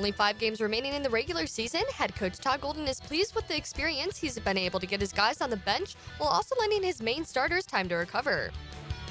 only 5 games remaining in the regular season, head coach Todd Golden is pleased with the experience he's been able to get his guys on the bench while also lending his main starters time to recover.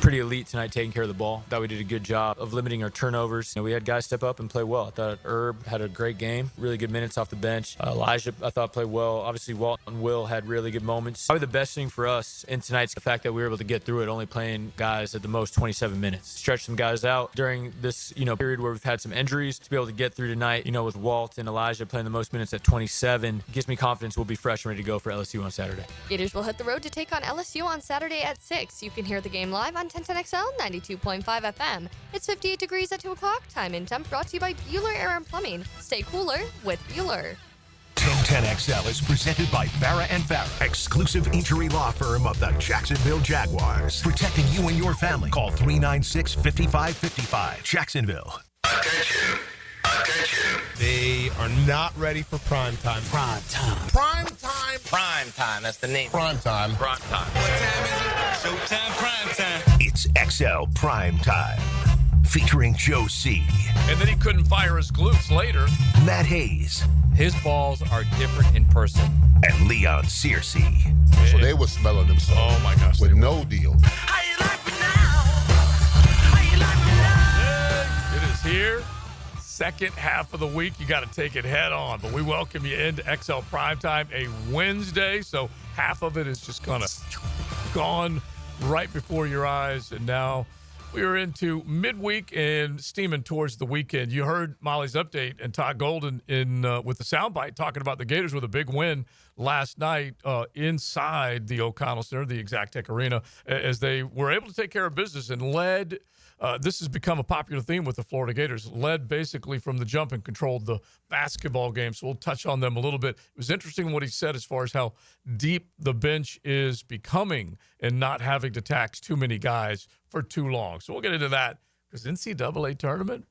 Pretty elite tonight taking care of the ball. Thought we did a good job of limiting our turnovers. We had guys step up and play well. I thought Herb had a great game, really good minutes off the bench. Elijah, I thought, played well. Obviously, Walt and Will had really good moments. Probably the best thing for us in tonight's the fact that we were able to get through it, only playing guys at the most 27 minutes. Stretch some guys out during this, period where we've had some injuries to be able to get through tonight, with Walt and Elijah playing the most minutes at 27. It gives me confidence we'll be fresh and ready to go for LSU on Saturday. Gators will hit the road to take on LSU on Saturday at 6. You can hear the game live on 1010XL 92.5 FM. It's 58 degrees at 2 o'clock. Time and temp brought to you by Bueller Air and Plumbing. Stay cooler with Bueller. 1010XL is presented by Farrah & Farrah, exclusive injury law firm of the Jacksonville Jaguars. Protecting you and your family. Call 396-5555. Jacksonville. Attention. They are not ready for prime time. Prime time. That's the name. Prime time. What time is it? Showtime prime time. It's XL Prime Time. Featuring Joe C. And then he couldn't fire his glutes later. Matt Hayes. His balls are different in person. And Leon Searcy. So they were smelling themselves. Oh, my gosh. With no deal. How you like me now? How you like me now? It is here. Second half of the week, you got to take it head on. But we welcome you into XL Primetime, a Wednesday. So half of it is just kind of gone right before your eyes. And now we are into midweek and steaming towards the weekend. You heard Molly's update and Todd Golden with the soundbite talking about the Gators with a big win last night inside the O'Connell Center, the Exact Tech Arena, as they were able to take care of business and led. This has become a popular theme with the Florida Gators, led basically from the jump and controlled the basketball game. So we'll touch on them a little bit. It was interesting what he said as far as how deep the bench is becoming and not having to tax too many guys for too long. So we'll get into that because NCAA tournament,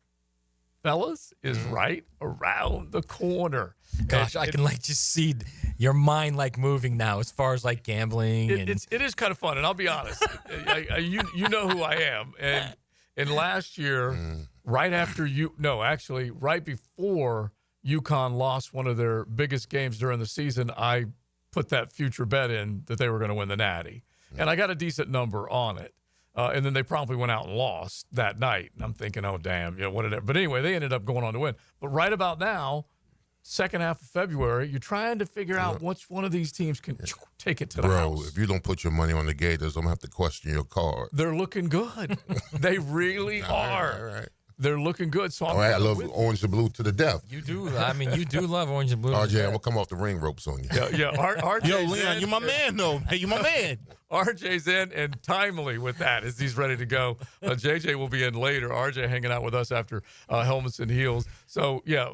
fellas, is right around the corner. Gosh, I can just see your mind moving now as far as gambling. It is kind of fun, and I'll be honest. You know who I am, and last year, right before UConn lost one of their biggest games during the season, I put that future bet in that they were going to win the Natty. And I got a decent number on it. And then they probably went out and lost that night. And I'm thinking, oh, damn, whatever. But anyway, they ended up going on to win. But right about now, second half of February, you're trying to figure out which one of these teams can take it to the house. Bro, if you don't put your money on the Gators, I'm going to have to question your card. They're looking good. They really are. All right. They're looking good. So I love orange and blue to the death. You do. I mean, you do love orange and blue. RJ, I'm going to come off the ring ropes on you. Yeah. RJ's Yo, Leon, you're my man, though. Hey, you my man. RJ's in and timely with that as he's ready to go. JJ will be in later. RJ hanging out with us after helmets and heels. So, yeah.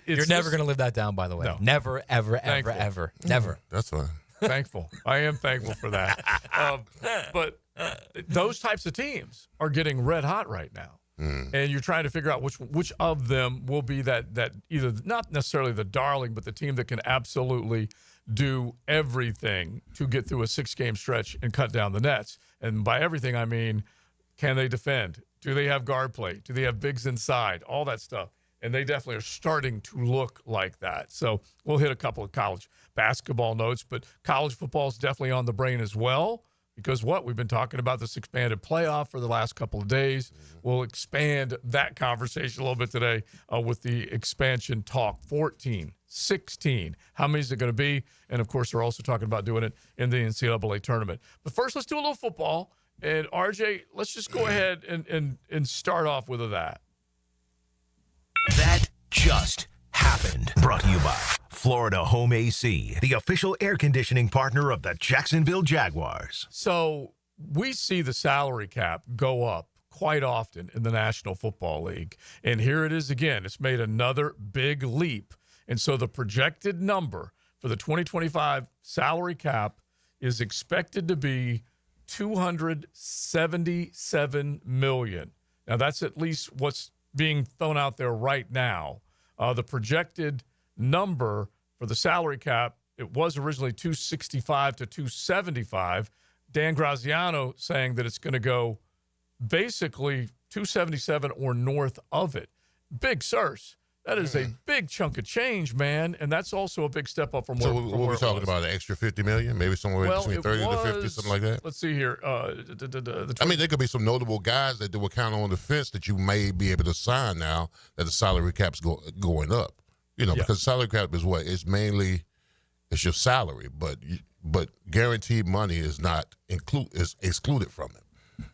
You're never going to live that down, by the way. No. Never, ever, Thankful. ever. Never. That's fine. Thankful. I am thankful for that. But those types of teams are getting red hot right now. And you're trying to figure out which of them will be that either not necessarily the darling, but the team that can absolutely do everything to get through a 6-game stretch and cut down the nets. And by everything, I mean, can they defend? Do they have guard play? Do they have bigs inside? All that stuff. And they definitely are starting to look like that. So we'll hit a couple of college basketball notes, but college football is definitely on the brain as well. Because we've been talking about this expanded playoff for the last couple of days. We'll expand that conversation a little bit today with the expansion talk. 14, 16. How many is it going to be? And, of course, they're also talking about doing it in the NCAA tournament. But first, let's do a little football. And, RJ, let's just go ahead and start off with that. That just happened. Brought to you by Florida Home AC, the official air conditioning partner of the Jacksonville Jaguars. So we see the salary cap go up quite often in the National Football League. And here it is again. It's made another big leap. And so the projected number for the 2025 salary cap is expected to be $277 million. Now, that's at least what's being thrown out there right now. The projected number for the salary cap, it was originally 265 to 275. Dan Graziano saying that it's going to go basically 277 or north of it. Big Searce. That is a big chunk of change, man, and that's also a big step up from where. So what we talking about? An extra $50 million, maybe somewhere between 30 to 50, something like that. Let's see here. I mean, there could be some notable guys that were kind of on the fence that you may be able to sign now that the salary cap's going up. Because salary cap is what? It's mainly it's your salary, but guaranteed money is not is excluded from it.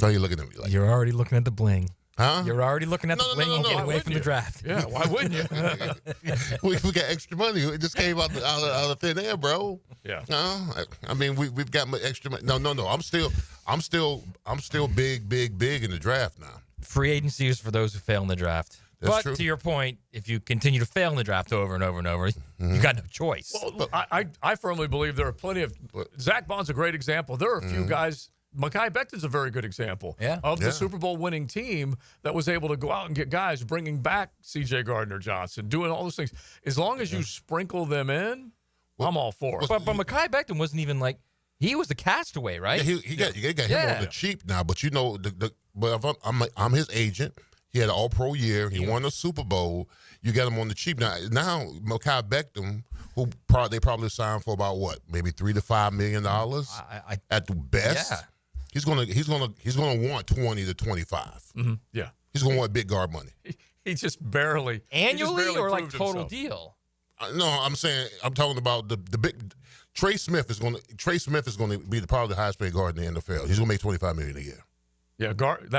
No, you're looking at me like You're already looking at the bling. Huh? You're already looking at the bling and getting Why away wouldn't from you? the draft. Yeah, why wouldn't you? we got extra money. It just came out of thin air, bro. Yeah. No, I mean we've got extra money. No. I'm still big in the draft now. Free agency is for those who fail in the draft. That's but true. to your point, if you continue to fail in the draft over and over and over, you got no choice. Well, I firmly believe there are plenty of Zach Bond's a great example. There are a few guys. Mekhi Becton's a very good example of the Super Bowl winning team that was able to go out and get guys, bringing back C.J. Gardner-Johnson, doing all those things. As long as you sprinkle them in, I'm all for it. But Mekhi Becton wasn't even like he was the castaway, right? Yeah, you got him on the cheap now, but but if I'm his agent. He had an All-Pro year. He won a Super Bowl. You got him on the cheap now. Now Mekhi Becton, who they probably signed for about what, maybe $3 to $5 million at the best. Yeah. He's gonna want 20 to 25. Mm-hmm. Yeah, he's gonna want big guard money. He just barely annually or like proved total himself. deal. No, I'm talking about the big. Trey Smith is going to be probably the highest paid guard in the NFL. He's going to make $25 million a year. Yeah, guard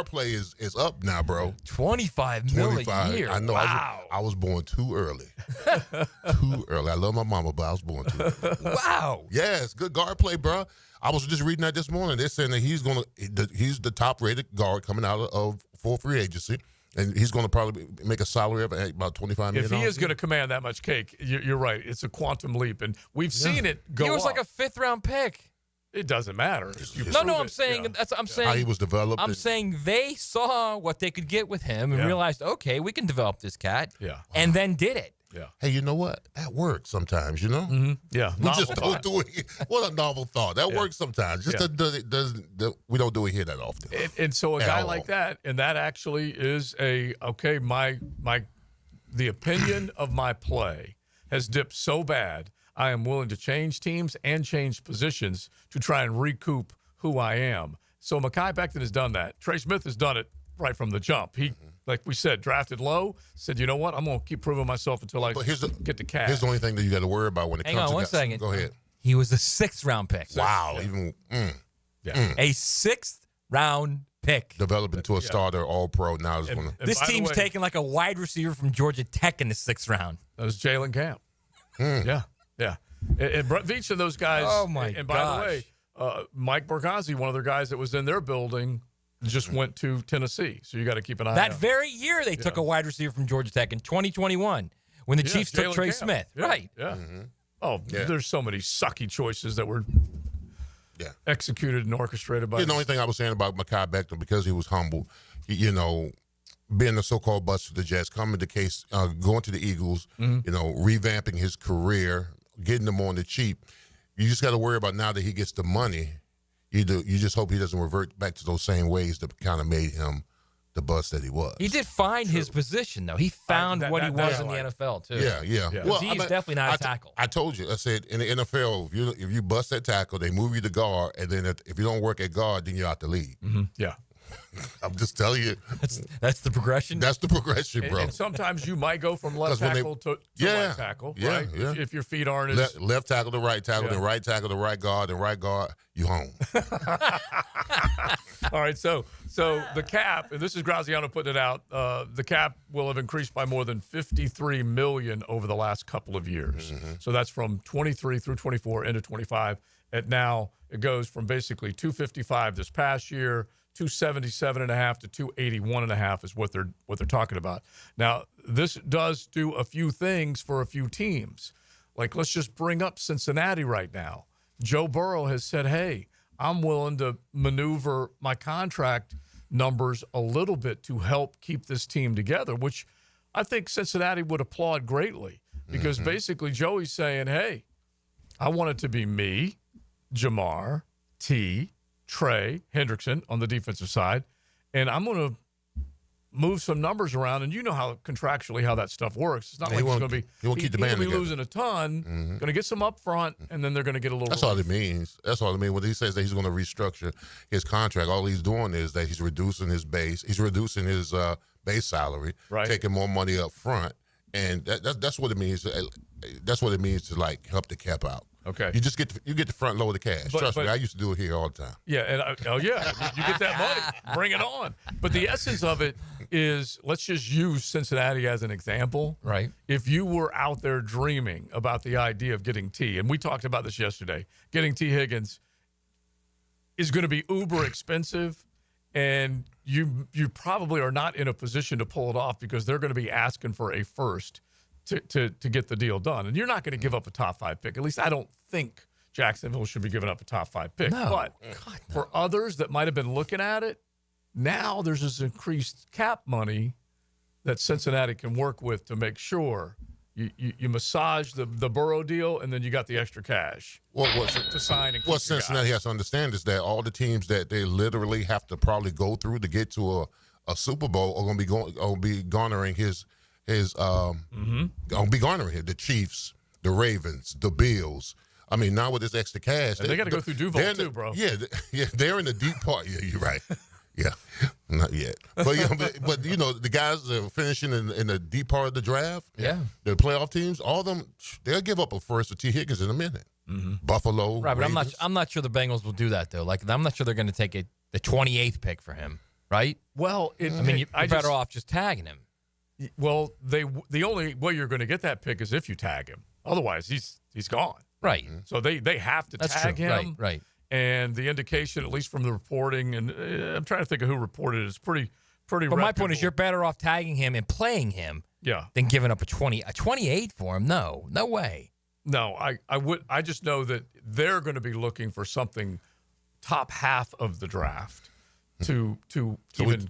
play is up now, bro. $25 million a year. I know. Wow. I was born too early. Too early. I love my mama, but I was born too early. Wow. Yeah, it's good guard play, bro. I was just reading that this morning. They're saying that he's the top rated guard coming out of full free agency. And he's going to probably make a salary of about $25 million. If he is going to command that much cake, you're right. It's a quantum leap, and we've seen it go. He was up. like a fifth-round pick. It doesn't matter. I'm saying how he was developed. I'm saying they saw what they could get with him and realized, okay, we can develop this cat. Yeah. And then did it. Yeah. Hey, you know what? That works sometimes, you know? Mm-hmm. Yeah. We just don't do it. What a novel thought. That works sometimes. Just we don't do it here that often. And so a guy like that, and that actually is the opinion of my play has dipped so bad, I am willing to change teams and change positions to try and recoup who I am. So Mekhi Becton has done that. Trey Smith has done it right from the jump. He, like we said, drafted low, said, you know what, I'm going to keep proving myself until I get the cash. Here's the only thing that you got to worry about when it comes to one second. Go ahead. He was a sixth-round pick. Wow. A sixth-round pick. Developed into a starter, all-pro. Now it's going to. This team's taking like a wide receiver from Georgia Tech in the sixth round. That was Jalen Camp. Yeah. And Brett Veach and those guys. Oh, my And by the way, Mike Borgazzi, one of their guys that was in their building, just went to Tennessee. So you got to keep an eye That out. very year, they took a wide receiver from Georgia Tech in 2021 when the Chiefs took Jalen Trey Camp. Smith. Yeah. Right. Yeah. Oh, there's so many sucky choices that were executed and orchestrated by The only thing I was saying about Mekhi Becton, because he was humble, being the so-called bust for the Jets, going to the Eagles, revamping his career, getting them on the cheap. You just got to worry about now that he gets the money. You just hope he doesn't revert back to those same ways that kind of made him the bust that he was. He did find his position, though. He found what he was in the NFL, too. Yeah. Well, he's definitely not a tackle. I told you. I said, in the NFL, if you bust that tackle, they move you to guard, and then if you don't work at guard, then you're out the league. Mm-hmm. Yeah. I'm just telling you. That's the progression? That's the progression, bro. And sometimes you might go from left tackle to right tackle, right? Yeah. If your feet aren't as... Left tackle to right tackle, then right tackle to right guard, then right guard, you home. All right, so the cap, and this is Graziano putting it out, the cap will have increased by more than $53 million over the last couple of years. Mm-hmm. So that's from 23 through 24 into 25. And now it goes from basically 255 this past year, 277.5 to 281.5 is what they're talking about. Now, this does do a few things for a few teams. Like, let's just bring up Cincinnati right now. Joe Burrow has said, hey, I'm willing to maneuver my contract numbers a little bit to help keep this team together, which I think Cincinnati would applaud greatly because basically Joey's saying, hey, I want it to be me, Jamar, T, Trey, Hendrickson on the defensive side, and I'm going to move some numbers around, and you know how contractually how that stuff works. It's not like he's going to be he won't keep the band be together. losing a ton. Going to get some up front, and then they're going to get a little. That's all it means. That's all it means. When he says that he's going to restructure his contract, all he's doing is that he's reducing his base. He's reducing his base salary, taking more money up front, and that's what it means. That's what it means to like help the cap out. Okay. You just get the front load of cash. Trust me, I used to do it here all the time. Yeah, and you get that money, bring it on. But the essence of it is, let's just use Cincinnati as an example. Right. If you were out there dreaming about the idea of getting T, and we talked about this yesterday, getting T. Higgins is going to be uber expensive, and you probably are not in a position to pull it off because they're going to be asking for a first to get the deal done. And you're not going to give up a top 5 pick. At least I don't think Jacksonville should be giving up a top 5 pick. No. But for others that might have been looking at it, now there's this increased cap money that Cincinnati can work with to make sure you massage the Burrow deal, and then you got the extra cash to sign and keep What Cincinnati has to understand is that all the teams that they literally have to probably go through to get to a Super Bowl are going to be garnering the Chiefs, the Ravens, the Bills. I mean, now with this extra cash, they got to go through Duval too, bro. Yeah, they're in the deep part. Yeah, you're right. Yeah, not yet. But the guys that are finishing in the deep part of the draft, the playoff teams, all of them, they'll give up a first to T. Higgins in a minute. Buffalo, Right, but Ravens. I'm not sure the Bengals will do that though. Like, I'm not sure they're going to take the 28th pick for him. Right. Well, you're better off just tagging him. Well, the only way you're going to get that pick is if you tag him. Otherwise, he's gone. Right. So they have to tag him. Right. And the indication, at least from the reporting, and I'm trying to think of who reported it, is pretty. But my point is, you're better off tagging him and playing him, than giving up a 28 for him. No way. No, I just know that they're going to be looking for something top half of the draft to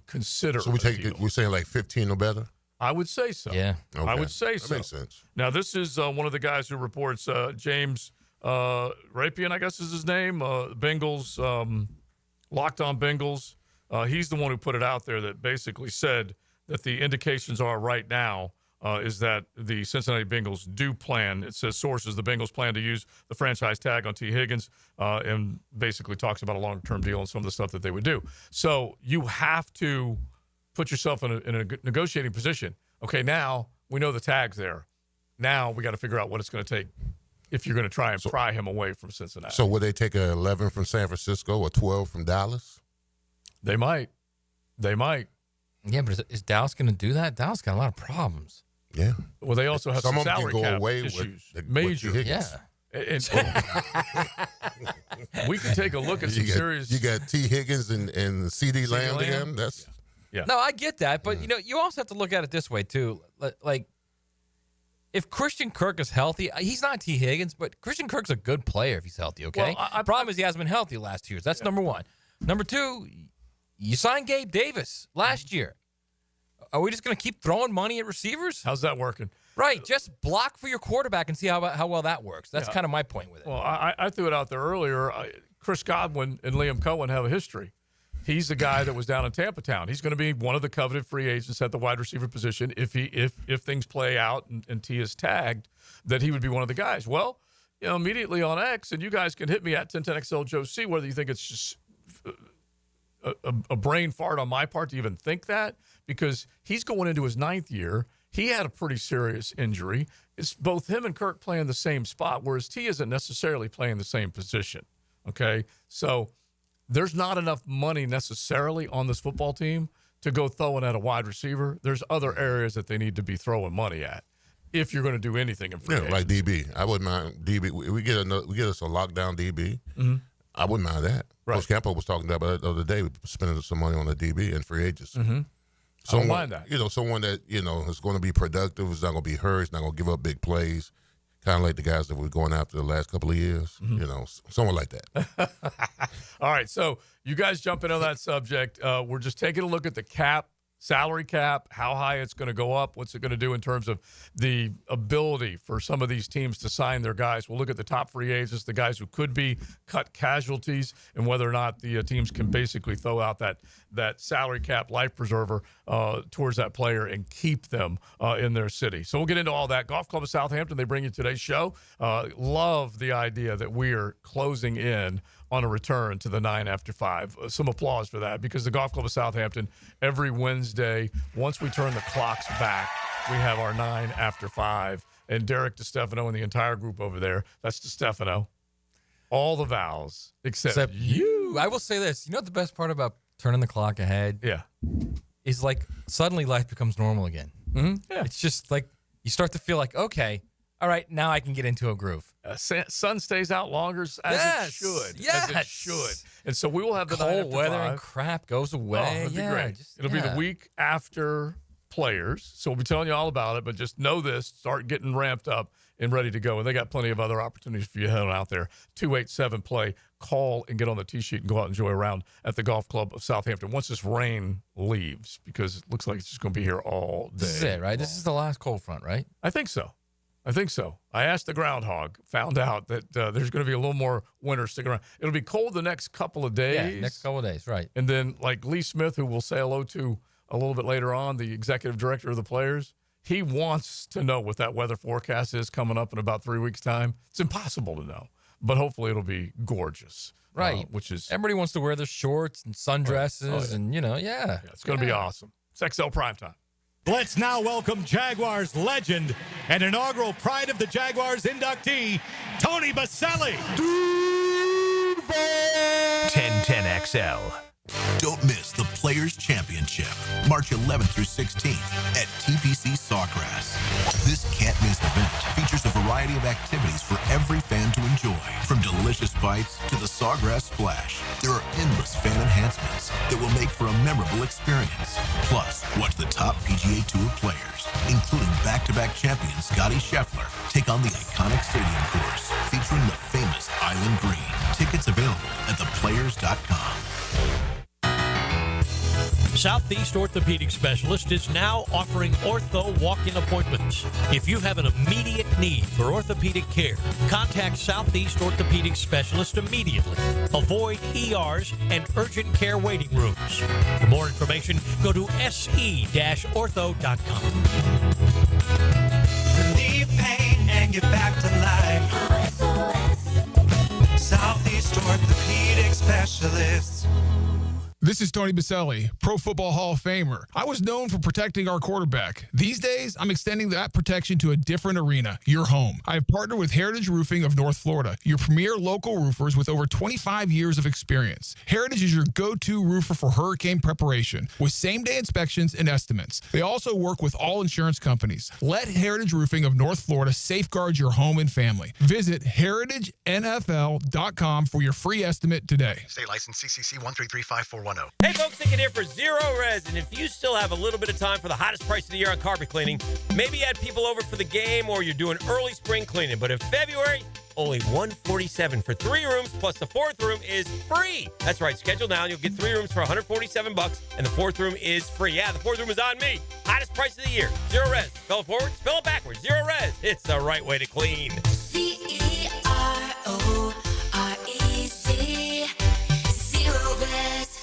consider. So we're saying like 15 or better. I would say so. Yeah. Okay. I would say so. That makes sense. Now, this is one of the guys who reports, James Rapian, I guess is his name, Bengals, Locked On Bengals. He's the one who put it out there that basically said that the indications are right now is that the Cincinnati Bengals do plan, it says sources, the Bengals plan to use the franchise tag on T. Higgins and basically talks about a long-term deal and some of the stuff that they would do. So you have to put yourself in a negotiating position. Okay, now we know the tag's there. Now we got to figure out what it's going to take if you're going to try and pry him away from Cincinnati. So would they take a 11 from San Francisco or 12 from Dallas? They might. Yeah, but is Dallas going to do that? Dallas got a lot of problems. Yeah. Well, they also have some of them salary can go cap away issues. with Major. Higgins. Yeah. And we can take a look at some serious. You got T. Higgins and C.D. Lamb to him. That's No, I get that, but you also have to look at it this way too. Like, if Christian Kirk is healthy, he's not T. Higgins, but Christian Kirk's a good player if he's healthy. Okay. Well, problem is he hasn't been healthy the last 2 years. That's number one. Number two, you signed Gabe Davis last year. Are we just going to keep throwing money at receivers? How's that working? Right. Just block for your quarterback and see how well that works. That's kind of my point with it. Well, I threw it out there earlier. Chris Godwin and Liam Cohen have a history. He's the guy that was down in Tampa Town. He's going to be one of the coveted free agents at the wide receiver position if things play out and T is tagged, that he would be one of the guys. Well, immediately on X, and you guys can hit me at 1010XL Joe C, whether you think it's just a brain fart on my part to even think that, because he's going into his 9th year. He had a pretty serious injury. It's both him and Kirk playing the same spot, whereas T isn't necessarily playing the same position. Okay, so there's not enough money necessarily on this football team to go throwing at a wide receiver. There's other areas that they need to be throwing money at if you're going to do anything in free agency. like DB. I wouldn't mind DB. We get us a lockdown DB. Mm-hmm. I wouldn't mind that. Right. Coach Campo was talking about it the other day, spending some money on a DB and free agents. Mm-hmm. I don't mind that. Someone that is going to be productive, is not going to be hurt, is not going to give up big plays. Kind of like the guys that we're going after the last couple of years, someone like that. All right, so you guys jump in on that subject. We're just taking a look at the cap salary cap, how high it's going to go up, what's it going to do in terms of the ability for some of these teams to sign their guys. We'll look at the top free agents, the guys who could be cut casualties, and whether or not the teams can basically throw out that salary cap life preserver towards that player and keep them in their city. So we'll get into all that. Golf Club of Southampton, they bring you today's show. Love the idea that we are closing in on a return to the 9 after 5. Some applause for that, because the Golf Club of Southampton, every Wednesday, once we turn the clocks back, we have our 9 after 5. And Derek DeStefano and the entire group over there, that's DeStefano, all the vowels except you. I will say this. You know what the best part about turning the clock ahead? Yeah. Is like suddenly life becomes normal again. Mm-hmm. Yeah. It's just like you start to feel like, okay, all right, now I can get into a groove. Sun stays out longer as it should. Yes. As it should. And so we will have the 9 cold after weather 5. and crap goes away. It'll be great. It'll be the week after players. So we'll be telling you all about it, but just know this, start getting ramped up and ready to go. And they got plenty of other opportunities for you heading out there. 287-PLAY. Call and get on the tee sheet and go out and enjoy a round at the Golf Club of Southampton once this rain leaves, because it looks like it's just going to be here all day. This is it, right? This is the last cold front, right? I think so. I asked the groundhog, found out that there's going to be a little more winter sticking around. It'll be cold the next couple of days. Yeah, next couple of days, right. And then, like Lee Smith, who we'll say hello to a little bit later on, the executive director of the Players, he wants to know what that weather forecast is coming up in about 3 weeks' time. It's impossible to know, but hopefully it'll be gorgeous. Right. Which is everybody wants to wear their shorts and sundresses and, it's going to be awesome. It's XL Primetime. Let's now welcome Jaguars legend and inaugural Pride of the Jaguars inductee, Tony Baselli. 1010XL. Don't miss the Players Championship, March 11th through 16th at TPC Sawgrass. This can't-miss event features a variety of activities for every fan to enjoy, from delicious bites to the Sawgrass Splash. There are endless fan enhancements that will make for a memorable experience. Plus, watch the top PGA Tour players, including back-to-back champion Scotty Scheffler, take on the iconic stadium course featuring the famous Island Green. Tickets available at theplayers.com. Southeast Orthopedic Specialist is now offering ortho walk-in appointments. If you have an immediate need for orthopedic care, contact Southeast Orthopedic Specialist immediately. Avoid ERs and urgent care waiting rooms. For more information, go to se-ortho.com. Relieve pain and get back to life. Southeast Orthopedic Specialists. This is Tony Baselli, Pro Football Hall of Famer. I was known for protecting our quarterback. These days, I'm extending that protection to a different arena, your home. I have partnered with Heritage Roofing of North Florida, your premier local roofers with over 25 years of experience. Heritage is your go-to roofer for hurricane preparation, with same-day inspections and estimates. They also work with all insurance companies. Let Heritage Roofing of North Florida safeguard your home and family. Visit heritagenfl.com for your free estimate today. State license CCC 1335410. Hey folks, Nick here for Zero Res, and if you still have a little bit of time for the hottest price of the year on carpet cleaning, maybe you had people over for the game or you're doing early spring cleaning, but in February, only $147 for 3 rooms, plus the 4th room is free. That's right, schedule now and you'll get 3 rooms for $147, and the 4th room is free. Yeah, the 4th room is on me. Hottest price of the year. Zero Res. Spell it forward, spell it backwards. Zero Res. It's the right way to clean. CEROREC. Zero Res.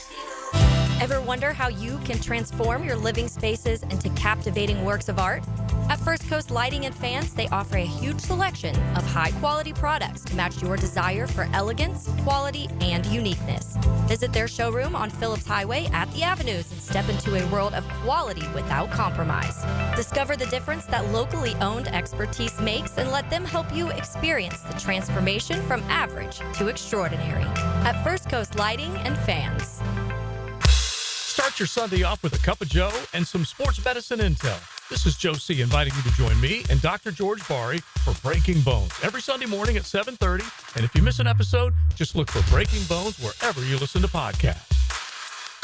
Ever wonder how you can transform your living spaces into captivating works of art? At First Coast Lighting and Fans, they offer a huge selection of high-quality products to match your desire for elegance, quality, and uniqueness. Visit their showroom on Phillips Highway at the Avenues and step into a world of quality without compromise. Discover the difference that locally owned expertise makes and let them help you experience the transformation from average to extraordinary. At First Coast Lighting and Fans. Start your Sunday off with a cup of Joe and some sports medicine intel. This is Joe C. inviting you to join me and Dr. George Bari for Breaking Bones every Sunday morning at 7:30. And if you miss an episode, just look for Breaking Bones wherever you listen to podcasts.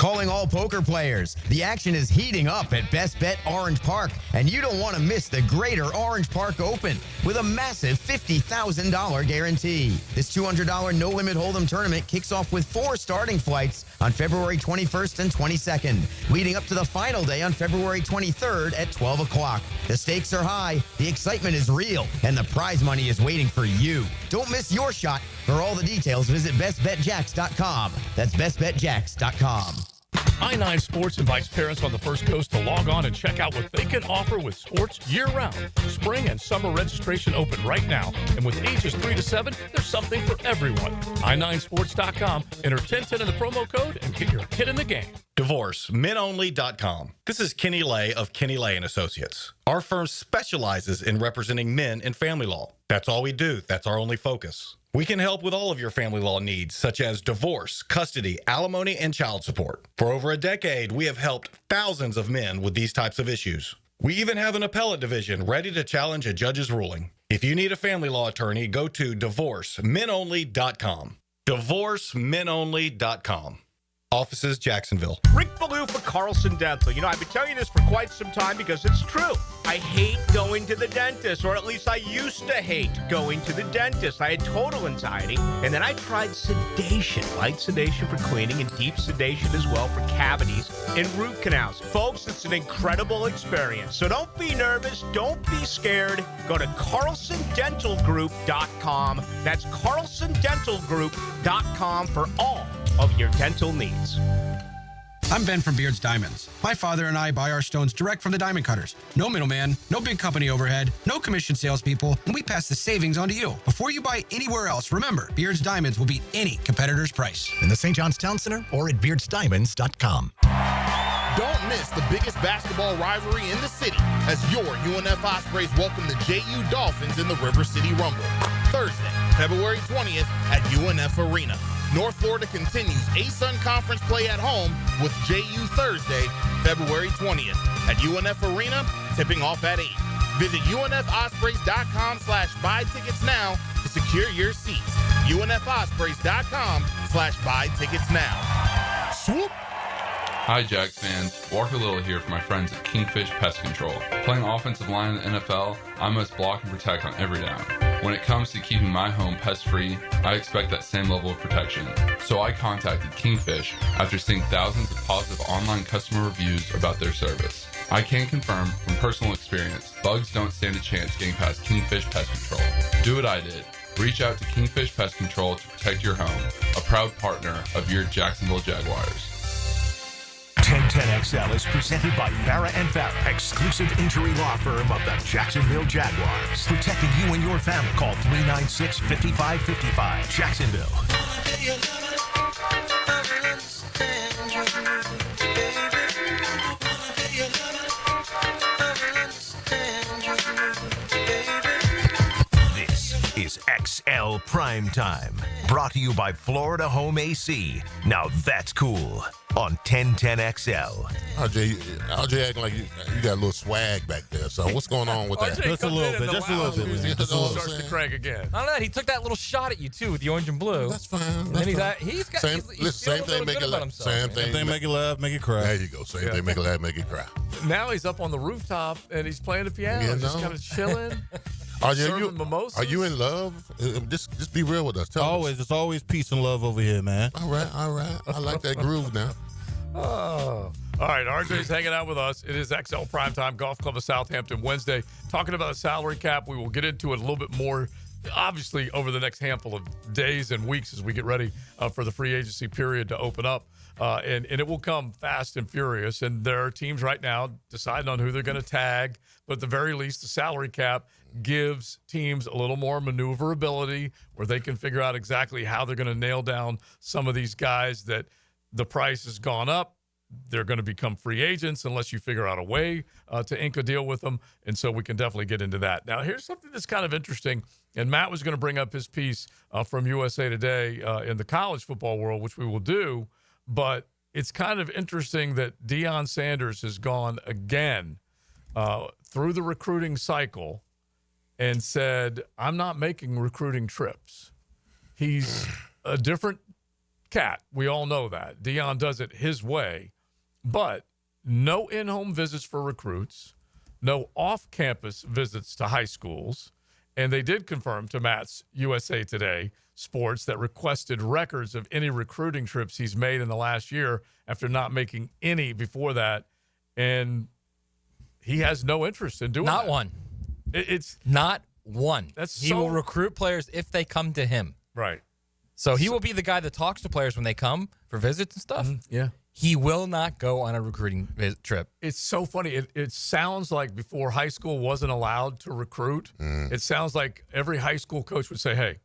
Calling all poker players. The action is heating up at Best Bet Orange Park, and you don't want to miss the Greater Orange Park Open with a massive $50,000 guarantee. This $200 no-limit hold'em tournament kicks off with 4 starting flights on February 21st and 22nd, leading up to the final day on February 23rd at 12 o'clock. The stakes are high, the excitement is real, and the prize money is waiting for you. Don't miss your shot. For all the details, visit bestbetjacks.com. That's bestbetjacks.com. I-9 Sports invites parents on the First Coast to log on and check out what they can offer with sports year-round. Spring and summer registration open right now. And with ages 3 to 7, there's something for everyone. i9sports.com. Enter 1010 in the promo code and get your kid in the game. DivorceMenOnly.com. This is Kenny Lay of Kenny Lay & Associates. Our firm specializes in representing men in family law. That's all we do. That's our only focus. We can help with all of your family law needs, such as divorce, custody, alimony, and child support. For over a decade, we have helped thousands of men with these types of issues. We even have an appellate division ready to challenge a judge's ruling. If you need a family law attorney, go to DivorceMenOnly.com. DivorceMenOnly.com. Offices, Jacksonville. Rick Ballou for Carlson Dental. You know, I've been telling you this for quite some time because it's true. I hate going to the dentist, or at least I used to hate going to the dentist. I had total anxiety, and then I tried sedation, light sedation for cleaning and deep sedation as well for cavities and root canals. Folks, it's an incredible experience. So don't be nervous. Don't be scared. Go to CarlsonDentalGroup.com. That's CarlsonDentalGroup.com for all of your dental needs. I'm Ben from Beard's Diamonds. My father and I buy our stones direct from the diamond cutters. No middleman, no big company overhead, no commission salespeople, and we pass the savings on to you. Before you buy anywhere else, remember, Beard's Diamonds will beat any competitor's price. In the St. John's Town Center or at beardsdiamonds.com. Don't miss the biggest basketball rivalry in the city as your UNF Ospreys welcome the JU Dolphins in the River City Rumble. Thursday, February 20th at UNF Arena. North Florida continues ASUN Conference play at home with JU Thursday, February 20th at UNF Arena, tipping off at 8. Visit UNFOspreys.com/buy tickets now to secure your seats. UNFOspreys.com/buy tickets now. Swoop! Hi, Jags fans. Walker Little here for my friends at Kingfish Pest Control. Playing offensive line in the NFL, I must block and protect on every down. When it comes to keeping my home pest-free, I expect that same level of protection. So I contacted Kingfish after seeing thousands of positive online customer reviews about their service. I can confirm from personal experience, bugs don't stand a chance getting past Kingfish Pest Control. Do what I did. Reach out to Kingfish Pest Control to protect your home, a proud partner of your Jacksonville Jaguars. 1010XL is presented by Farah & Farah, exclusive injury law firm of the Jacksonville Jaguars. Protecting you and your family. Call 396-5555. Jacksonville. This is XL Primetime. Brought to you by Florida Home AC. Now that's cool. On 1010XL. RJ acting like you got a little swag back there. So what's going on with that? Just a little bit. Just a little bit. Starts to crank again. I don't know. He took that little shot at you too with the orange and blue. That's fine. And then he's same thing. Make it laugh. Same thing. Make it laugh. Make it cry. There you go. Same thing. Make it laugh. Make it cry. Now he's up on the rooftop and he's playing the piano, just kind of chilling. RJ, are you in love? Just be real with us. Tell us. It's always peace and love over here, man. All right. I like that groove now. Oh. All right, RJ's hanging out with us. It is XL Primetime Golf Club of Southampton Wednesday. Talking about a salary cap. We will get into it a little bit more, obviously, over the next handful of days and weeks as we get ready for the free agency period to open up. And it will come fast and furious. And there are teams right now deciding on who they're going to tag. But at the very least, the salary cap gives teams a little more maneuverability where they can figure out exactly how they're going to nail down some of these guys that the price has gone up. They're going to become free agents unless you figure out a way to ink a deal with them. And so we can definitely get into that. Now, here's something that's kind of interesting. And Matt was going to bring up his piece from USA Today in the college football world, which we will do. But it's kind of interesting that Deion Sanders has gone again through the recruiting cycle and said, I'm not making recruiting trips. He's a different Cat, we all know that. Deion does it his way, but no in-home visits for recruits, no off-campus visits to high schools, and they did confirm to Matt's USA Today Sports that requested records of any recruiting trips he's made in the last year after not making any before that, and he has no interest in doing Not that. one. It's not one. He so- will recruit players if they come to him. Right. So he will be the guy that talks to players when they come for visits and stuff. Yeah. He will not go on a recruiting trip. It's so funny. It sounds like before high school wasn't allowed to recruit, it sounds like every high school coach would say, hey,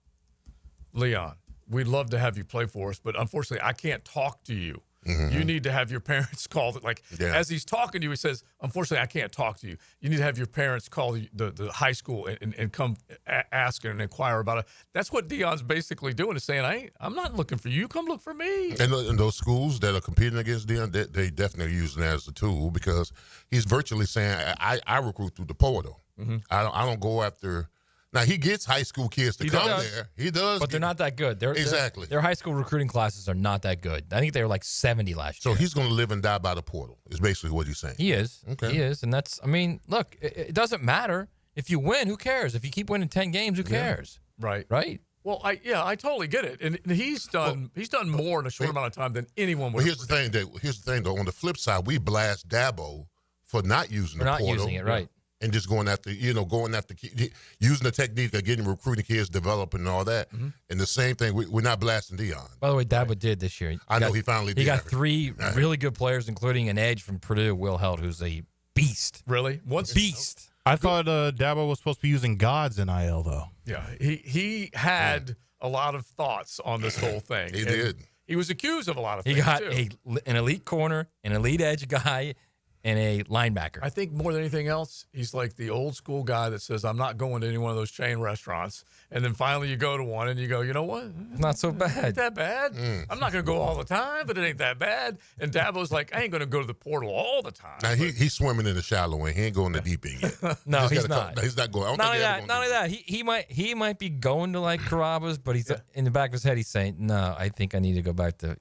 Leon, we'd love to have you play for us, but unfortunately, I can't talk to you. You need to have your parents call. As he's talking to you, he says, unfortunately, I can't talk to you. You need to have your parents call the high school and come ask and inquire about it. That's what Deion's basically doing, is saying, I'm not looking for you. Come look for me. And those schools that are competing against Deion, they definitely using that as a tool, because he's virtually saying, I recruit through the portal. I don't go after. Now, he gets high school kids to come there. He does. But they're not that good. Exactly. Their high school recruiting classes are not that good. I think they were like 70 last year. So he's going to live and die by the portal, is basically what he's saying. He is. Okay. He is. And that's, look, it doesn't matter. If you win, who cares? If you keep winning 10 games, who cares? Right. Right? Well, I totally get it. And he's done more in a short amount of time than anyone would. Well, here's the thing, though. On the flip side, we blast Dabo for not using the portal. Not using it, right. And just going after using the technique of getting recruiting kids, developing and all that. And the same thing, we're not blasting Deion. By the way, Dabo did this year. I know he finally did. He got 3 really good players, including an edge from Purdue, Will Held, who's a beast. Really? Beast. I thought Dabo was supposed to be using God's NIL, though. Yeah, he had a lot of thoughts on this whole thing. He did. He was accused of a lot of He things, got too. an elite corner, an elite edge guy, and a linebacker. I think more than anything else, he's like the old school guy that says, I'm not going to any one of those chain restaurants. And then finally you go to one and you go, you know what? It's not so bad. Ain't that bad? I'm not going to go all the time, but it ain't that bad. And Dabo's like, I ain't going to go to the portal all the time. Now, he's swimming in the shallow end. He ain't going the deep end yet. No, he's not. He's not going. Not only that, he might be going to like Carrabba's, but he's in the back of his head, he's saying, no, I think I need to go back to,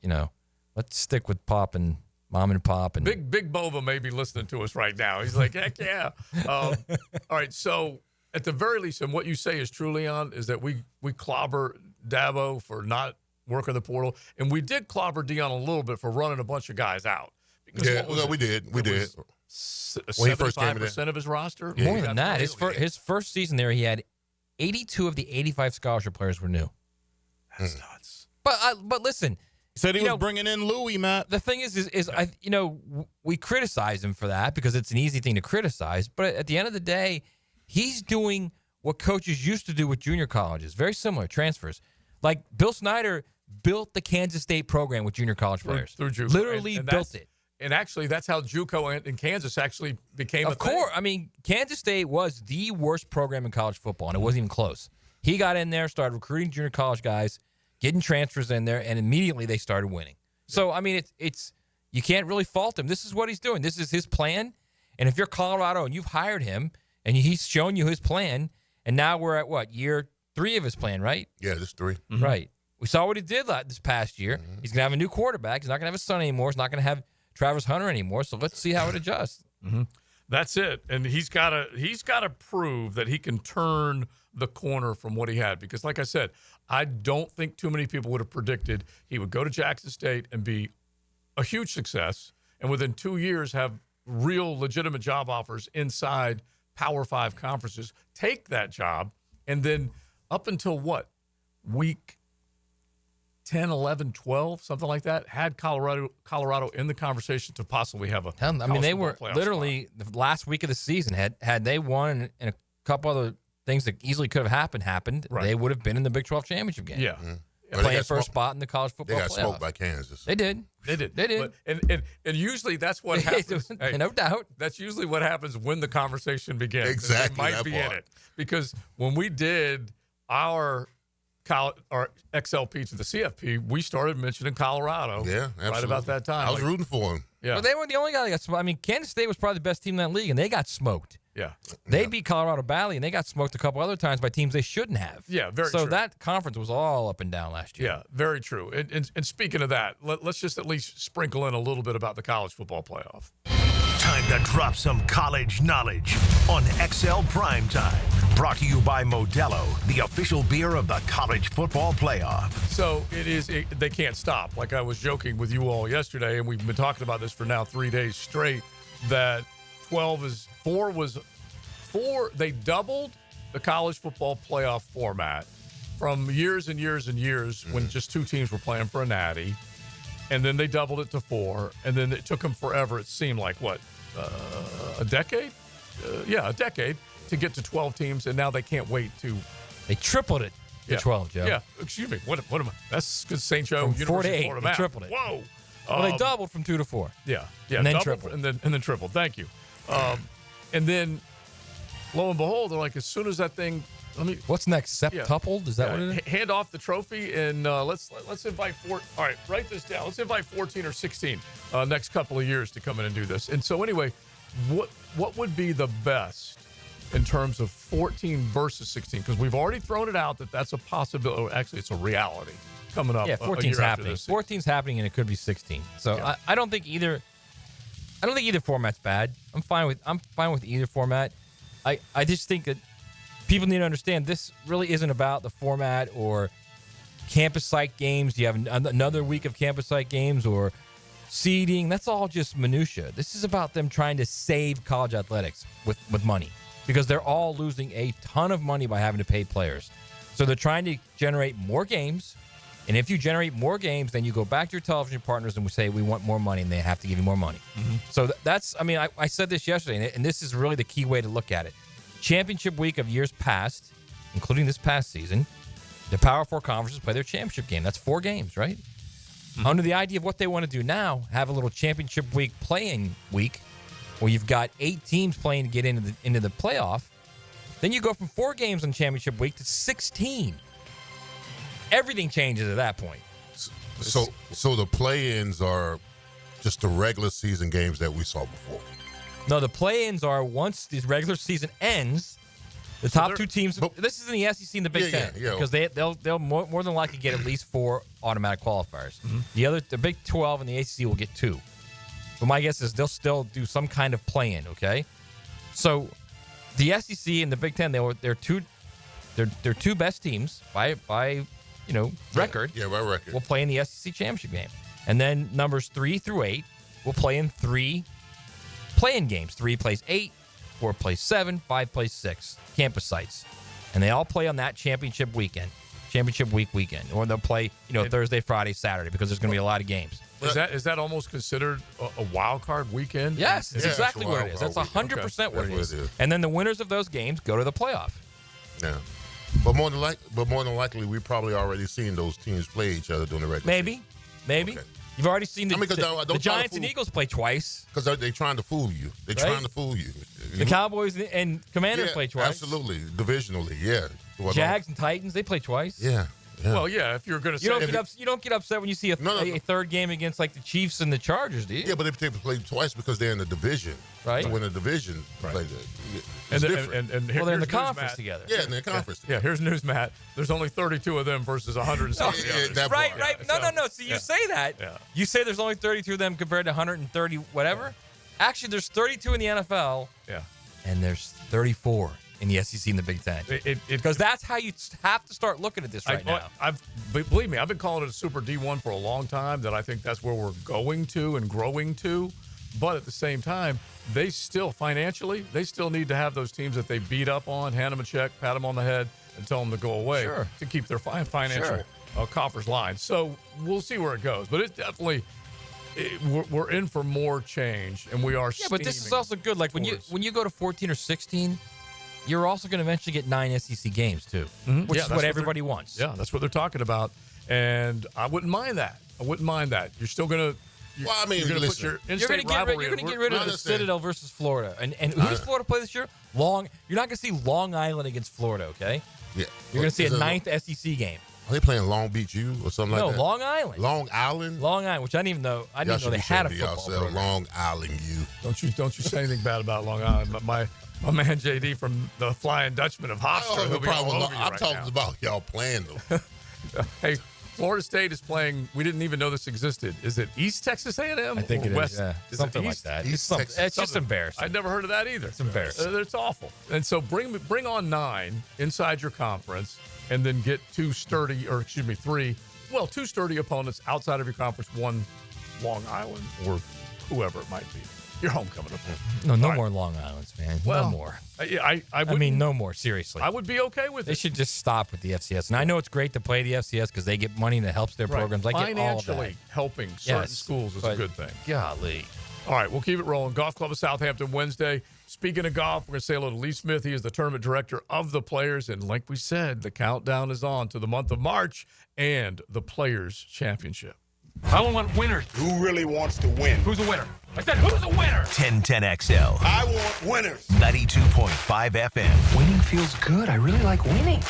let's stick with Pop and Mom and Pop. And Big Bova may be listening to us right now. He's like, heck yeah. All right, so at the very least, and what you say is true, Leon, is that we clobber Dabo for not working the portal, and we did clobber Deion a little bit for running a bunch of guys out. Because we did. We did. 75% of his roster? Yeah. More than that. His first season there, he had 82 of the 85 scholarship players were new. That's nuts. But listen. He said he was bringing in Louis, Matt. The thing is we criticize him for that because it's an easy thing to criticize. But at the end of the day, he's doing what coaches used to do with junior colleges. Very similar, transfers. Like Bill Snyder built the Kansas State program with junior college players. Through JUCO. Literally built it. And actually, that's how JUCO in Kansas actually became Of course. I mean, Kansas State was the worst program in college football, and it wasn't even close. He got in there, started recruiting junior college guys, getting transfers in there, and immediately they started winning. So, I mean, it's you can't really fault him. This is what he's doing. This is his plan. And if you're Colorado and you've hired him and he's shown you his plan, and now we're at year 3 of his plan, right? Yeah, this 3. Mm-hmm. Right. We saw what he did this past year. Mm-hmm. He's going to have a new quarterback. He's not going to have his son anymore. He's not going to have Travis Hunter anymore. So let's see how it adjusts. Mm-hmm. That's it. And he's got to prove that he can turn the corner from what he had. Because like I said, I don't think too many people would have predicted he would go to Jackson State and be a huge success, and within 2 years have real legitimate job offers inside Power 5 conferences, take that job, and then up until week 10, 11, 12, something like that, had Colorado in the conversation to possibly have a they were literally spot. The last week of the season, had they won and a couple other things that easily could have happened, right. They would have been in the Big 12 championship game. Yeah. Mm-hmm. Playing first spot in the college football playoff. They got smoked by Kansas. They did. But, and usually that's what happens. No doubt. That's usually what happens when the conversation begins. Exactly. They might be in it. Because when we did our XLP to the CFP, we started mentioning Colorado. Yeah, absolutely. Right about that time. I was rooting for him. Yeah. But they weren't the only guy that got smoked. I mean, Kansas State was probably the best team in that league, and they got smoked. Yeah. They beat Colorado Valley, and they got smoked a couple other times by teams they shouldn't have. Yeah, very so true. that conference was all up and down last year. Yeah, very true. And speaking of that, let's just at least sprinkle in a little bit about the college football playoff. Time to drop some college knowledge on XL Primetime. Brought to you by Modelo, the official beer of the college football playoff. So they can't stop. Like I was joking with you all yesterday, and we've been talking about this for now 3 days straight, that 4 they doubled the college football playoff format from years and years and years when just 2 teams were playing for a natty, and then they doubled it to 4, and then it took them forever. It seemed like a decade? A decade to get to 12 teams, and now they can't wait to. They tripled it to 12, Joe. Yeah, excuse me. What am I? That's because St. Joe From 4 to 8, Florida they Math. tripled it. Whoa. Well, they doubled from 2 to 4. Yeah, and then doubled, tripled. and then tripled. Thank you. And then, lo and behold, they're like, as soon as that thing, what's next? Septupled? Is that what it is? Hand off the trophy, and let's invite 4. All right, write this down. Let's invite 14 or 16 next couple of years to come in and do this. And so anyway, what would be the best in terms of 14 versus 16? Because we've already thrown it out that that's a possibility. Actually, it's a reality coming up. Yeah, 14's happening. This 14's happening, and it could be 16. So I don't think either. I don't think either format's bad. I'm fine with either format. I just think that people need to understand this really isn't about the format or campus site games. You have another week of campus site games or seeding. That's all just minutia. This is about them trying to save college athletics with money because they're all losing a ton of money by having to pay players. So they're trying to generate more games. And if you generate more games, then you go back to your television partners and we say, we want more money, and they have to give you more money. Mm-hmm. So that's, I said this yesterday, and this is really the key way to look at it. Championship week of years past, including this past season, the Power 4 conferences play their championship game. That's 4 games, right? Mm-hmm. Under the idea of what they want to do now, have a little championship week playing week where you've got 8 teams playing to get into the playoff. Then you go from 4 games on championship week to 16. Everything changes at that point. So the play-ins are just the regular season games that we saw before. No, the play-ins are once the regular season ends, the top 2 teams. This is in the SEC and the Big Ten because they'll more than likely get at least 4 automatic qualifiers. Mm-hmm. The Big 12 and the ACC will get 2. But my guess is they'll still do some kind of play-in. Okay, so the SEC and the Big Ten they're 2 best teams by record. Yeah, by record. Will play in the SEC championship game. And then numbers 3 through 8 will play in 3 play-in games. 3 plays 8, 4 plays 7, 5 plays 6 campus sites. And they all play on that championship weekend, championship weekend. Or they'll play, Thursday, Friday, Saturday because there's going to be a lot of games. Is that almost considered a wild card weekend? Yes, that's exactly what it is. That's 100% what it is. And then the winners of those games go to the playoff. Yeah. But more than likely, we've probably already seen those teams play each other during the regular season. Maybe. Okay. You've already seen the Giants and Eagles play twice. Because they're trying to fool you. They're trying to fool you. The Cowboys and Commanders play twice. Absolutely. Divisionally, yeah. Jags and Titans, they play twice. Yeah. Well, yeah, if you're going to say... You don't get upset when you see a third game against like the Chiefs and the Chargers, do you? Yeah, but if they play twice because they're in the division. Right. So when the division plays and they're in the conference together. Yeah, in the conference together. Yeah, here's news, Matt. There's only 32 of them versus 170 others. Right. No. See, you say that. Yeah. You say there's only 32 of them compared to 130 whatever. Yeah. Actually, there's 32 in the NFL. Yeah. And there's 34 in the SEC and the Big Ten. Because that's how you have to start looking at this now. Believe me, I've been calling it a Super D1 for a long time, that I think that's where we're going to and growing to. But at the same time, they still, financially, they still need to have those teams that they beat up on, hand them a check, pat them on the head, and tell them to go away to keep their financial coffers lined. So we'll see where it goes. But it's definitely... we're in for more change, and we are. Yeah, but this is also good. Like when you go to 14 or 16, you're also going to eventually get 9 SEC games too, which is what everybody wants. Yeah, that's what they're talking about, and I wouldn't mind that. You're still going to. You're going to put your in-state rivalry. You're going to get rid of the Citadel versus Florida, and who does Florida play this year? You're not going to see Long Island against Florida. Okay. Yeah. You're going to see a 9th SEC game. Are they playing Long Beach U or something like that? No, Long Island. Long Island? Long Island, which I didn't even know. I didn't know they had a football program. Long Island U. Don't you say anything bad about Long Island. But my man JD from the Flying Dutchman of Hofstra, he'll be all over you I'm right talking now. about y'all playing them. Hey, Florida State is playing. We didn't even know this existed. Is it East Texas A&M? I think or it is, West? yeah. Is Something it like East? that. It's Just embarrassing. I'd never heard of that either. It's embarrassing. It's awful. And so bring on 9 inside your conference, and then get two sturdy opponents outside of your conference. One Long Island or whoever it might be. Your homecoming opponent. No more Long Islands, man. Well, no more. I mean, no more. Seriously. I would be okay with it. They should just stop with the FCS. And I know it's great to play the FCS because they get money that helps their programs. I get all of that. Financially helping certain schools is a good thing. Golly. All right, we'll keep it rolling. Golf Club of Southampton Wednesday. Speaking of golf, we're going to say hello to Lee Smith. He is the tournament director of the Players. And like we said, the countdown is on to the month of March and the Players Championship. I want winners. Who really wants to win? Who's a winner? I said, who's a winner? 1010XL. I want winners. 92.5 FM. Winning feels good. I really like winning.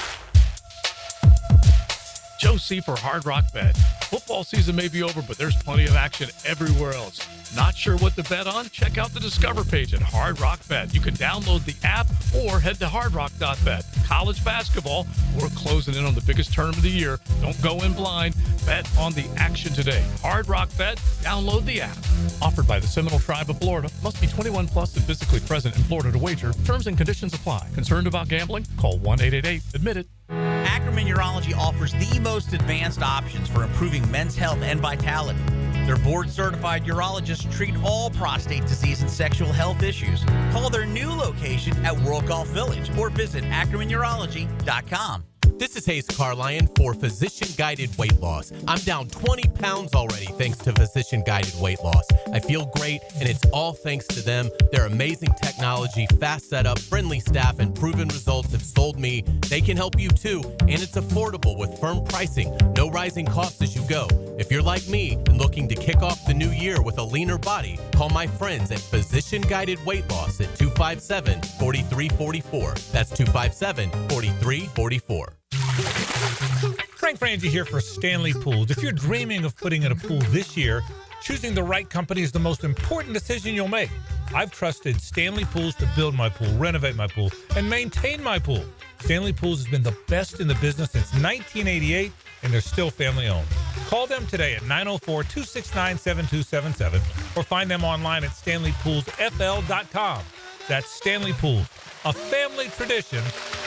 Joe C. for Hard Rock Bet. Football season may be over, but there's plenty of action everywhere else. Not sure what to bet on? Check out the Discover page at Hard Rock Bet. You can download the app or head to hardrock.bet. College basketball, we're closing in on the biggest tournament of the year. Don't go in blind. Bet on the action today. Hard Rock Bet. Download the app. Offered by the Seminole Tribe of Florida. Must be 21 plus and physically present in Florida to wager. Terms and conditions apply. Concerned about gambling? Call 1-888-ADMIT-IT. Ackerman Urology offers the most advanced options for improving men's health and vitality. Their board-certified urologists treat all prostate disease and sexual health issues. Call their new location at World Golf Village or visit AckermanUrology.com. This is Hayes Carlion for Physician Guided Weight Loss. I'm down 20 pounds already thanks to Physician Guided Weight Loss. I feel great, and it's all thanks to them. Their amazing technology, fast setup, friendly staff, and proven results have sold me. They can help you too, and it's affordable with firm pricing. No rising costs as you go. If you're like me and looking to kick off the new year with a leaner body, call my friends at Physician Guided Weight Loss at 257-4344. That's 257-4344. Frank Frangie here for Stanley Pools. If you're dreaming of putting in a pool this year, choosing the right company is the most important decision you'll make. I've trusted Stanley Pools to build my pool, renovate my pool, and maintain my pool. Stanley Pools has been the best in the business since 1988, and they're still family-owned. Call them today at 904-269-7277 or find them online at StanleyPoolsFL.com. That's Stanley Pools, a family tradition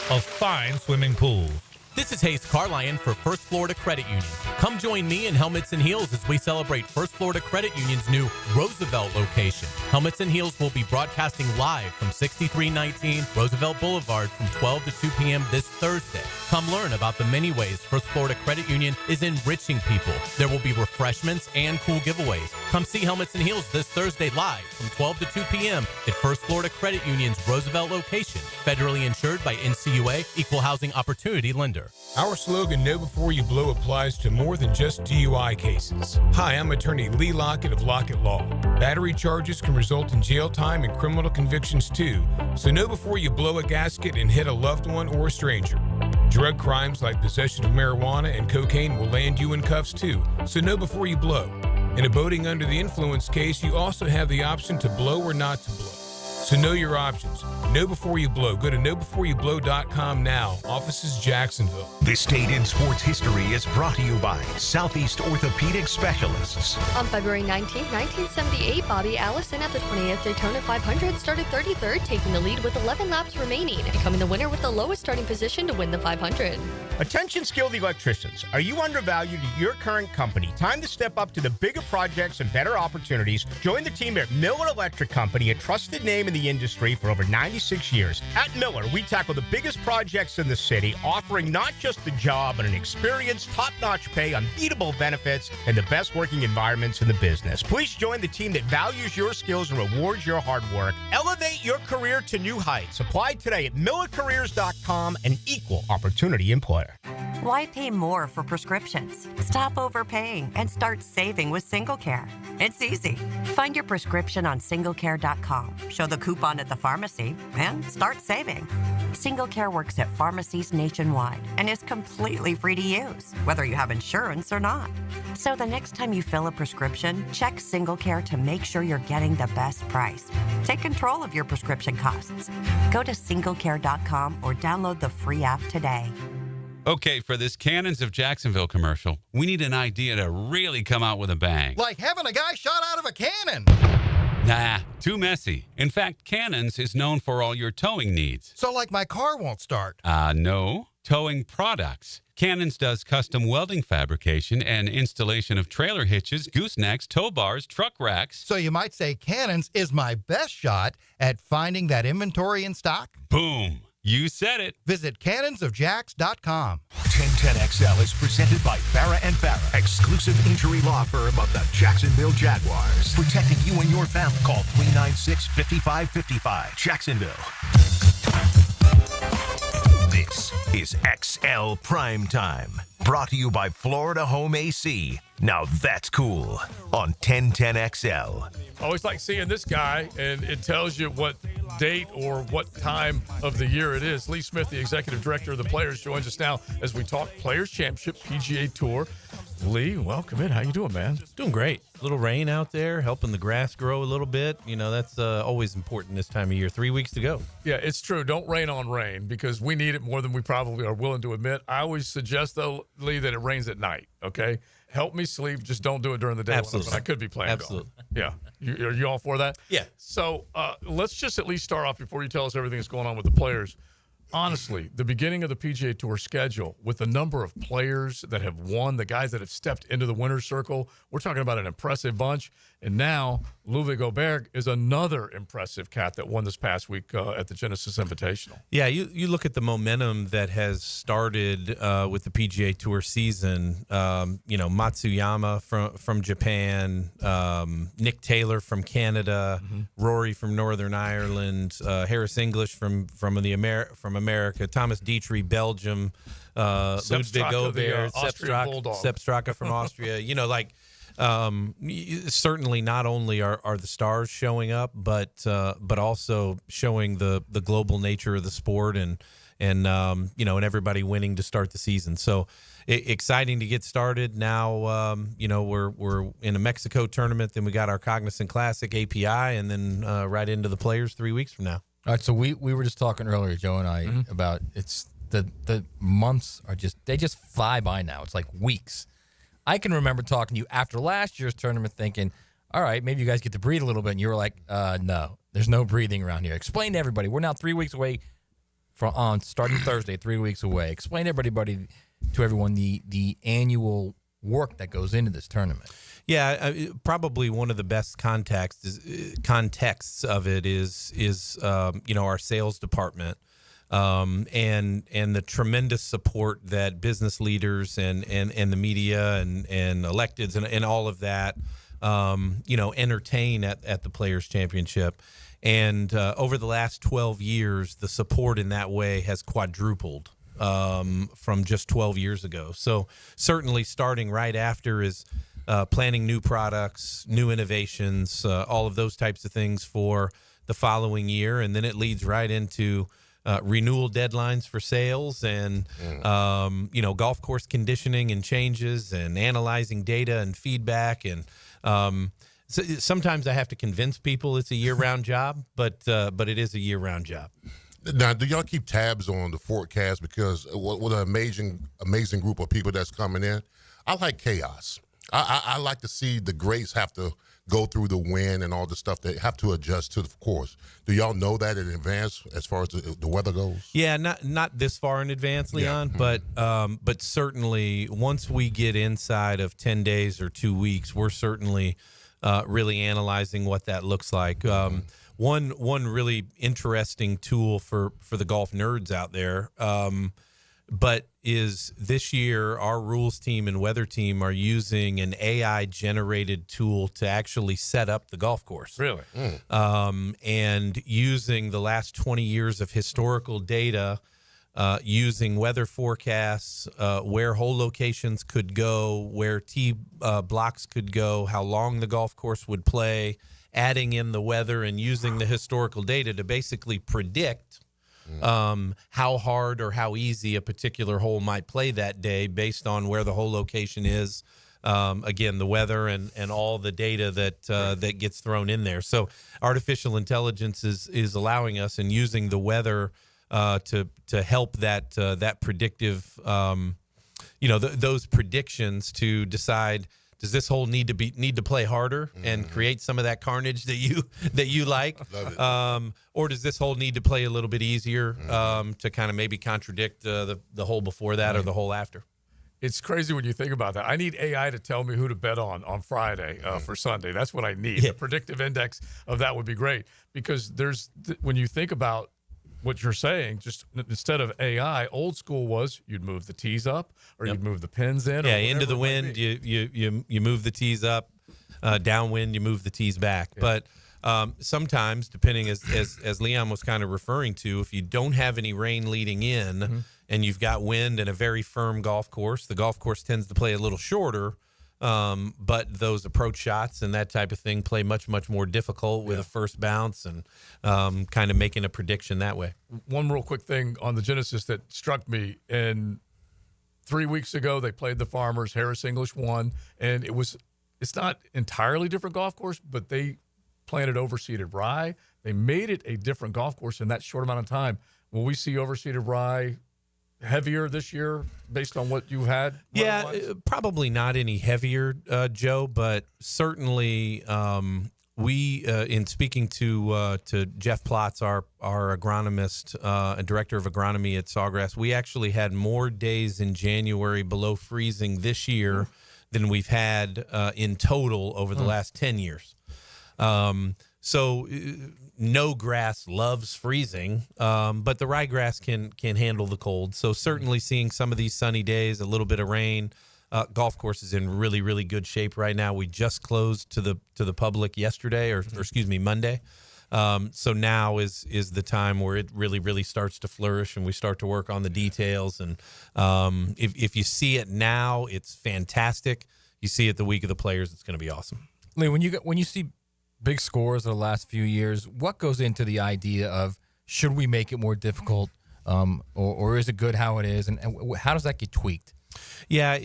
of fine swimming pools. This is Hayes Carlion for First Florida Credit Union. Come join me in Helmets and Heels as we celebrate First Florida Credit Union's new Roosevelt location. Helmets and Heels will be broadcasting live from 6319 Roosevelt Boulevard from 12 to 2 p.m. this Thursday. Come learn about the many ways First Florida Credit Union is enriching people. There will be refreshments and cool giveaways. Come see Helmets and Heels this Thursday live from 12 to 2 p.m. at First Florida Credit Union's Roosevelt location. Federally insured by NCUA, Equal Housing Opportunity Lender. Our slogan, Know Before You Blow, applies to more than just DUI cases. Hi, I'm attorney Lee Lockett of Lockett Law. Battery charges can result in jail time and criminal convictions too, so know before you blow a gasket and hit a loved one or a stranger. Drug crimes like possession of marijuana and cocaine will land you in cuffs too, so know before you blow. In a boating under the influence case, you also have the option to blow or not to blow. So know your options. Know before you blow. Go to knowbeforeyoublow.com now. Offices Jacksonville. This Date in Sports History is brought to you by Southeast Orthopedic Specialists. On February 19, 1978, Bobby Allison at the 20th Daytona 500 started 33rd, taking the lead with 11 laps remaining, becoming the winner with the lowest starting position to win the 500. Attention skilled electricians. Are you undervalued at your current company? Time to step up to the bigger projects and better opportunities. Join the team at Miller Electric Company, a trusted name in the industry for over 96 years. At Miller, we tackle the biggest projects in the city, offering not just the job, but an experienced, top-notch pay, unbeatable benefits, and the best working environments in the business. Please join the team that values your skills and rewards your hard work. Elevate your career to new heights. Apply today at millercareers.com, an equal opportunity employer. Why pay more for prescriptions? Stop overpaying and start saving with SingleCare. It's easy. Find your prescription on singlecare.com. Show the coupon at the pharmacy and start saving. Single Care works at pharmacies nationwide and is completely free to use, whether you have insurance or not. So the next time you fill a prescription, check Single Care to make sure you're getting the best price. Take control of your prescription costs. Go to singlecare.com or download the free app today. Okay, for this Cannons of Jacksonville commercial, we need an idea to really come out with a bang. Like having a guy shot out of a cannon. Nah, too messy. In fact, Cannons is known for all your towing needs. So like my car won't start. No. Towing products. Cannons does custom welding fabrication and installation of trailer hitches, goosenecks, tow bars, truck racks. So you might say Cannons is my best shot at finding that inventory in stock? Boom. You said it. Visit cannonsofjacks.com. 1010XL is presented by Farrah & Farrah, exclusive injury law firm of the Jacksonville Jaguars. Protecting you and your family. Call 396-5555. Jacksonville. This is XL Primetime, brought to you by Florida Home AC. Now that's cool on 1010XL. I always like seeing this guy, and it tells you what date or what time of the year it is. Lee Smith, the executive director of the Players, joins us now as we talk Players Championship PGA Tour. Lee, welcome in. How you doing, man? Doing great. A little rain out there, helping the grass grow a little bit. You know, that's always important this time of year. 3 weeks to go. Yeah, it's true. Don't rain on rain because we need it more than we probably are willing to admit. I always suggest, though, Lee, that it rains at night, okay? Help me sleep. Just don't do it during the day. Absolutely. When I could be playing Absolutely. golf. Yeah. Are you all for that? Yeah. So let's just at least start off before you tell us everything that's going on with the players. Honestly, the beginning of the PGA Tour schedule with the number of players that have won, the guys that have stepped into the winner's circle, we're talking about an impressive bunch. And now Ludwig Åberg is another impressive cat that won this past week at the Genesis Invitational. Yeah, you look at the momentum that has started with the PGA Tour season. Matsuyama from Japan, Nick Taylor from Canada, Rory from Northern Ireland, Harris English from America, Thomas Dietrich, Belgium, Ludwig Åberg, Sepp Straka from Austria. Certainly not only are the stars showing up, but also showing the global nature of the sport and everybody winning to start the season. So exciting to get started. Now, we're in a Mexico tournament. Then we got our Cognizant Classic API, and then right into the Players 3 weeks from now. All right, so we were just talking earlier, Joe and I, about it's the months are they just fly by now. It's like weeks. I can remember talking to you after last year's tournament thinking, all right, maybe you guys get to breathe a little bit. And you were like, no, there's no breathing around here. Explain to everybody. We're now 3 weeks away from starting Thursday, 3 weeks away. Explain to everyone the annual work that goes into this tournament. Yeah, probably one of the best contexts of it is our sales department. And the tremendous support that business leaders and the media and electeds and all of that, entertain at the Players Championship. And over the last 12 years, the support in that way has quadrupled from just 12 years ago. So certainly starting right after is planning new products, new innovations, all of those types of things for the following year. And then it leads right into renewal deadlines for sales and, golf course conditioning and changes and analyzing data and feedback. And so sometimes I have to convince people it's a year-round job, but it is a year-round job. Now, do y'all keep tabs on the forecast? Because what an amazing group of people that's coming in. I like chaos. I like to see the greats have to go through the wind and all the stuff they have to adjust to the course. Do y'all know that in advance as far as the weather goes? Yeah, not this far in advance, Leon, but certainly once we get inside of 10 days or 2 weeks, we're certainly really analyzing what that looks like. One really interesting tool for the golf nerds out there, but is this year our rules team and weather team are using an AI-generated tool to actually set up the golf course. Really? And using the last 20 years of historical data, using weather forecasts, where hole locations could go, where tee blocks could go, how long the golf course would play, adding in the weather and using the historical data to basically predict how hard or how easy a particular hole might play that day based on where the hole location is. Again, the weather and all the data that gets thrown in there. So artificial intelligence is allowing us and using the weather to help that predictive, those predictions to decide, does this hole need to play harder and create some of that carnage that you like, or does this hole need to play a little bit easier to kind of maybe contradict the hole before that or the hole after? It's crazy when you think about that. I need AI to tell me who to bet on Friday for Sunday. That's what I need. The predictive index of that would be great, because when you think about what you're saying, just instead of AI, old school was you'd move the tees up or you'd move the pins in. Yeah, into the wind, you move the tees up. Downwind, you move the tees back. Yeah. But sometimes, depending, as Leon was kind of referring to, if you don't have any rain leading in and you've got wind and a very firm golf course, the golf course tends to play a little shorter, but those approach shots and that type of thing play much, much more difficult with a first bounce and kind of making a prediction that way. One real quick thing on the Genesis that struck me, and 3 weeks ago they played the Farmers. Harris English won, and it's not entirely different golf course, but they planted overseeded rye. They made it a different golf course in that short amount of time. Will we see overseeded rye heavier this year based on what you had? Yeah, probably not any heavier, Joe, but certainly we, in speaking to Jeff Plotz, our agronomist and director of agronomy at Sawgrass, we actually had more days in January below freezing this year than we've had in total over the last 10 years. So no grass loves freezing, but the ryegrass can handle the cold. So certainly seeing some of these sunny days, a little bit of rain. Golf course is in really, really good shape right now. We just closed to the public yesterday, or excuse me, Monday. So now is the time where it really, really starts to flourish and we start to work on the details. And if you see it now, it's fantastic. You see it the week of the Players, it's going to be awesome. Lee, when you see big scores of the last few years, what goes into the idea of should we make it more difficult, or is it good how it is, and how does that get tweaked? Yeah,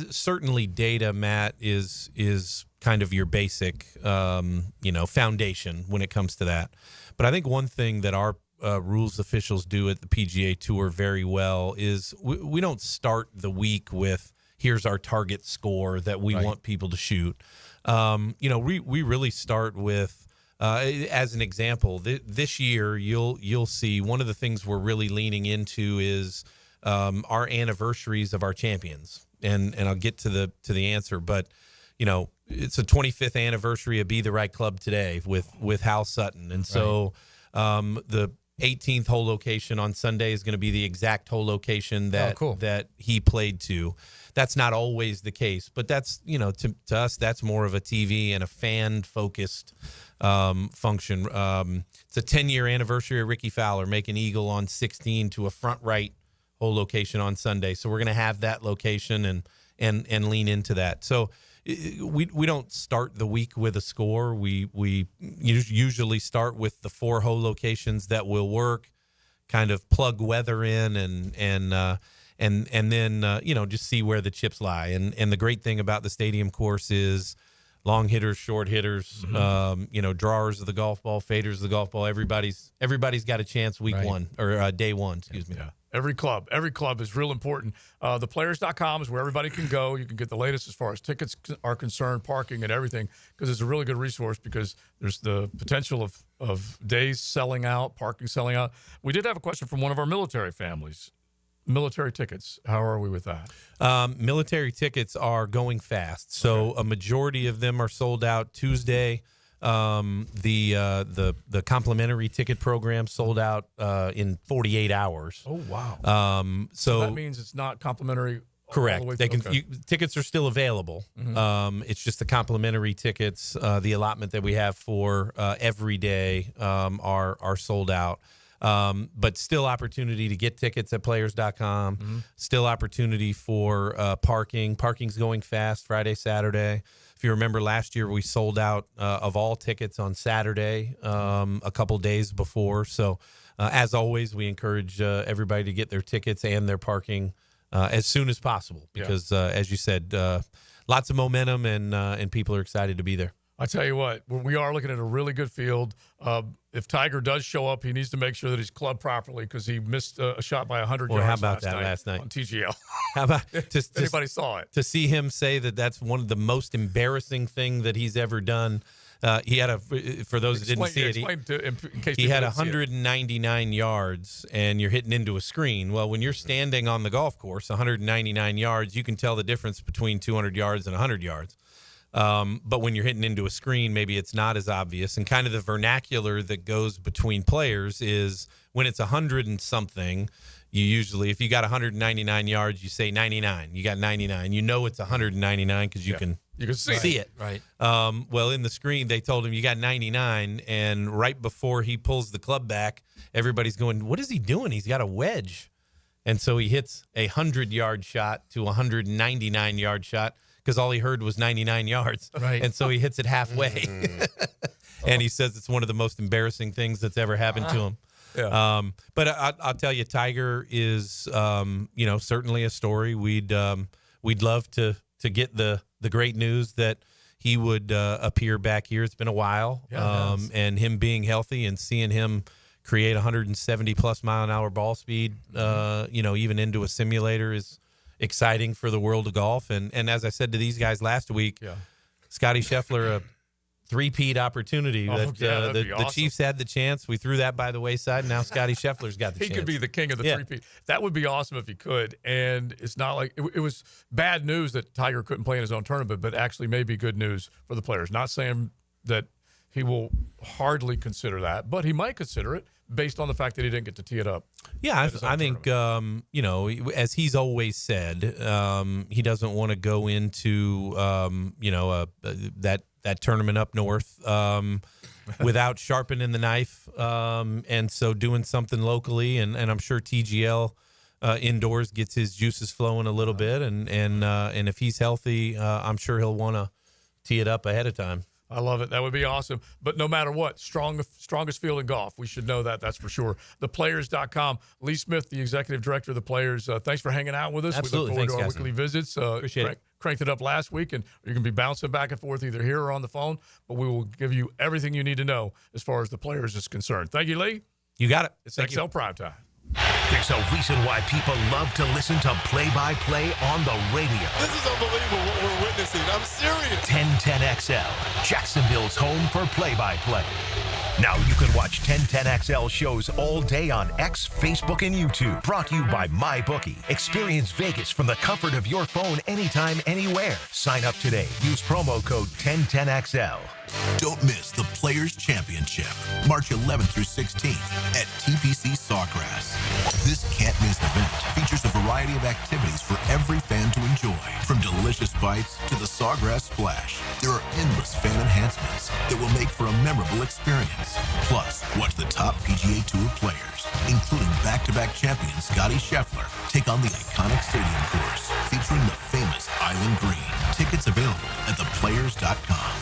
certainly data, Matt, is kind of your basic foundation when it comes to that. But I think one thing that our rules officials do at the PGA Tour very well is we don't start the week with here's our target score that we want people to shoot. We really start with, as an example, this year you'll see one of the things we're really leaning into is our anniversaries of our champions, and I'll get to the answer, but it's a 25th anniversary of Be the Right Club today with Hal Sutton, and so the 18th hole location on Sunday is going to be the exact hole location that he played to. That's not always the case, but that's, to us, that's more of a TV and a fan-focused function. It's a 10-year anniversary of Ricky Fowler making eagle on 16 to a front right hole location on Sunday. So we're going to have that location and lean into that. So we don't start the week with a score. We usually start with the 4 hole locations that will work, kind of plug weather in and then just see where the chips lie. And the great thing about the stadium course is long hitters, short hitters, drawers of the golf ball, faders of the golf ball. Everybody's got a chance week one or day one. Excuse me. Yeah. Every club is real important. Theplayers.com is where everybody can go. You can get the latest as far as tickets are concerned, parking and everything, because it's a really good resource because there's the potential of days selling out, parking selling out. We did have a question from one of our military families. Military tickets, how are we with that? Military tickets are going fast. So a majority of them are sold out Tuesday. The complimentary ticket program sold out in 48 hours. Oh, wow. So that means it's not complimentary. Correct. Tickets are still available. It's just the complimentary tickets, the allotment that we have for every day are sold out. But still opportunity to get tickets at players.com. Still opportunity for parking. Parking's going fast Friday, Saturday. If you remember last year, we sold out of all tickets on Saturday a couple days before. So as always, we encourage everybody to get their tickets and their parking as soon as possible because, as you said, lots of momentum and people are excited to be there. I tell you what, we are looking at a really good field. If Tiger does show up, he needs to make sure that he's clubbed properly because he missed a shot by 100 yards. How about that last night on TGL? How about anybody saw it? To see him say that that's one of the most embarrassing thing that he's ever done. He had for those that didn't see it, he had 199 yards, and you're hitting into a screen. Well, when you're standing on the golf course, 199 yards, you can tell the difference between 200 yards and 100 yards. But when you're hitting into a screen, maybe it's not as obvious. And kind of the vernacular that goes between players is when it's 100 and something, you usually, if you got 199 yards, you say 99. You got 99. You know it's 199 because you can see it. Right. Well, in the screen, they told him you got 99. And right before he pulls the club back, everybody's going, what is he doing? He's got a wedge. And so he hits a 100-yard shot to a 199-yard shot. Because all he heard was 99 yards. Right. And so he hits it halfway. And he says it's one of the most embarrassing things that's ever happened to him. Yeah. But I'll tell you, Tiger is, certainly a story. We'd love to get the great news that he would appear back here. It's been a while. And him being healthy and seeing him create 170-plus mile-an-hour ball speed, even into a simulator is exciting for the world of golf. And as I said to these guys last week, Scotty Scheffler, a three-peat opportunity. The Chiefs had the chance. We threw that by the wayside. Now Scotty Scheffler's got the chance. He could be the king of the three-peat. That would be awesome if he could. And it's not like it was bad news that Tiger couldn't play in his own tournament, but actually maybe good news for the players. Not saying that he will hardly consider that, but he might consider it based on the fact that he didn't get to tee it up. Yeah, I think, as he's always said, he doesn't want to go into, that tournament up north without sharpening the knife. And so doing something locally, and I'm sure TGL indoors gets his juices flowing a little bit. And if he's healthy, I'm sure he'll want to tee it up ahead of time. I love it. That would be awesome. But no matter what, strongest field in golf. We should know that. That's for sure. ThePlayers.com. Lee Smith, the executive director of the Players. Thanks for hanging out with us. Absolutely. We look forward Thanks, to our weekly visits. Appreciate it. Cranked it up last week, and you can be bouncing back and forth either here or on the phone. But we will give you everything you need to know as far as the Players is concerned. Thank you, Lee. You got it. It's XL Primetime. There's a reason why people love to listen to play-by-play on the radio. This is unbelievable what we're witnessing. I'm serious. 1010XL, Jacksonville's home for play-by-play. Now you can watch 1010XL shows all day on X, Facebook, and YouTube. Brought to you by MyBookie. Experience Vegas from the comfort of your phone anytime, anywhere. Sign up today. Use promo code 1010XL. Don't miss the Players Championship, March 11th through 16th at TPC Sawgrass. This can't-miss event features a variety of activities for every fan to enjoy, from delicious bites to the Sawgrass Splash. There are endless fan enhancements that will make for a memorable experience. Plus, watch the top PGA Tour players, including back-to-back champion Scotty Scheffler, take on the iconic stadium course featuring the famous Island Green. Tickets available at theplayers.com.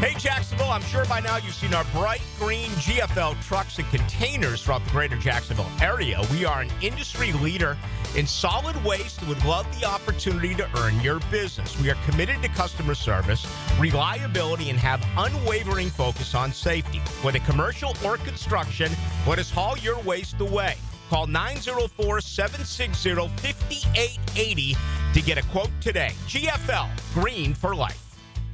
Hey, Jacksonville, I'm sure by now you've seen our bright green GFL trucks and containers throughout the greater Jacksonville area. We are an industry leader in solid waste and would love the opportunity to earn your business. We are committed to customer service, reliability, and have unwavering focus on safety. Whether commercial or construction, let us haul your waste away. Call 904-760-5880 to get a quote today. GFL, green for life.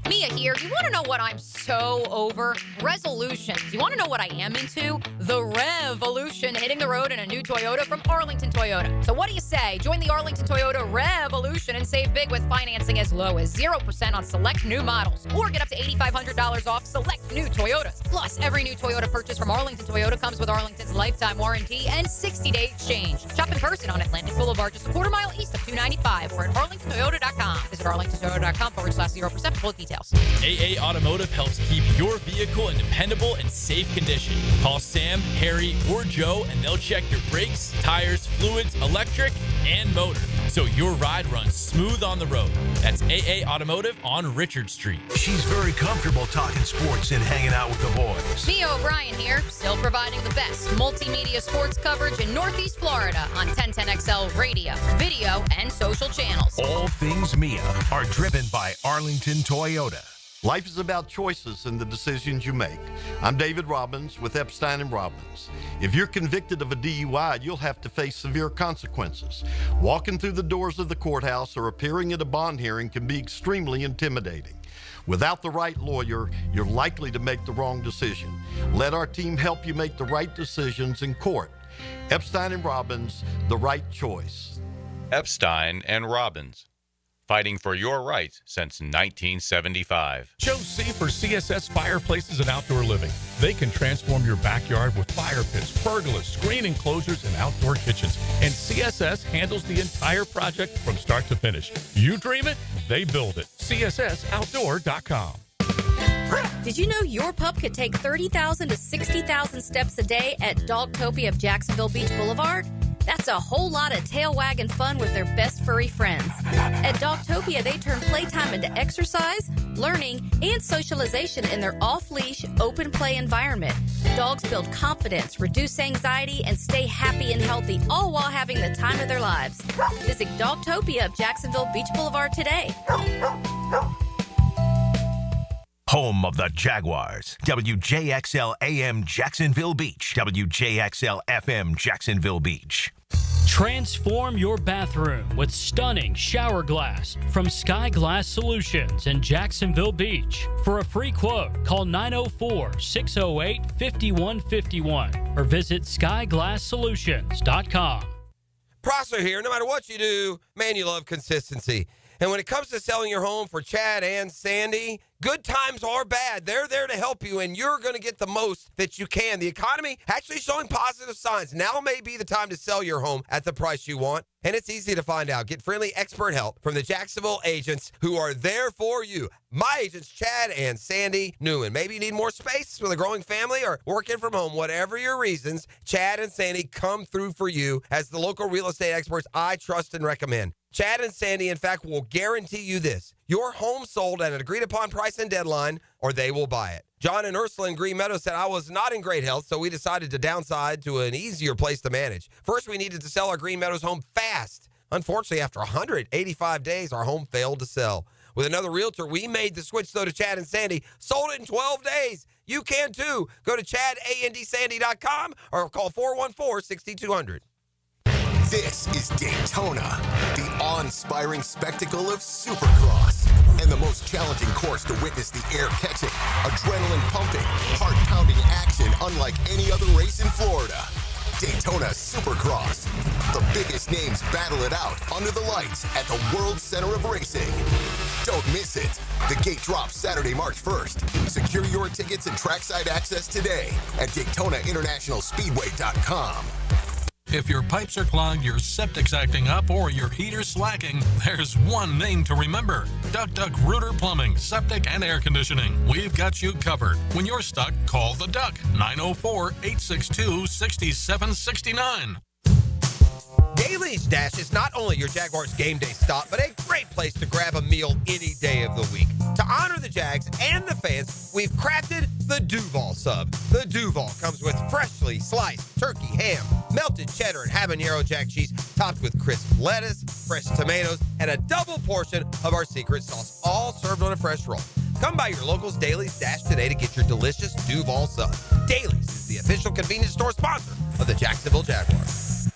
Mia here. You want to know what I'm so over? Resolutions. You want to know what I am into? The revolution, hitting the road in a new Toyota from Arlington Toyota. So what do you say? Join the Arlington Toyota revolution and save big with financing as low as 0% on select new models. Or get up to $8,500 off select new Toyotas. Plus, every new Toyota purchase from Arlington Toyota comes with Arlington's lifetime warranty and 60-day exchange. Shop in person on Atlantic Boulevard, just a quarter mile east of 295 or at arlingtontoyota.com. Visit Visit arlingtontoyota.com/0% for details. AA Automotive helps keep your vehicle in dependable and safe condition. Call Sam, Harry, or Joe, and they'll check your brakes, tires, fluids, electric, and motor, so your ride runs smooth on the road. That's AA Automotive on Richard Street. She's very comfortable talking sports and hanging out with the boys. Mia O'Brien here, still providing the best multimedia sports coverage in Northeast Florida on 1010XL radio, video, and social channels. All things Mia are driven by Arlington Toyota. Life is about choices and the decisions you make. I'm David Robbins with Epstein and Robbins. If you're convicted of a DUI, you'll have to face severe consequences. Walking through the doors of the courthouse or appearing at a bond hearing can be extremely intimidating. Without the right lawyer, you're likely to make the wrong decision. Let our team help you make the right decisions in court. Epstein and Robbins, the right choice. Epstein and Robbins, fighting for your rights since 1975. Joe C. for CSS Fireplaces and Outdoor Living. They can transform your backyard with fire pits, pergolas, screen enclosures, and outdoor kitchens. And CSS handles the entire project from start to finish. You dream it, they build it. CSSOutdoor.com. Did you know your pup could take 30,000 to 60,000 steps a day at Dogtopia of Jacksonville Beach Boulevard? That's a whole lot of tail wagging fun with their best furry friends. At Dogtopia, they turn playtime into exercise, learning, and socialization in their off-leash, open play environment. Dogs build confidence, reduce anxiety, and stay happy and healthy, all while having the time of their lives. Visit Dogtopia of Jacksonville Beach Boulevard today. Home of the Jaguars. WJXL AM Jacksonville Beach. WJXL FM Jacksonville Beach. Transform your bathroom with stunning shower glass from Sky Glass Solutions in Jacksonville Beach. For a free quote, call 904-608-5151 or visit skyglasssolutions.com. Prosser here. No matter what you do, man, you love consistency. And when it comes to selling your home for Chad and Sandy, good times are bad. They're there to help you, and you're going to get the most that you can. The economy actually showing positive signs. Now may be the time to sell your home at the price you want, and it's easy to find out. Get friendly expert help from the Jacksonville agents who are there for you. My agents, Chad and Sandy Newen. Maybe you need more space with a growing family or working from home. Whatever your reasons, Chad and Sandy come through for you as the local real estate experts I trust and recommend. Chad and Sandy, in fact, will guarantee you this. Your home sold at an agreed-upon price and deadline, or they will buy it. John and Ursula in Green Meadow said, I was not in great health, so we decided to downside to an easier place to manage. First, we needed to sell our Green Meadows home fast. Unfortunately, after 185 days, our home failed to sell. With another realtor, we made the switch, though, to Chad and Sandy. Sold it in 12 days. You can, too. Go to chadandsandy.com or call 414-6200. This is Daytona, the awe-inspiring spectacle of Supercross, and the most challenging course to witness the air-catching, adrenaline-pumping, heart-pounding action unlike any other race in Florida. Daytona Supercross. The biggest names battle it out under the lights at the World Center of Racing. Don't miss it. The gate drops Saturday, March 1st. Secure your tickets and trackside access today at DaytonaInternationalSpeedway.com. If your pipes are clogged, your septic's acting up, or your heater's slacking, there's one name to remember. Duck Duck Rooter Plumbing, Septic, and Air Conditioning. We've got you covered. When you're stuck, call the Duck. 904-862-6769. Daly's Dash is not only your Jaguars game day stop, but a great place to grab a meal any day of the week. To honor the Jags and the fans, we've crafted the Duval Sub. The Duval comes with freshly sliced turkey, ham, melted cheddar, and habanero jack cheese, topped with crisp lettuce, fresh tomatoes, and a double portion of our secret sauce, all served on a fresh roll. Come by your local's Daly's Dash today to get your delicious Duval Sub. Daly's is the official convenience store sponsor of the Jacksonville Jaguars.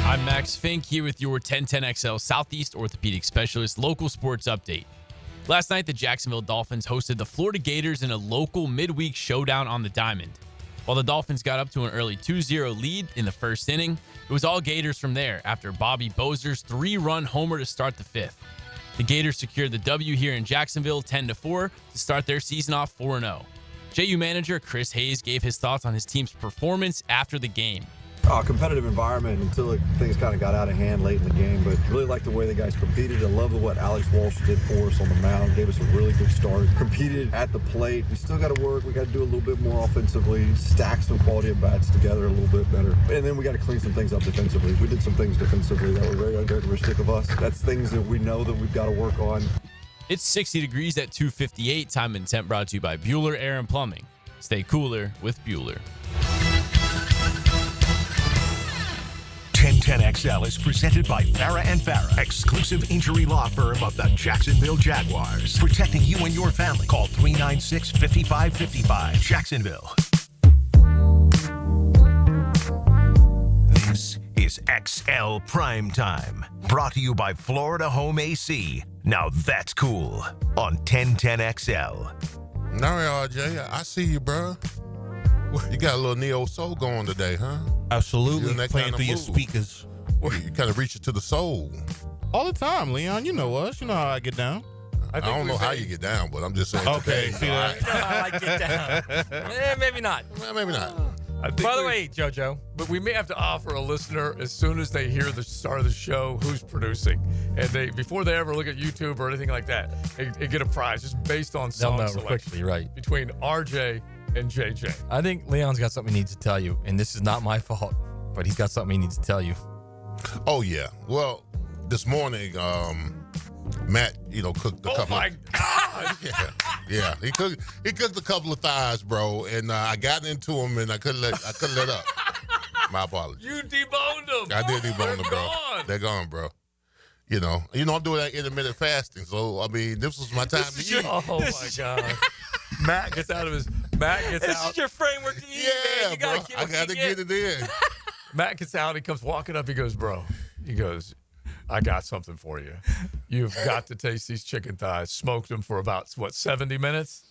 I'm Max Fink here with your 1010XL Southeast Orthopedic Specialist local sports update. Last night, the Jacksonville Dolphins hosted the Florida Gators in a local midweek showdown on the Diamond. While the Dolphins got up to an early 2-0 lead in the first inning, it was all Gators from there after Bobby Bozer's 3-run homer to start the fifth. The Gators secured the W here in Jacksonville 10-4 to start their season off 4-0. JU manager Chris Hayes gave his thoughts on his team's performance after the game. Competitive environment until things kind of got out of hand late in the game, but really like the way the guys competed. I love what Alex Walsh did for us on the mound. Gave us a really good start. Competed at the plate. We still got to work. We got to do a little bit more offensively, stack some quality of bats together a little bit better. And then we got to clean some things up defensively. We did some things defensively that were very uncharacteristic of us. That's things that we know that we've got to work on. It's 60 degrees at 2:58. Time and temp brought to you by Bueller Air and Plumbing. Stay cooler with Bueller. 1010XL is presented by Farah and Farah, exclusive injury law firm of the Jacksonville Jaguars. Protecting you and your family. Call 396-5555. Jacksonville. This is XL Primetime. Brought to you by Florida Home AC. Now that's cool on 1010XL. All right, RJ, I see you, bro. You got a little neo soul going today, huh? Absolutely, playing through your speakers. You kind of reach it to the soul. All the time, Leon. You know us. You know how I get down. I don't know how you get down, but I'm just saying. Okay, see that? You know how I get down. Maybe not. Well, maybe not. By the way, JoJo. But we may have to offer a listener, as soon as they hear the start of the show, who's producing. And before they ever look at YouTube or anything like that, they get a prize just based on song selection. Quickly, right. Between RJ and JJ. I think Leon's got something he needs to tell you, and this is not my fault, but he's got something he needs to tell you. Oh, yeah. Well, this morning, Matt, cooked a couple. Oh, my God. Yeah. He cooked a couple of thighs, bro, and I got into him, and I couldn't let up. My apologies. You deboned them. I did debone them, bro. Gone. They're gone, bro. I'm doing that intermittent fasting, so, I mean, this was my time to eat. Oh, my God. Matt gets out. This is your framework to eat, man. You bro. I got to get it in. Matt gets out. He comes walking up. He goes, bro. He goes, I got something for you. You've got to taste these chicken thighs. Smoked them for about, 70 minutes?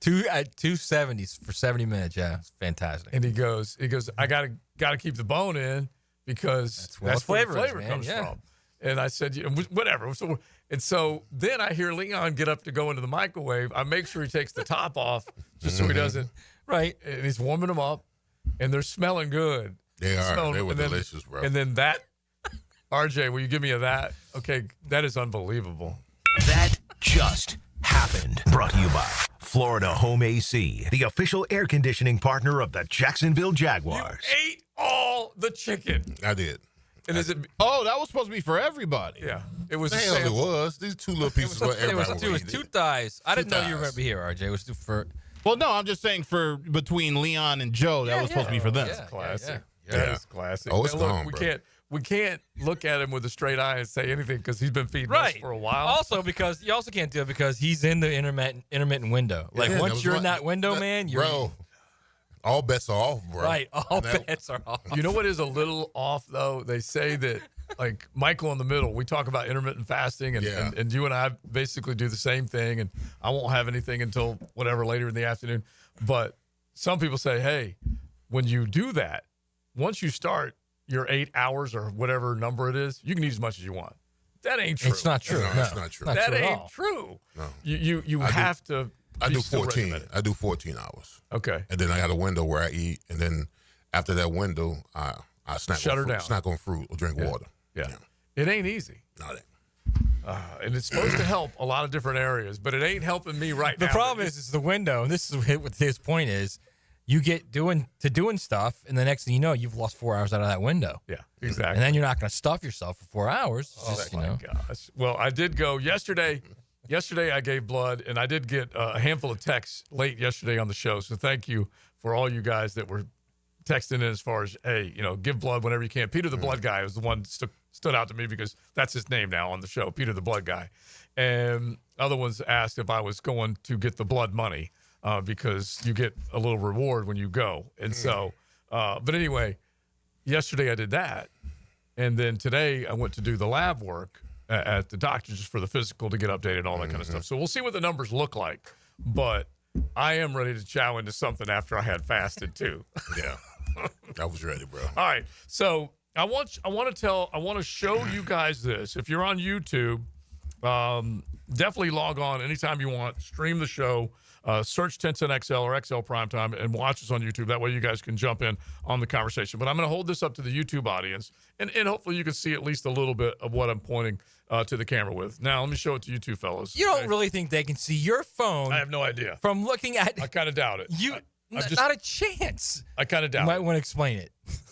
270s for 70 minutes. Yeah, it's fantastic. And he goes, I got to keep the bone in because that's where the flavor comes from. And I said, whatever. So then I hear Leon get up to go into the microwave. I make sure he takes the top off just so he doesn't. Right. And he's warming them up, and they're smelling good. They are. They were delicious, bro. And then that, RJ, will you give me that? Okay, that is unbelievable. That just happened. Brought to you by Florida Home AC, the official air conditioning partner of the Jacksonville Jaguars. You ate all the chicken. I did. And is it? Oh, that was supposed to be for everybody. Yeah, it was. Hell, it was. These two little pieces were everybody. It was two thighs. I didn't know you were going to be here, RJ. It was for. Well, no, I'm just saying for between Leon and Joe, that was supposed to be for them. That's classic. Yeah. That is classic. Oh, it's gone, bro. We can't look at him with a straight eye and say anything because he's been feeding us for a while. Also, because you also can't do it because he's in the intermittent window. Like once you're in that window, man, you're. Bro, all bets are off, bro. Right, all bets are off. You know what is a little off though? They say that. Like Michael in the middle, we talk about intermittent fasting, and you and I basically do the same thing. And I won't have anything until whatever later in the afternoon. But some people say, hey, when you do that, once you start your 8 hours or whatever number it is, you can eat as much as you want. That ain't true. It's not true. No, it's not true. That ain't true. No. You have to. I do 14. I do 14 hours. Okay. And then I got a window where I eat, and then after that window, I snack on fruit or drink water. Yeah. It ain't easy. No, it ain't. And it's supposed to help a lot of different areas, but it ain't helping me right now. The problem is the window, and this is what his point is. You get doing stuff, and the next thing you know, you've lost 4 hours out of that window. Yeah, exactly. And then you're not going to stuff yourself for 4 hours. Gosh. Well, I did go yesterday. Yesterday, I gave blood, and I did get a handful of texts late yesterday on the show. So thank you for all you guys that were texting in as far as, hey, give blood whenever you can. Peter the Blood Guy was the one stood out to me because that's his name now on the show, Peter the Blood Guy. And other ones asked if I was going to get the blood money because you get a little reward when you go. And so, but anyway, yesterday I did that. And then today I went to do the lab work at the doctor just for the physical to get updated and all that kind of stuff. So we'll see what the numbers look like. But I am ready to chow into something after I had fasted too. Yeah. I was ready, bro. All right. So I want to show you guys this. If you're on YouTube, definitely log on anytime you want. Stream the show. Search 1010XL or XL Primetime and watch us on YouTube. That way you guys can jump in on the conversation. But I'm going to hold this up to the YouTube audience, and hopefully you can see at least a little bit of what I'm pointing to the camera with. Now, let me show it to you two fellas. You don't really think they can see your phone? I have no idea. From looking at... I kind of doubt it. Not a chance. I kind of doubt You it. might want to explain it.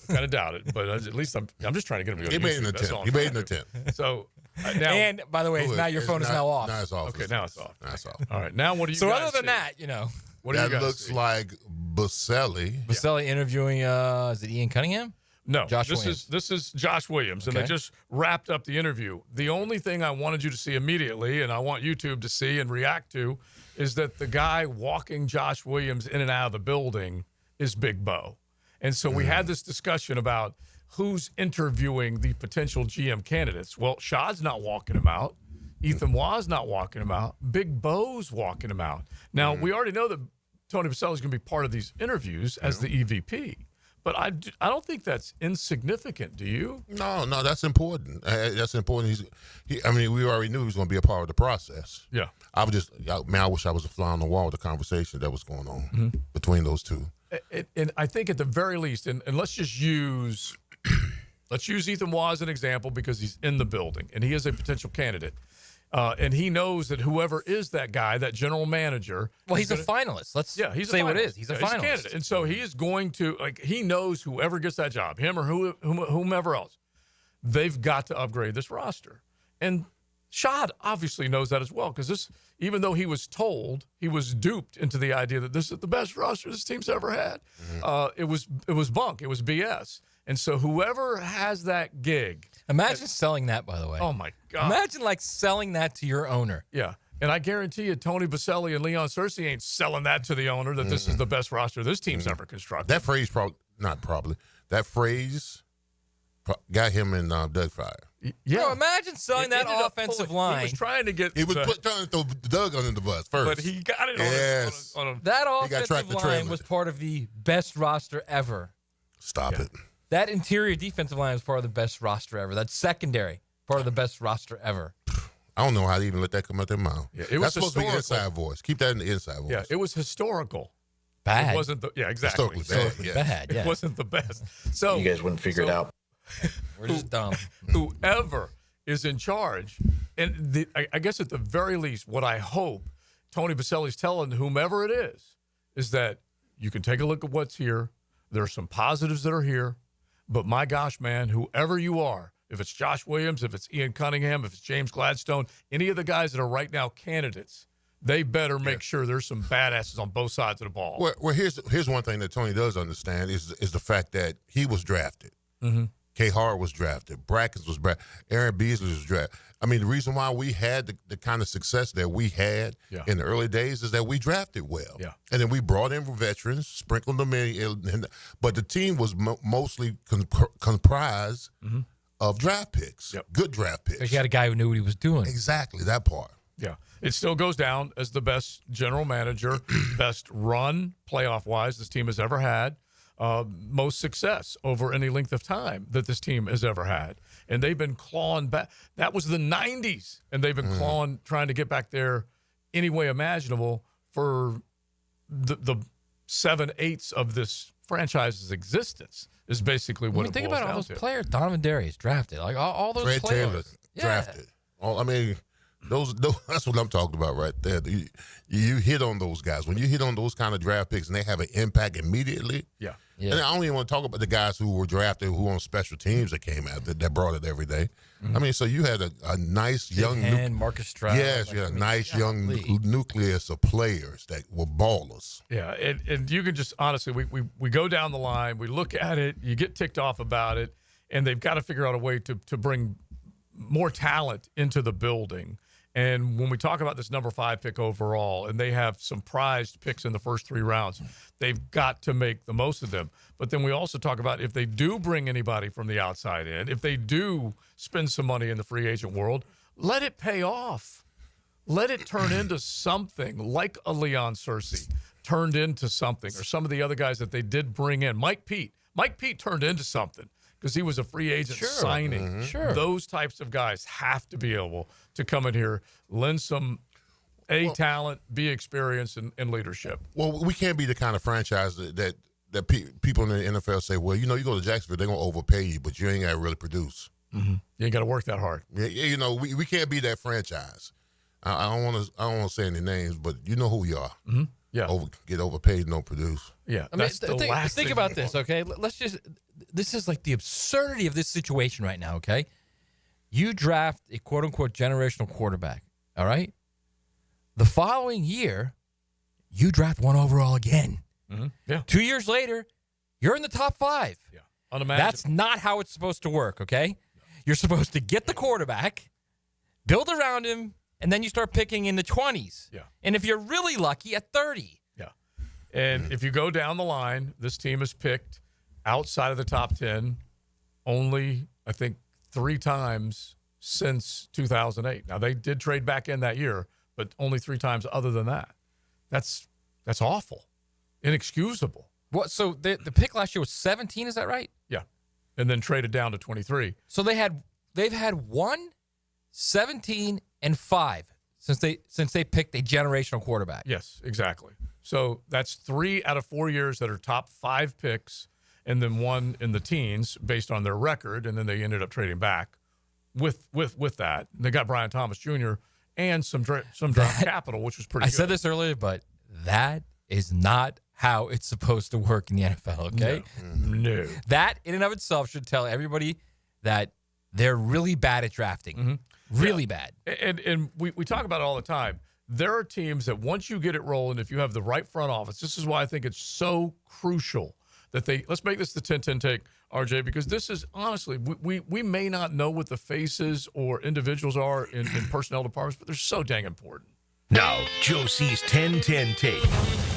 Kind of doubt it, but at least I'm just trying to get him to go. He made an attempt. He made an attempt. So now, And, by the way, now your phone is now off. Now it's off. Okay, now it's off. Now it's off. All right, now what do you? So guys other than see? that, you know. What do you That guys looks see? like Baselli. Baselli interviewing, is it Ian Cunningham? No, Josh this Williams. is Josh Williams, and Okay. they just wrapped up the interview. The only thing I wanted you to see immediately, and I want YouTube to see and react to, is that the guy walking Josh Williams in and out of the building is Big Bo. And so we had this discussion about who's interviewing the potential GM candidates. Well, Shad's not walking him out. Ethan Wa's not walking him out. Big Bo's walking him out. Now, we already know that Tony Baselli is going to be part of these interviews as the EVP. But I don't think that's insignificant. Do you? No, that's important. That's important. I mean, we already knew he was going to be a part of the process. Yeah. I wish I was a fly on the wall with the conversation that was going on between those two. And I think at the very least, and let's just use Ethan Waugh as an example because he's in the building and he is a potential candidate. And he knows that whoever is that guy, that general manager. Well, he's a finalist. Let's say what it is. He's a finalist. Candidate. And so he is going to, he knows whoever gets that job, him or whomever else, they've got to upgrade this roster. And Shad obviously knows that as well because even though he was told, he was duped into the idea that this is the best roster this team's ever had. It was bunk. It was BS. And so whoever has that gig. Imagine selling that, by the way. Oh, my God. Imagine, selling that to your owner. Yeah. And I guarantee you, Tony Baselli and Leon Searcy ain't selling that to the owner that this is the best roster this team's ever constructed. That phrase that phrase got him in Doug Fire. Yeah. Bro, imagine selling that offensive line. He was trying to get. He was trying to throw Doug under the bus first. But he got it on him. That He got offensive tractor line trailer. was part of the best roster ever. Stop it. That interior defensive line was part of the best roster ever. That secondary, part of the best roster ever. I don't know how they even let that come out their mouth. Yeah, it was That's supposed to be historical. inside voice. Keep that in the inside voice. Yeah, it was historical. Bad. It wasn't exactly. Historically bad. Yeah. It wasn't the best. So You guys wouldn't figure it out. We're just dumb. Whoever is in charge, and I guess at the very least, what I hope Tony Baselli's telling whomever it is that you can take a look at what's here. There are some positives that are here. But my gosh, man, whoever you are, if it's Josh Williams, if it's Ian Cunningham, if it's James Gladstone, any of the guys that are right now candidates, they better make sure there's some badasses on both sides of the ball. Well, here's one thing that Tony does understand is the fact that he was drafted. Mm-hmm. K. Hart was drafted. Brackets was drafted. Aaron Beasley was drafted. I mean, the reason why we had the kind of success that we had in the early days is that we drafted well. Yeah. And then we brought in veterans, sprinkled them in. But the team was mostly comprised of draft picks, good draft picks. Because you had a guy who knew what he was doing. Exactly, that part. Yeah. It still goes down as the best general manager, best run playoff-wise this team has ever had. Most success over any length of time that this team has ever had. And they've been clawing back. That was the 90s, and they've been clawing, trying to get back there any way imaginable for the 7/8 of this franchise's existence is basically what it think boils about all down those to. players. Donovan Darius drafted. All those Fred players. Taylor drafted. I mean, those that's what I'm talking about right there. You hit on those guys. When you hit on those kind of draft picks and they have an impact immediately. Yeah. And I don't even want to talk about the guys who were drafted, who on special teams that came out that brought it every day. I mean, so you had a nice young Marcus Stroud. Yes, you had a nice young nucleus of players that were ballers. Yeah, and you can just honestly, we go down the line, we look at it, you get ticked off about it, and they've got to figure out a way to bring more talent into the building. And when we talk about this number 5 pick overall, and they have some prized picks in the first 3 rounds, they've got to make the most of them. But then we also talk about if they do bring anybody from the outside in, if they do spend some money in the free agent world, let it pay off. Let it turn into something like a Leon Searcy turned into something, or some of the other guys that they did bring in. Mike Pete turned into something because he was a free agent signing. Sure. Those types of guys have to be able to come in here, lend some Talent, B, experience, and leadership. Well, we can't be the kind of franchise that people in the NFL say, well, you go to Jacksonville, they're going to overpay you, but you ain't got to really produce. Mm-hmm. You ain't got to work that hard. Yeah, we can't be that franchise. I don't want to say any names, but you know who we are. Mm-hmm. Yeah. Get overpaid, no produce. Yeah. I mean, think about this, okay? This is like the absurdity of this situation right now, okay? You draft a quote-unquote generational quarterback, all right? The following year, you draft one overall again. Mm-hmm. Yeah. 2 years later, you're in the top 5. Yeah. Unimaginable. That's not how it's supposed to work, okay? You're supposed to get the quarterback, build around him, and then you start picking in the 20s. Yeah. And if you're really lucky, at 30. Yeah. And if you go down the line, this team has picked outside of the top 10 only, I think, 3 times since 2008. Now, they did trade back in that year, but only 3 times other than that. That's awful. Inexcusable. What? So the pick last year was 17, is that right? Yeah. And then traded down to 23. So they've had 1, 17, and 5 since they picked a generational quarterback. Yes, exactly. So that's 3 out of 4 years that are top 5 picks, and then 1 in the teens based on their record, and then they ended up trading back with that. They got Brian Thomas Jr. and some draft capital, which was pretty good. I said this earlier, but that is not how it's supposed to work in the NFL, okay? No. That in and of itself should tell everybody that they're really bad at drafting. Mm-hmm. Really bad. And we talk about it all the time. There are teams that once you get it rolling, if you have the right front office, this is why I think it's so crucial that let's make this the 10-10 take, RJ, because this is honestly, we may not know what the faces or individuals are in personnel departments, but they're so dang important. Now, Joe C's 10-10 take.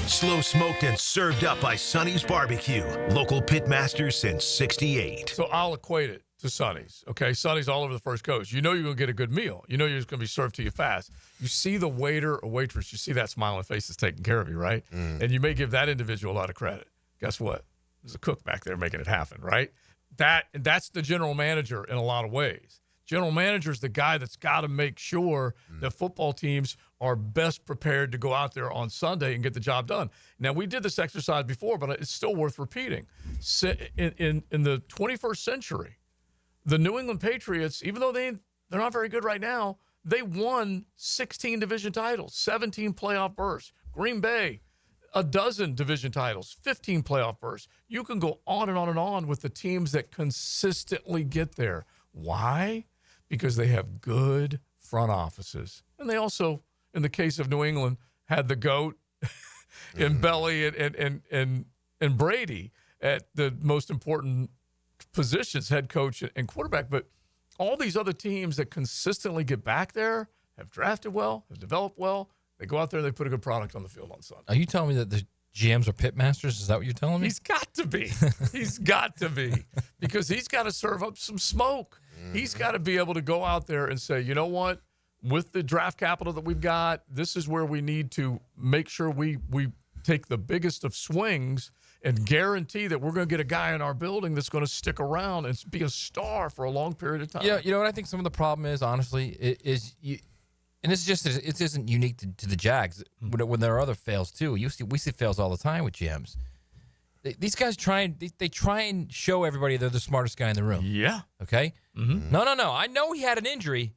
Slow smoked and served up by Sonny's Barbecue. Local pitmaster since 68. So I'll equate it to Sonny's. Okay, Sonny's all over the First Coast. You know you're going to get a good meal. You know you're just going to be served to you fast. You see the waiter or waitress, you see that smiling face that's taking care of you, right? And you may give that individual a lot of credit. Guess what? There's a cook back there making it happen, right? That's the general manager in a lot of ways. General manager is the guy that's got to make sure that football teams are best prepared to go out there on Sunday and get the job done. Now, we did this exercise before, but it's still worth repeating. In the 21st century, the New England Patriots, even though they're not very good right now, they won 16 division titles, 17 playoff berths. Green Bay, 12 division titles, 15 playoff berths. You can go on and on and on with the teams that consistently get there. Why? Because they have good front offices. And they also, in the case of New England, had the GOAT in Belly and Brady at the most important positions, head coach and quarterback. But all these other teams that consistently get back there have drafted well, have developed well. They go out there and they put a good product on the field on Sunday. Are you telling me that the GMs are pitmasters? Is that what you're telling me? He's got to be. He's got to be. Because he's got to serve up some smoke. He's got to be able to go out there and say, you know what? With the draft capital that we've got, this is where we need to make sure we take the biggest of swings and guarantee that we're going to get a guy in our building that's going to stick around and be a star for a long period of time. You know what I think some of the problem is, honestly, and this isn't unique to the Jags. When there are other fails too, we see fails all the time with GMs. These guys try and show everybody they're the smartest guy in the room. Yeah. Okay. Mm-hmm. No. I know he had an injury,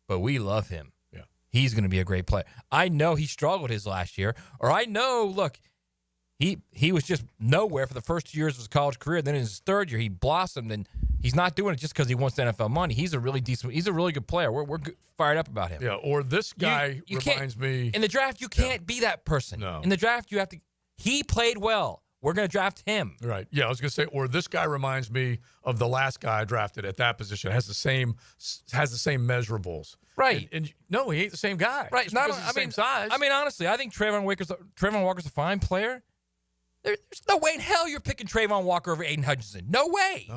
but we love him. Yeah. He's going to be a great player. I know he struggled his last year, or I know. Look, he was just nowhere for the first 2 years of his college career. Then in his third year, he blossomed, and he's not doing it just because he wants the NFL money. He's a really good player. We're fired up about him. Yeah. Or this guy reminds me in the draft. You can't be that person. No. In the draft, you have to. He played well. We're going to draft him. Right. Yeah, I was going to say, or this guy reminds me of the last guy I drafted at that position. Has the same measurables. Right. And no, he ain't the same guy. Right. Same size. I mean, honestly, I think Trayvon Walker's a fine player. There's no way in hell you're picking Trayvon Walker over Aiden Hutchinson. No way.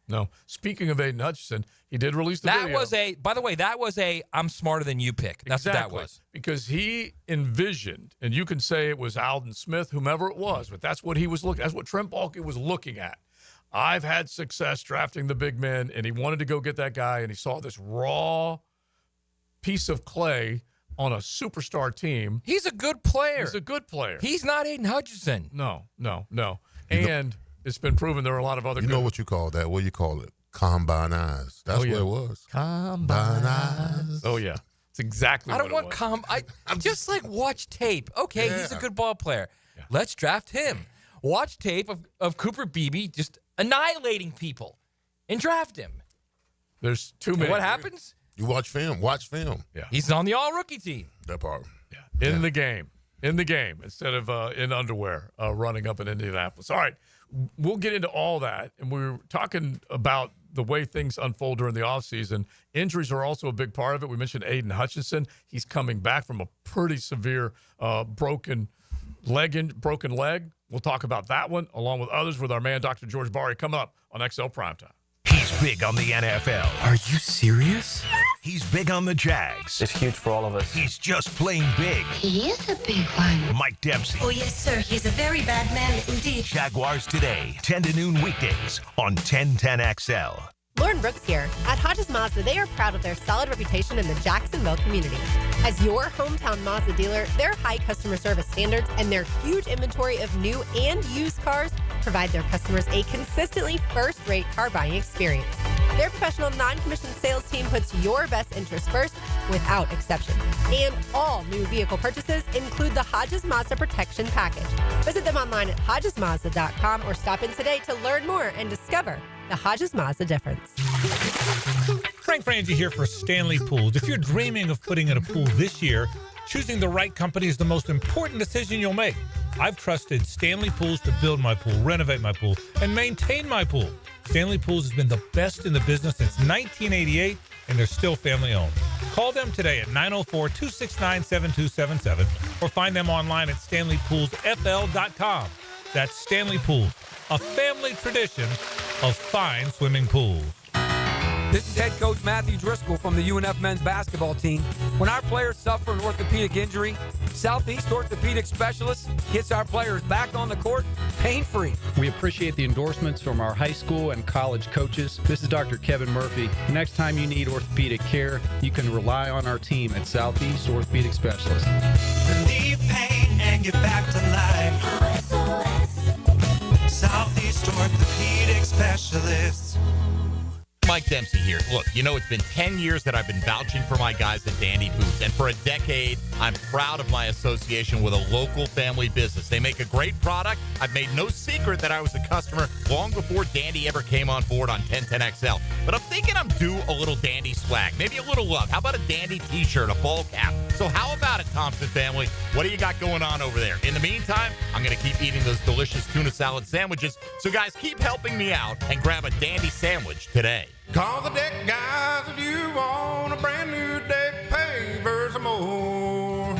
No. Speaking of Aiden Hutchinson, he did release the video. By the way, that was a I'm smarter than you pick. That's exactly. what that was. Because he envisioned, and you can say it was Alden Smith, whomever it was, but that's what he was looking. That's what Trent Baalke was looking at. I've had success drafting the big men, and he wanted to go get that guy, and he saw this raw piece of clay on a superstar team. He's a good player. He's a good player. He's not Aiden Hutchinson. No. And it's been proven there are a lot of other You know what you call that? What do you call it? Combine eyes. That's what it was. Combine eyes. Oh, yeah. It's exactly I what don't it want was. I'm just like watch tape. Okay, he's a good ball player. Yeah. Let's draft him. Watch tape of Cooper Beebe just annihilating people and draft him. There's too many. What happens? You watch film. Watch film. Yeah. He's on the all-rookie team. That part. Yeah. In the game. Instead of in underwear running up in Indianapolis. All right. We'll get into all that. And we were talking about the way things unfold during the offseason. Injuries are also a big part of it. We mentioned Aiden Hutchinson. He's coming back from a pretty severe broken leg. We'll talk about that one along with others with our man, Dr. George Barry, coming up on XL Primetime. He's big on the NFL. Are you serious? He's big on the Jags. It's huge for all of us. He's just plain big. He is a big one. Mike Dempsey. Oh, yes, sir. He's a very bad man indeed. Jaguars Today, 10 to noon weekdays on 1010XL. Lauren Brooks here. At Hodges Mazda, they are proud of their solid reputation in the Jacksonville community. As your hometown Mazda dealer, their high customer service standards and their huge inventory of new and used cars provide their customers a consistently first-rate car buying experience. Their professional non-commissioned sales team puts your best interest first without exception. And all new vehicle purchases include the Hodges Mazda Protection Package. Visit them online at HodgesMazda.com or stop in today to learn more and discover the Hodges Mazda difference. Frank Frangie here for Stanley Pools. If you're dreaming of putting in a pool this year, choosing the right company is the most important decision you'll make. I've trusted Stanley Pools to build my pool, renovate my pool, and maintain my pool. Stanley Pools has been the best in the business since 1988, and they're still family-owned. Call them today at 904-269-7277 or find them online at StanleyPoolsFL.com. That's Stanley Pools, a family tradition of fine swimming pools. This is head coach Matthew Driscoll from the UNF men's basketball team. When our players suffer an orthopedic injury, Southeast Orthopedic Specialist gets our players back on the court pain-free. We appreciate the endorsements from our high school and college coaches. This is Dr. Kevin Murphy. Next time you need orthopedic care, you can rely on our team at Southeast Orthopedic Specialist. Relieve pain and get back to life. Southeast Orthopedic Specialist. Mike Dempsey here. Look, it's been 10 years that I've been vouching for my guys at Dandy Boots, and for a decade, I'm proud of my association with a local family business. They make a great product. I've made no secret that I was a customer long before Dandy ever came on board on 1010XL. But I'm thinking I'm due a little Dandy swag, maybe a little love. How about a Dandy t-shirt, a ball cap? So how about it, Thompson family? What do you got going on over there? In the meantime, I'm going to keep eating those delicious tuna salad sandwiches. So guys, keep helping me out and grab a Dandy sandwich today. Call the deck guys if you want a brand new deck pavers or more.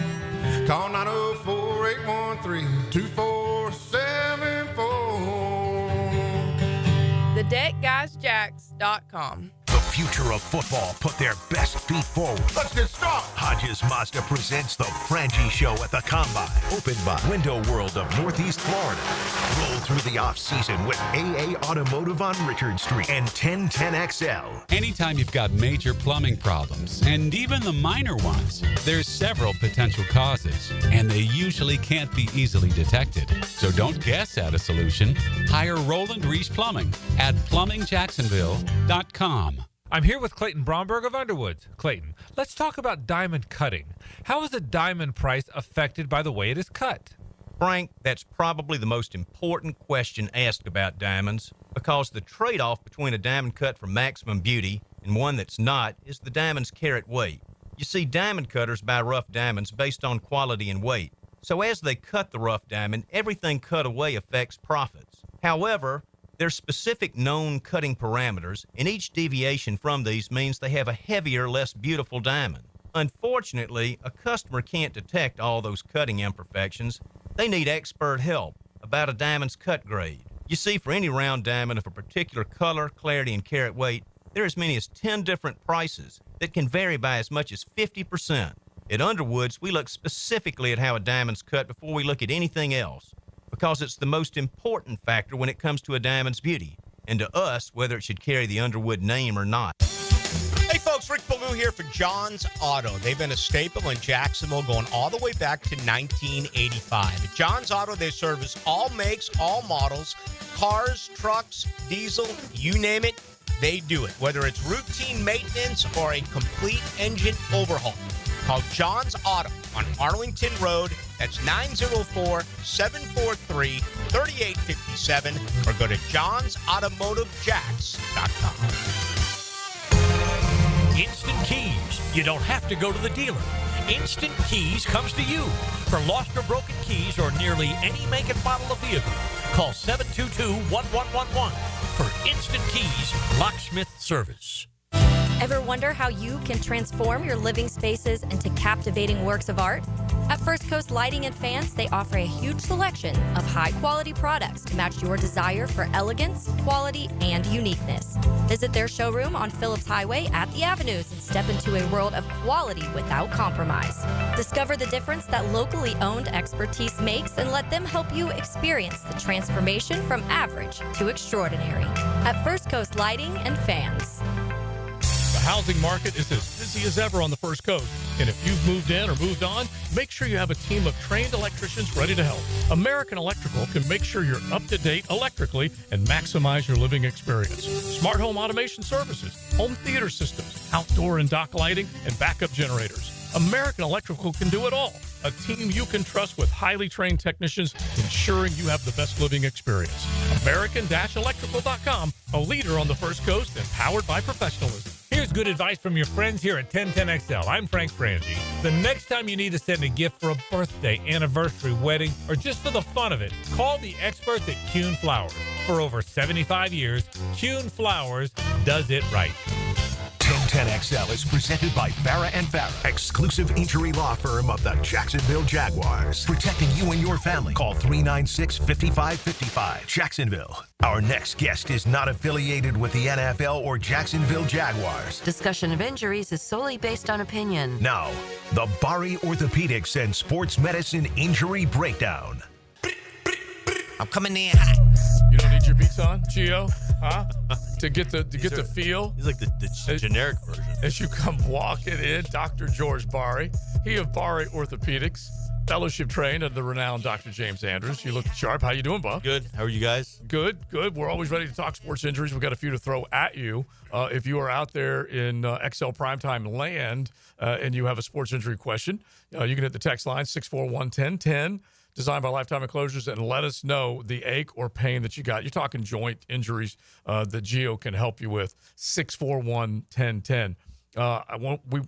Call 904-813-2474. TheDeckGuysJacks.com. The future of football put their best feet forward. Let's get started. Hodges Mazda presents the Frangie Show at the Combine. Opened by Window World of Northeast Florida. Roll through the offseason with AA Automotive on Richard Street and 1010XL. Anytime you've got major plumbing problems, and even the minor ones, there's several potential causes, and they usually can't be easily detected. So don't guess at a solution. Hire Roland Reese Plumbing at PlumbingJacksonville.com. I'm here with Clayton Bromberg of Underwoods. Clayton, let's talk about diamond cutting. How is a diamond price affected by the way it is cut? Frank, that's probably the most important question asked about diamonds, because the trade-off between a diamond cut for maximum beauty and one that's not is the diamond's carat weight. You see, diamond cutters buy rough diamonds based on quality and weight. So as they cut the rough diamond, everything cut away affects profits. However, there's specific known cutting parameters, and each deviation from these means they have a heavier, less beautiful diamond. Unfortunately, a customer can't detect all those cutting imperfections. They need expert help about a diamond's cut grade. You see, for any round diamond of a particular color, clarity, and carat weight, there are as many as 10 different prices that can vary by as much as 50%. At Underwoods, we look specifically at how a diamond's cut before we look at anything else, because it's the most important factor when it comes to a diamond's beauty, and to us, whether it should carry the Underwood name or not. Hey folks, folks, Rick Ballou here for John's Auto. They've been a staple in Jacksonville going all the way back to 1985. At John's Auto, they service all makes, all models, cars, trucks, diesel, you name it, they do it. Whether it's routine maintenance or a complete engine overhaul. Call John's Auto on Arlington Road. That's 904-743-3857 or go to johnsautomotivejacks.com. Instant Keys. You don't have to go to the dealer. Instant Keys comes to you. For lost or broken keys or nearly any make and model of vehicle, call 722-1111 for Instant Keys Locksmith Service. Ever wonder how you can transform your living spaces into captivating works of art? At First Coast Lighting and Fans, they offer a huge selection of high-quality products to match your desire for elegance, quality, and uniqueness. Visit their showroom on Phillips Highway at the Avenues and step into a world of quality without compromise. Discover the difference that locally owned expertise makes and let them help you experience the transformation from average to extraordinary. At First Coast Lighting and Fans. The housing market is as busy as ever on the First Coast. And if you've moved in or moved on, make sure you have a team of trained electricians ready to help. American Electrical can make sure you're up to date electrically and maximize your living experience. Smart home automation services, home theater systems, outdoor and dock lighting, and backup generators. American Electrical can do it all. A team you can trust with highly trained technicians ensuring you have the best living experience. American-Electrical.com, a leader on the First Coast and powered by professionalism. Here's good advice from your friends here at 1010XL. I'm Frank Frangie. The next time you need to send a gift for a birthday, anniversary, wedding, or just for the fun of it, call the experts at Kuhn Flowers. For over 75 years, Kuhn Flowers does it right. 1010XL is presented by Farrah & Farrah, exclusive injury law firm of the Jacksonville Jaguars. Protecting you and your family. Call 396-5555. Jacksonville. Our next guest is not affiliated with the NFL or Jacksonville Jaguars. Discussion of injuries is solely based on opinion. Now, the Bari Orthopedics and Sports Medicine Injury Breakdown. I'm coming in hot. You don't need your beats on, Gio? Huh? To get the feel. He's like the generic version. As you come walking in, Dr. George Bari, he of Bari Orthopedics, fellowship trained under the renowned Dr. James Andrews. You look sharp. How you doing, Buck? Good. How are you guys? Good. We're always ready to talk sports injuries. We've got a few to throw at you. If you are out there in XL Primetime land and you have a sports injury question, you can hit the text line 641-1010. Designed by Lifetime Enclosures, and let us know the ache or pain that you got. You're talking joint injuries that Gio can help you with. 641-1010.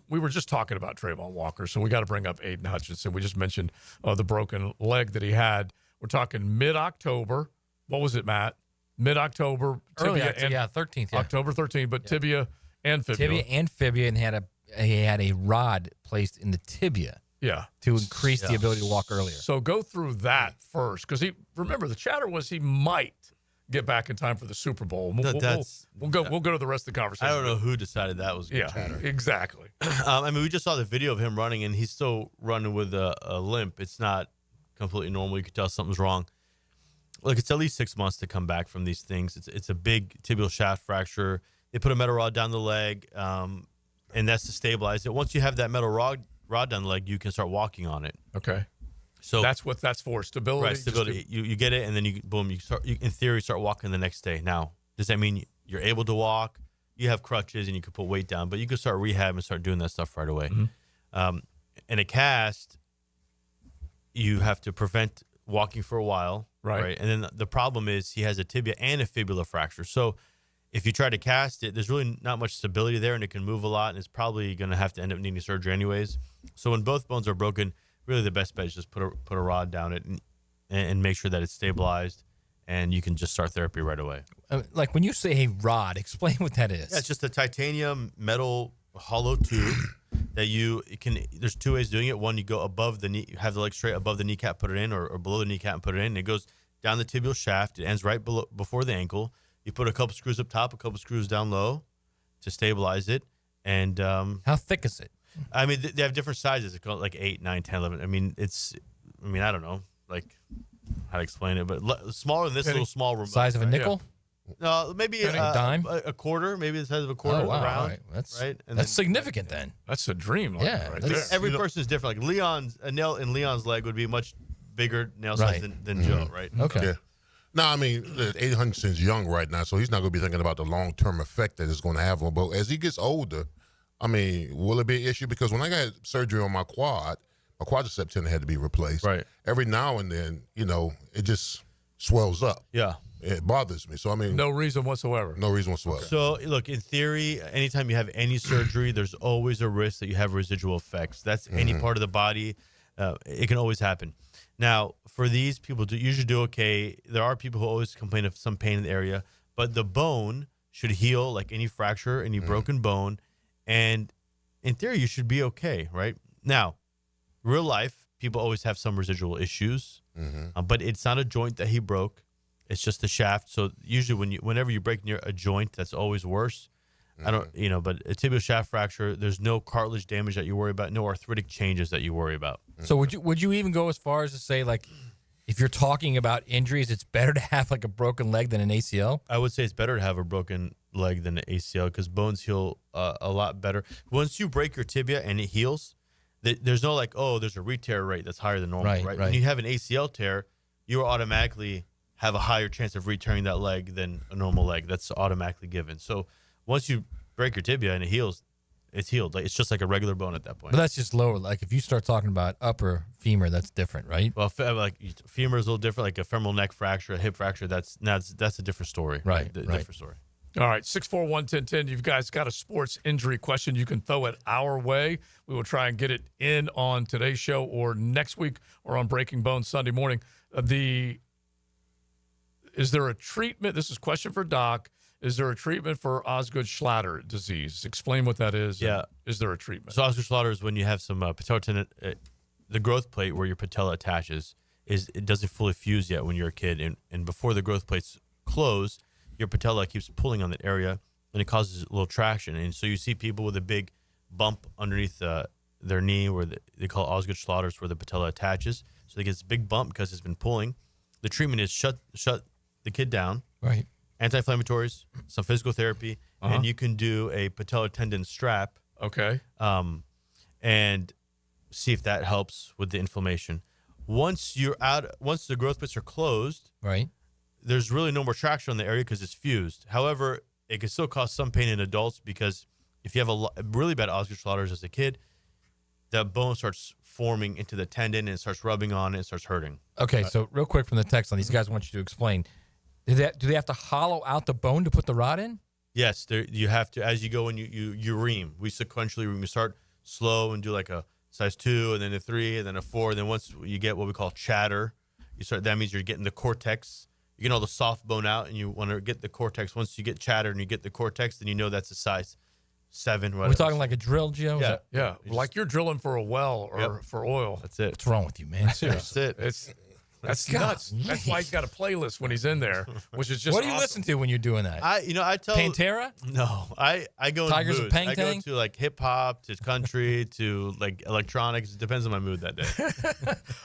We were just talking about Trayvon Walker, so we got to bring up Aiden Hutchinson. We just mentioned the broken leg that he had. We're talking mid-October. What was it, Matt? Mid-October. Early, 13th. Yeah. October 13th, but tibia and fibula. Tibia and fibia, and he had a rod placed in the tibia. Yeah. To increase the ability to walk earlier. So go through that first, because remember the chatter was he might get back in time for the Super Bowl. We'll go to the rest of the conversation. I don't know who decided that was good chatter. Exactly. I mean, we just saw the video of him running, and he's still running with a limp. It's not completely normal. You can tell something's wrong. Look, it's at least 6 months to come back from these things. It's a big tibial shaft fracture. They put a metal rod down the leg, and that's to stabilize it. Once you have that metal rod down the leg, you can start walking on it. Okay. So that's what that's for, stability. Right, stability. You get it, and then you in theory start walking the next day. Now, does that mean you're able to walk? You have crutches and you can put weight down, but you can start rehab and start doing that stuff right away. Mm-hmm. In a cast, you have to prevent walking for a while, right? And then the problem is he has a tibia and a fibula fracture. So if you try to cast it, there's really not much stability there, and it can move a lot, and it's probably going to have to end up needing surgery anyways. So when both bones are broken, really the best bet is just put a rod down it and make sure that it's stabilized, and you can just start therapy right away. Like when you say a rod, explain what that is. Yeah, it's just a titanium metal hollow tube that there's two ways of doing it. One, you go above the knee, you have the leg straight above the kneecap, put it in, or below the kneecap and put it in. And it goes down the tibial shaft. It ends right before the ankle. You put a couple screws up top, a couple screws down low to stabilize it. And how thick is it? I mean, they have different sizes. It's called like 8, 9, 10, 11. I mean, I don't know, like how to explain it, but smaller than this little small remote. Size of a nickel? No, maybe a dime, a quarter, maybe the size of a quarter. Oh, wow. Round, All right. That's right. And that's significant then. That's a dream. Yeah, right that's- there. Every person is different. Like a nail in Leon's leg would be much bigger nail size than Joe, right? Okay. Yeah. No, I mean, Hutchinson's young right now, so he's not going to be thinking about the long-term effect that it's going to have on him. But as he gets older, I mean, will it be an issue? Because when I got surgery on my quadricep tendon had to be replaced. Right. Every now and then, it just swells up. Yeah. It bothers me. So, I mean. No reason whatsoever. No reason whatsoever. So, look, in theory, anytime you have any surgery, there's always a risk that you have residual effects. That's any part of the body. It can always happen. Now, for these people, usually do okay. There are people who always complain of some pain in the area, but the bone should heal like any fracture, any broken bone, and in theory, you should be okay, right? Now, real life, people always have some residual issues, but it's not a joint that he broke. It's just the shaft. So usually whenever you break near a joint, that's always worse. I don't, but a tibial shaft fracture, there's no cartilage damage that you worry about, no arthritic changes that you worry about. So would you even go as far as to say, like, if you're talking about injuries, it's better to have like a broken leg than an ACL? I would say it's better to have a broken leg than an ACL because bones heal a lot better. Once you break your tibia and it heals, there's no like, oh, there's a re-tear rate that's higher than normal, right? When you have an ACL tear, you automatically have a higher chance of re-tearing that leg than a normal leg. That's automatically given. So once you break your tibia and it heals, it's healed. Like it's just like a regular bone at that point. But that's just lower. Like if you start talking about upper femur, that's different, right? Well, like femur is a little different. Like a femoral neck fracture, a hip fracture, that's a different story. Right. Different story. All right, 641-1010. You guys got a sports injury question, you can throw it our way. We will try and get it in on today's show or next week or on Breaking Bones Sunday morning. Is there a treatment? This is a question for Doc. Is there a treatment for Osgood-Schlatter disease? Explain what that is. Yeah. Is there a treatment? So Osgood-Schlatter is when you have some patella tendon, the growth plate where your patella attaches, it doesn't fully fuse yet when you're a kid. And before the growth plates close, your patella keeps pulling on that area, and it causes a little traction. And so you see people with a big bump underneath their knee where they call it Osgood-Schlatter, where the patella attaches. So they get this big bump because it's been pulling. The treatment is shut the kid down. Right. Anti-inflammatories, some physical therapy, and you can do a patellar tendon strap. Okay. And see if that helps with the inflammation. Once the growth plates are closed, right, there's really no more traction on the area because it's fused. However, it can still cause some pain in adults because if you have a really bad Osgood-Schlatter as a kid, that bone starts forming into the tendon and it starts rubbing on it and starts hurting. Okay, so real quick from the text line, these guys want you to explain. Do they have to hollow out the bone to put the rod in? Yes, you have to. As you go and you ream. We sequentially ream. We start slow and do like a size 2 and then a 3 and then a 4. And then once you get what we call chatter, that means you're getting the cortex. You get all the soft bone out and you want to get the cortex. Once you get chatter and you get the cortex, then you know that's a size 7. Are we talking like a drill, Joe? Yeah. Like you're drilling for a well or for oil. That's it. What's wrong with you, man? Seriously. That's it. That's nuts. That's why he's got a playlist when he's in there, which is just What do you awesome. listen to when you're doing that? I tell Pantera? No, I go in Tigers of moods. Pang I go Tang? to like hip hop, to country, to like electronics. It depends on my mood that day.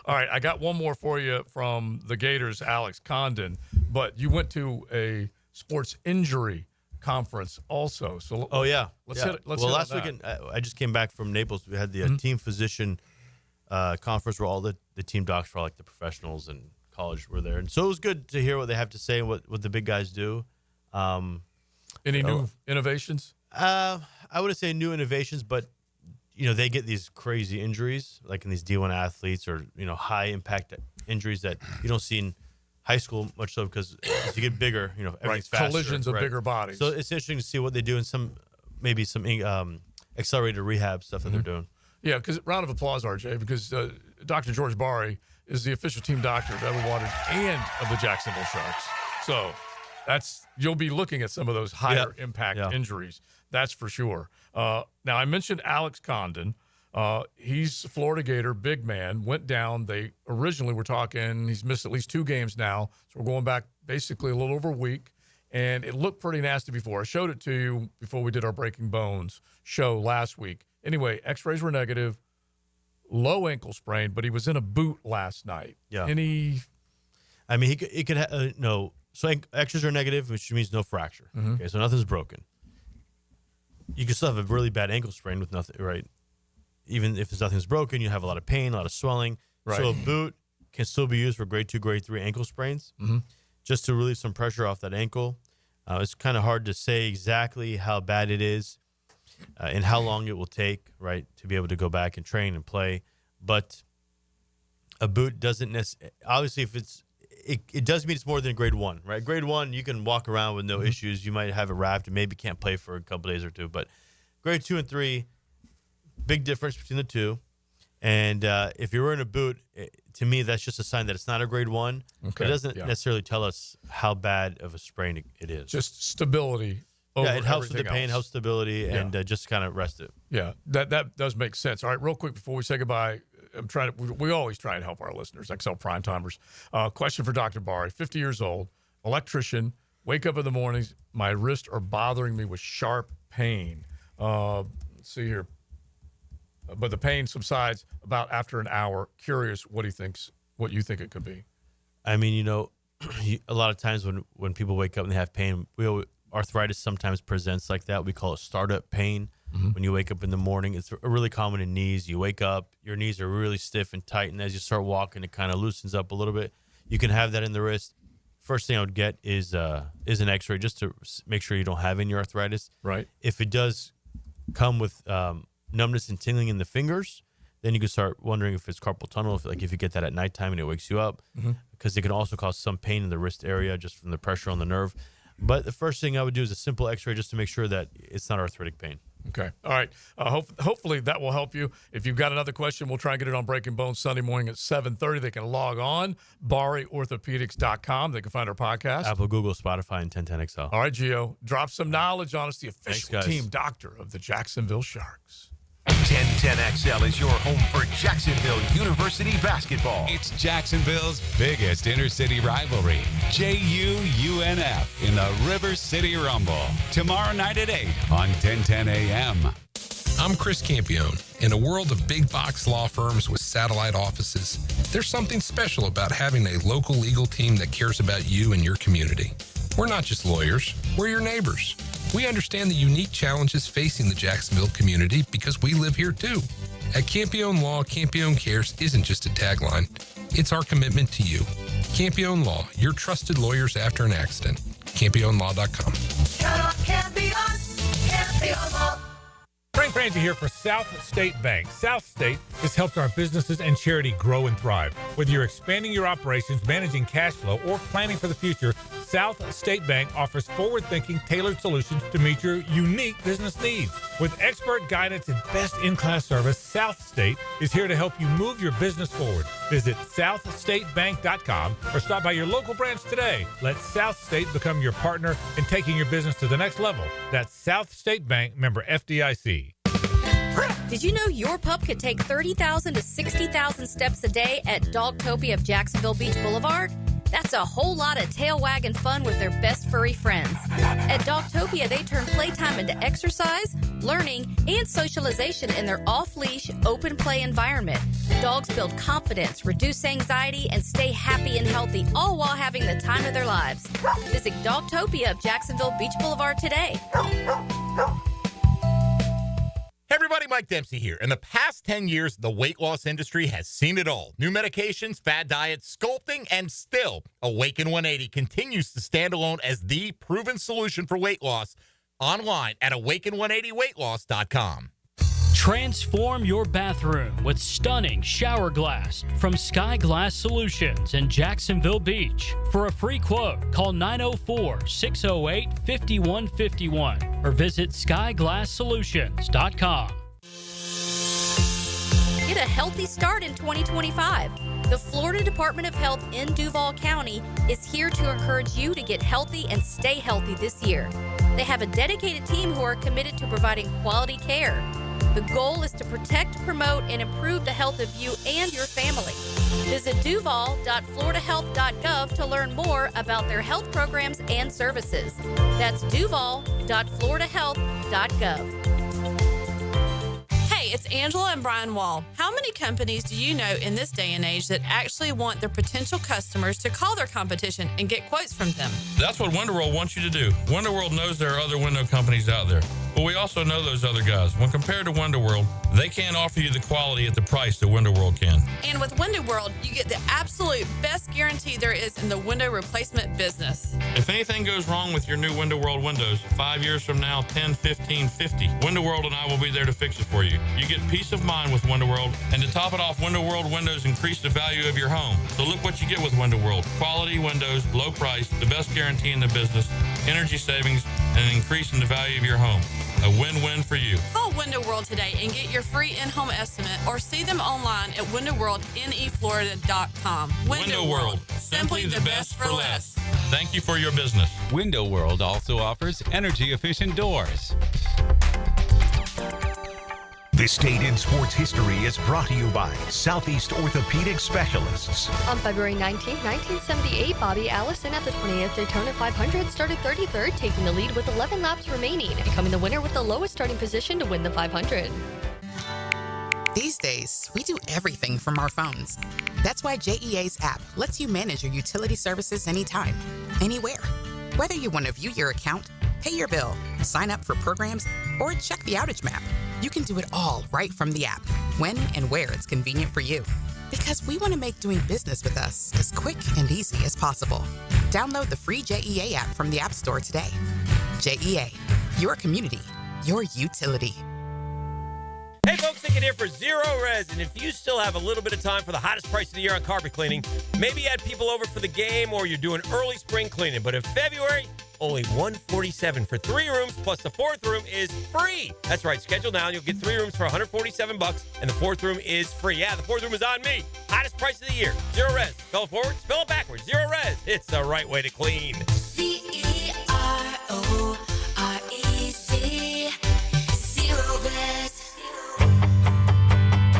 All right, I got one more for you from the Gators, Alex Condon. But you went to a sports injury conference also. So let's hit it. Last weekend I just came back from Naples. We had the team physician conference where all the team docs for all, like the professionals and college were there, and so it was good to hear what they have to say and what the big guys do. Any new innovations? I wouldn't say new innovations, but they get these crazy injuries like in these D1 athletes or high impact injuries that you don't see in high school much so because as you get bigger, everything's faster. Collisions of bigger bodies. So it's interesting to see what they do in some accelerated rehab stuff that they're doing. Yeah, because round of applause, RJ, because Dr. George Barry is the official team doctor of Edward Waters and of the Jacksonville Sharks. So you'll be looking at some of those higher impact injuries. That's for sure. Now, I mentioned Alex Condon. He's a Florida Gator, big man, went down. They originally were talking, he's missed at least 2 games now. So we're going back basically a little over a week. And it looked pretty nasty before. I showed it to you before we did our Breaking Bones show last week. Anyway, x-rays were negative, low ankle sprain, but he was in a boot last night. Yeah. And he could So X's are negative, which means no fracture. Mhm. Okay, so nothing's broken. You can still have a really bad ankle sprain with nothing, right? Even if nothing's broken, you have a lot of pain, a lot of swelling. Right. So a boot can still be used for grade 2, grade 3 ankle sprains, just to relieve some pressure off that ankle. It's kind of hard to say exactly how bad it is and how long it will take, right, to be able to go back and train and play. But a boot doesn't necessarily, obviously, if it does mean it's more than grade 1, right? Grade 1, you can walk around with no issues. You might have it wrapped and maybe can't play for a couple days or two. But grade 2 and 3, big difference between the two. And if you're wearing a boot, to me, that's just a sign that it's not a grade 1. Okay. It doesn't necessarily tell us how bad of a sprain it is. Just stability. Over it helps with the pain, else. helps stability, and just kind of rest it. Yeah, that does make sense. All right, real quick before we say goodbye, we always try and help our listeners, XL Primetimers. Question for Dr. Bari, 50 years old, electrician, wake up in the mornings, my wrists are bothering me with sharp pain. Let's see here. But the pain subsides about after an hour. Curious what you think it could be. I mean, a lot of times when people wake up and they have pain, arthritis sometimes presents like that. We call it startup pain. When you wake up in the morning, it's really common in knees. You wake up, your knees are really stiff and tight, and as you start walking, it kind of loosens up a little bit. You can have that in the wrist. First thing I would get is an X-ray just to make sure you don't have any arthritis. Right. If it does come with numbness and tingling in the fingers, then you can start wondering if it's carpal tunnel, if you get that at nighttime and it wakes you up, because it can also cause some pain in the wrist area just from the pressure on the nerve. But the first thing I would do is a simple X-ray just to make sure that it's not arthritic pain. Okay. All right. Hopefully that will help you. If you've got another question, we'll try and get it on Breaking Bones Sunday morning at 7:30. They can log on, BariOrthopedics.com. They can find our podcast. Apple, Google, Spotify, and 1010XL. All right, Gio. Drop some knowledge on us, the official Thanks, guys. team doctor of the Jacksonville Sharks. 1010XL is your home for Jacksonville University basketball. It's Jacksonville's biggest intercity rivalry, JUUNF in the River City Rumble. Tomorrow night at 8 on 1010 AM. I'm Chris Campione. In a world of big box law firms with satellite offices, there's something special about having a local legal team that cares about you and your community. We're not just lawyers, we're your neighbors. We understand the unique challenges facing the Jacksonville community because we live here too. At Campione Law, Campione Cares isn't just a tagline, it's our commitment to you. Campione Law, your trusted lawyers after an accident. CampioneLaw.com. Count on Campione Law. Frank Frangie here for South State Bank. South State has helped our businesses and charity grow and thrive. Whether you're expanding your operations, managing cash flow, or planning for the future, South State Bank offers forward-thinking, tailored solutions to meet your unique business needs. With expert guidance and best-in-class service, South State is here to help you move your business forward. Visit southstatebank.com or stop by your local branch today. Let South State become your partner in taking your business to the next level. That's South State Bank, member FDIC. Did you know your pup could take 30,000 to 60,000 steps a day at Dogtopia of Jacksonville Beach Boulevard? That's a whole lot of tail wagging fun with their best furry friends. At Dogtopia, they turn playtime into exercise, learning, and socialization in their off-leash, open play environment. Dogs build confidence, reduce anxiety, and stay happy and healthy, all while having the time of their lives. Visit Dogtopia of Jacksonville Beach Boulevard today. Hey everybody, Mike Dempsey here. In the past 10 years, the weight loss industry has seen it all. New medications, fad diets, sculpting, and still, Awaken 180 continues to stand alone as the proven solution for weight loss online at awaken180weightloss.com. Transform your bathroom with stunning shower glass from Sky Glass Solutions in Jacksonville Beach. For a free quote, call 904-608-5151 or visit skyglasssolutions.com. Get a healthy start in 2025. The Florida Department of Health in Duval County is here to encourage you to get healthy and stay healthy this year. They have a dedicated team who are committed to providing quality care. The goal is to protect, promote, and improve the health of you and your family. Visit duval.floridahealth.gov to learn more about their health programs and services. That's duval.floridahealth.gov. Hey, it's Angela and Brian Wall. How many companies do you know in this day and age that actually want their potential customers to call their competition and get quotes from them? That's what WindoWorld wants you to do. WindoWorld knows there are other window companies out there, but we also know those other guys. When compared to WindoWorld, they can't offer you the quality at the price that WindoWorld can. And with WindoWorld, you get the absolute best guarantee there is in the window replacement business. If anything goes wrong with your new WindoWorld windows, 5 years from now, 10, 15, 50, WindoWorld and I will be there to fix it for you. You get peace of mind with WindoWorld, and to top it off, WindoWorld windows increase the value of your home. So look what you get with WindoWorld. Quality windows, low price, the best guarantee in the business, energy savings, and an increase in the value of your home. A win-win for you. Call WindoWorld today and get your free in-home estimate, or see them online at WindoWorldNEFlorida.com. WindoWorld, simply the best for less. Thank you for your business. WindoWorld also offers energy-efficient doors. This date in sports history is brought to you by Southeast Orthopedic Specialists. On February 19, 1978, Bobby Allison at the 28th Daytona 500 started 33rd, taking the lead with 11 laps remaining, becoming the winner with the lowest starting position to win the 500. These days, we do everything from our phones. That's why JEA's app lets you manage your utility services anytime, anywhere. Whether you want to view your account, pay your bill, sign up for programs, or check the outage map, you can do it all right from the app, when and where it's convenient for you. Because we want to make doing business with us as quick and easy as possible. Download the free JEA app from the App Store today. JEA, your community, your utility. Hey folks, Nick here for Zero Res, and if you still have a little bit of time for the hottest price of the year on carpet cleaning, maybe you had people over for the game or you're doing early spring cleaning, but in February, only $147 for 3 rooms, plus the 4th room is free. That's right, schedule now and you'll get 3 rooms for $147, and the 4th room is free. Yeah, the 4th room is on me. Hottest price of the year. Zero Res. Spell it forward, spell it backwards. Zero Res. It's the right way to clean. CEROREC. Zero Res.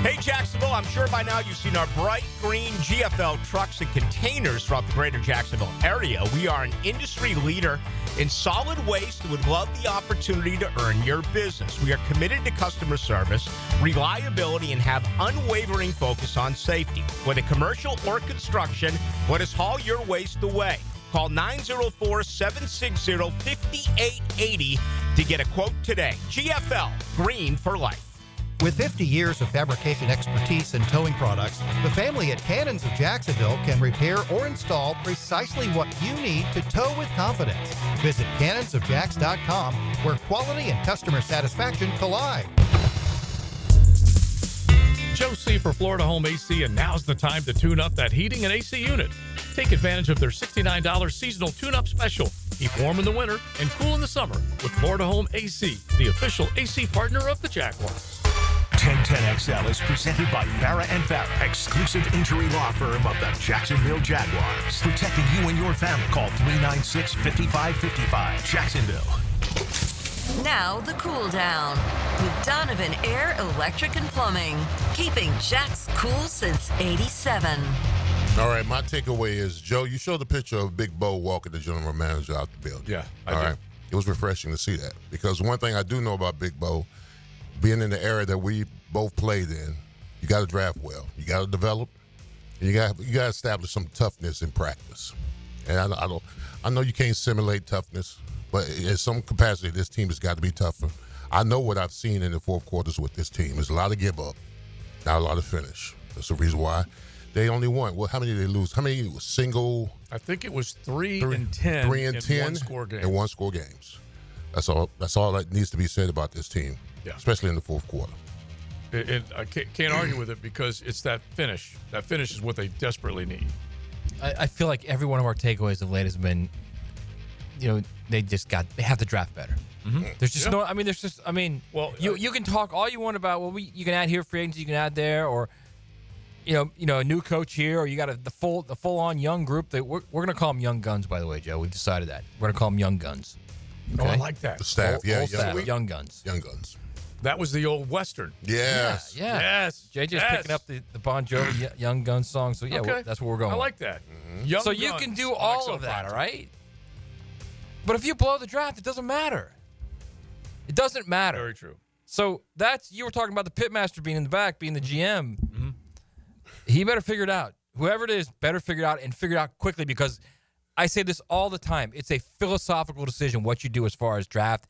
Hey, Jacksonville, I'm sure by now you've seen our bright green GFL trucks and containers throughout the greater Jacksonville area. We are an industry leader in solid waste and would love the opportunity to earn your business. We are committed to customer service, reliability, and have unwavering focus on safety. Whether commercial or construction, let us haul your waste away. Call 904-760-5880 to get a quote today. GFL, green for life. With 50 years of fabrication expertise and towing products, the family at Cannons of Jacksonville can repair or install precisely what you need to tow with confidence. Visit cannonsofjacks.com, where quality and customer satisfaction collide. Joe C. for Florida Home AC, and now's the time to tune up that heating and AC unit. Take advantage of their $69 seasonal tune-up special. Keep warm in the winter and cool in the summer with Florida Home AC, the official AC partner of the Jaguars. 1010XL is presented by Farah and Farah, exclusive injury law firm of the Jacksonville Jaguars. Protecting you and your family. Call 396-5555. Jacksonville. Now the cool down with Donovan Air, Electric and Plumbing, keeping Jack's cool since '87. All right, my takeaway is, Joe, you showed the picture of Big Bo walking the general manager out the building. Yeah, All right. It was refreshing to see that, because one thing I do know about Big Bo, being in the area that we both played in, you got to draft well. You got to develop, and you got to establish some toughness in practice. And I know you can't simulate toughness, but in some capacity, this team has got to be tougher. I know what I've seen in the fourth quarters with this team. There's a lot of give up, not a lot of finish. That's the reason why they only won. Well, how many did they lose? How many single? I think it was 3 and 10. 3 and 10 one-score games. in one-score games. That's all that needs to be said about this team, especially in the fourth quarter. I can't argue with it, because it's that finish. That finish is what they desperately need. I feel like every one of our takeaways of late has been, they have to draft better. Mm-hmm. There's just you can talk all you want about, you can add here free agents, you can add there, or a new coach here, or you got the full on young group. That we're going to call them young guns, by the way, Joe. We've decided that we're going to call them young guns. Okay? Oh, I like that. The staff, young guns. Young guns. That was the old Western. Yes. Yeah. Yes. JJ's picking up the Bon Jovi Young Guns song. So, that's where we're going. I like that. Mm-hmm. Young you guns can do all of that, all right? But if you blow the draft, it doesn't matter. It doesn't matter. Very true. So you were talking about the pitmaster being in the back, being the GM. Mm-hmm. He better figure it out. Whoever it is better figure it out and figure it out quickly, because I say this all the time. It's a philosophical decision what you do as far as draft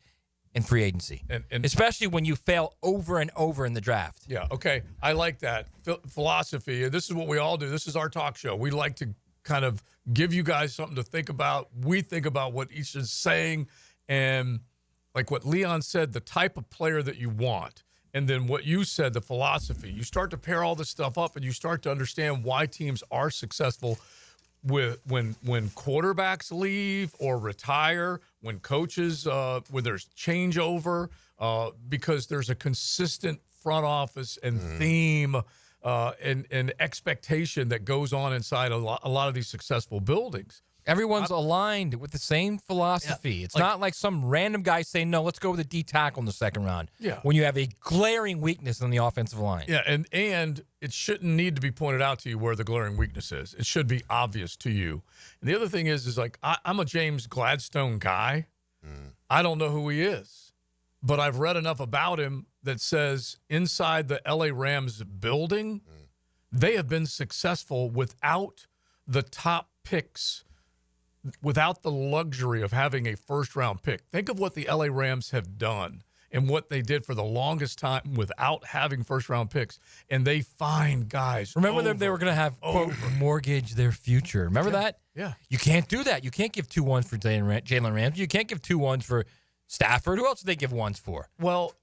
and free agency, and especially when you fail over and over in the draft. Yeah, okay. I like that philosophy. This is what we all do. This is our talk show. We like to kind of give you guys something to think about. We think about what each is saying, and like what Leon said, the type of player that you want. And then what you said, the philosophy. You start to pair all this stuff up, and you start to understand why teams are successful with when quarterbacks leave or retire, when coaches, when there's changeover, because there's a consistent front office and theme and expectation that goes on inside a lot of these successful buildings. Everyone's aligned with the same philosophy. Yeah, it's not like some random guy saying, no, let's go with a D tackle in the second round. Yeah. When you have a glaring weakness on the offensive line. Yeah, and it shouldn't need to be pointed out to you where the glaring weakness is. It should be obvious to you. And the other thing is like, I'm a James Gladstone guy. I don't know who he is, but I've read enough about him that says inside the LA Rams building, they have been successful without the top picks, without the luxury of having a first-round pick. Think of what the LA Rams have done and what they did for the longest time without having first-round picks, and they find guys. Remember they were going to have, quote, mortgage their future. Remember that? Yeah. You can't do that. You can't give 2-1s for Jalen Ramsey. You can't give 2-1s for Stafford. Who else did they give 1s for? Well,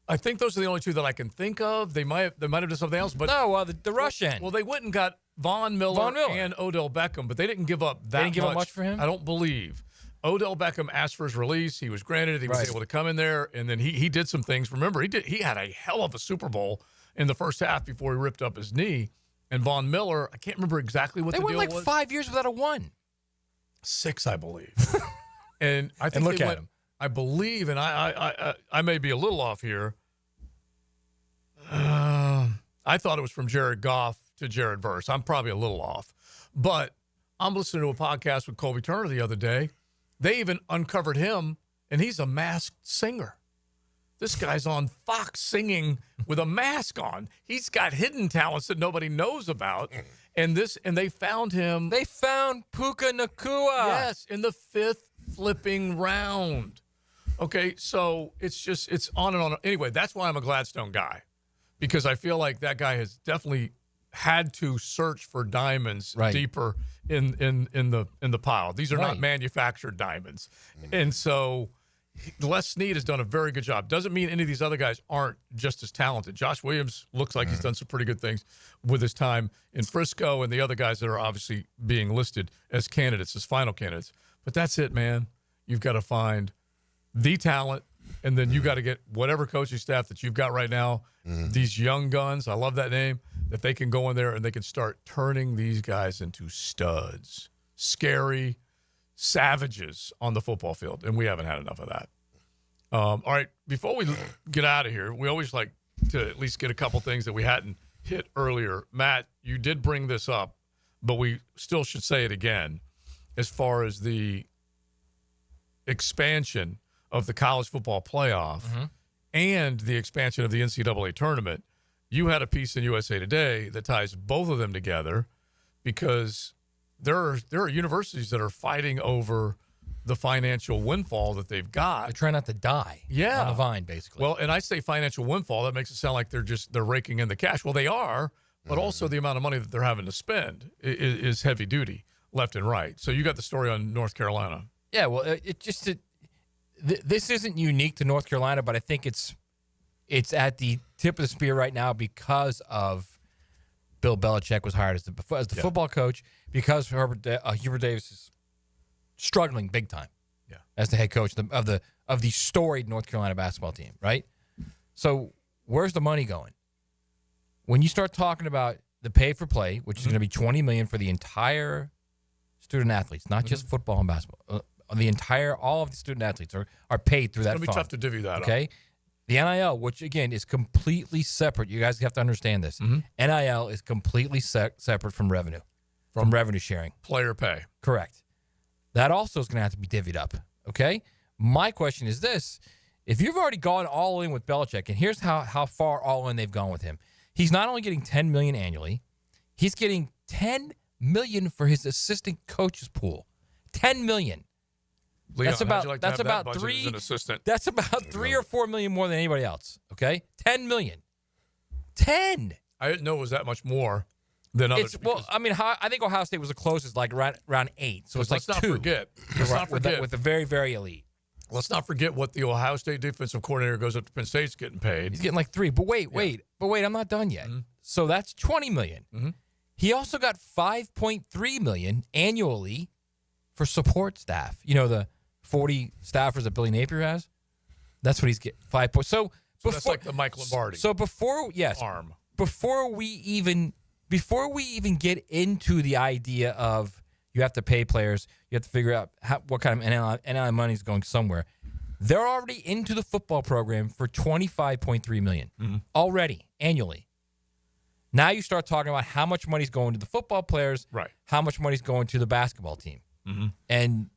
I think those are the only two that I can think of. They might have done something else, but no, the rush end. Well, they went and got Von Miller and Odell Beckham, but they didn't give up that much. They didn't give up much for him? I don't believe. Odell Beckham asked for his release. He was granted it. He was able to come in there, and then he did some things. Remember, he had a hell of a Super Bowl in the first half before he ripped up his knee. And Von Miller, I can't remember exactly what the deal was. They went like 5 years without a 1. 6, I believe. And I think look they at went, him. I believe, and I may be a little off here. I thought it was from Jared Goff to Jared Verse. I'm probably a little off. But I'm listening to a podcast with Colby Turner the other day. They even uncovered him, and he's a masked singer. This guy's on Fox singing with a mask on. He's got hidden talents that nobody knows about. And they found him. They found Puka Nacua. Yes, in the 5th flipping round. Okay, so it's on and on. Anyway, that's why I'm a Gladstone guy, because I feel like that guy has definitely had to search for diamonds deeper in the pile. These are not manufactured diamonds. And so Les Snead has done a very good job. Doesn't mean any of these other guys aren't just as talented. Josh Williams looks like he's done some pretty good things with his time in Frisco, and the other guys that are obviously being listed as candidates, as final candidates. But that's it, man. You've got to find the talent, and then you got to get whatever coaching staff that you've got right now, these young guns, I love that name, that they can go in there and they can start turning these guys into studs, scary savages on the football field, and we haven't had enough of that. All right, before we get out of here, we always like to at least get a couple things that we hadn't hit earlier. Matt, you did bring this up, but we still should say it again as far as the expansion of the college football playoff and the expansion of the NCAA tournament. You had a piece in USA Today that ties both of them together, because there are universities that are fighting over the financial windfall that they've got. They're trying not to die on the vine, basically. Well, and I say financial windfall, that makes it sound like they're raking in the cash. Well, they are, but also the amount of money that they're having to spend is heavy duty, left and right. So you got the story on North Carolina. Yeah, well, this isn't unique to North Carolina, but I think it's at the tip of the spear right now because of Bill Belichick was hired as the football coach, because Hubert Davis is struggling big time as the head coach of the storied North Carolina basketball team, right? So where's the money going? When you start talking about the pay for play, which is going to be $20 million for the entire student athletes, not just football and basketball. All of the student athletes are paid through that fund. It's going to be tough to divvy that up. Okay? The NIL, which, again, is completely separate. You guys have to understand this. NIL is completely separate from revenue, from revenue sharing. Player pay. Correct. That also is going to have to be divvied up. Okay? My question is this. If you've already gone all in with Belichick, and here's how far all in they've gone with him. He's not only getting $10 million annually, he's getting $10 million for his assistant coaches pool. $10 million. Leon, that's about like that's that about budget three. as an assistant? That's about $3 or $4 million more than anybody else. Okay, $10 million. 10. I didn't know it was that much more than others. Well, I mean, I think Ohio State was the closest, like around 8. So it's like let's 2. Not forget. Let's not forget with the very, very elite. Let's not forget what the Ohio State defensive coordinator goes up to Penn State's getting paid. He's getting like 3. But wait, I'm not done yet. Mm-hmm. So that's $20 million. Mm-hmm. He also got $5.3 million annually for support staff. You know, the 40 staffers that Billy Napier has. That's what he's getting. 5 points. So that's like the Mike Lombardi. So before we even get into the idea of you have to pay players, you have to figure out what kind of NIL money is going somewhere. They're already into the football program for $25.3 million already annually. Now you start talking about how much money's going to the football players, right? How much money's going to the basketball team, and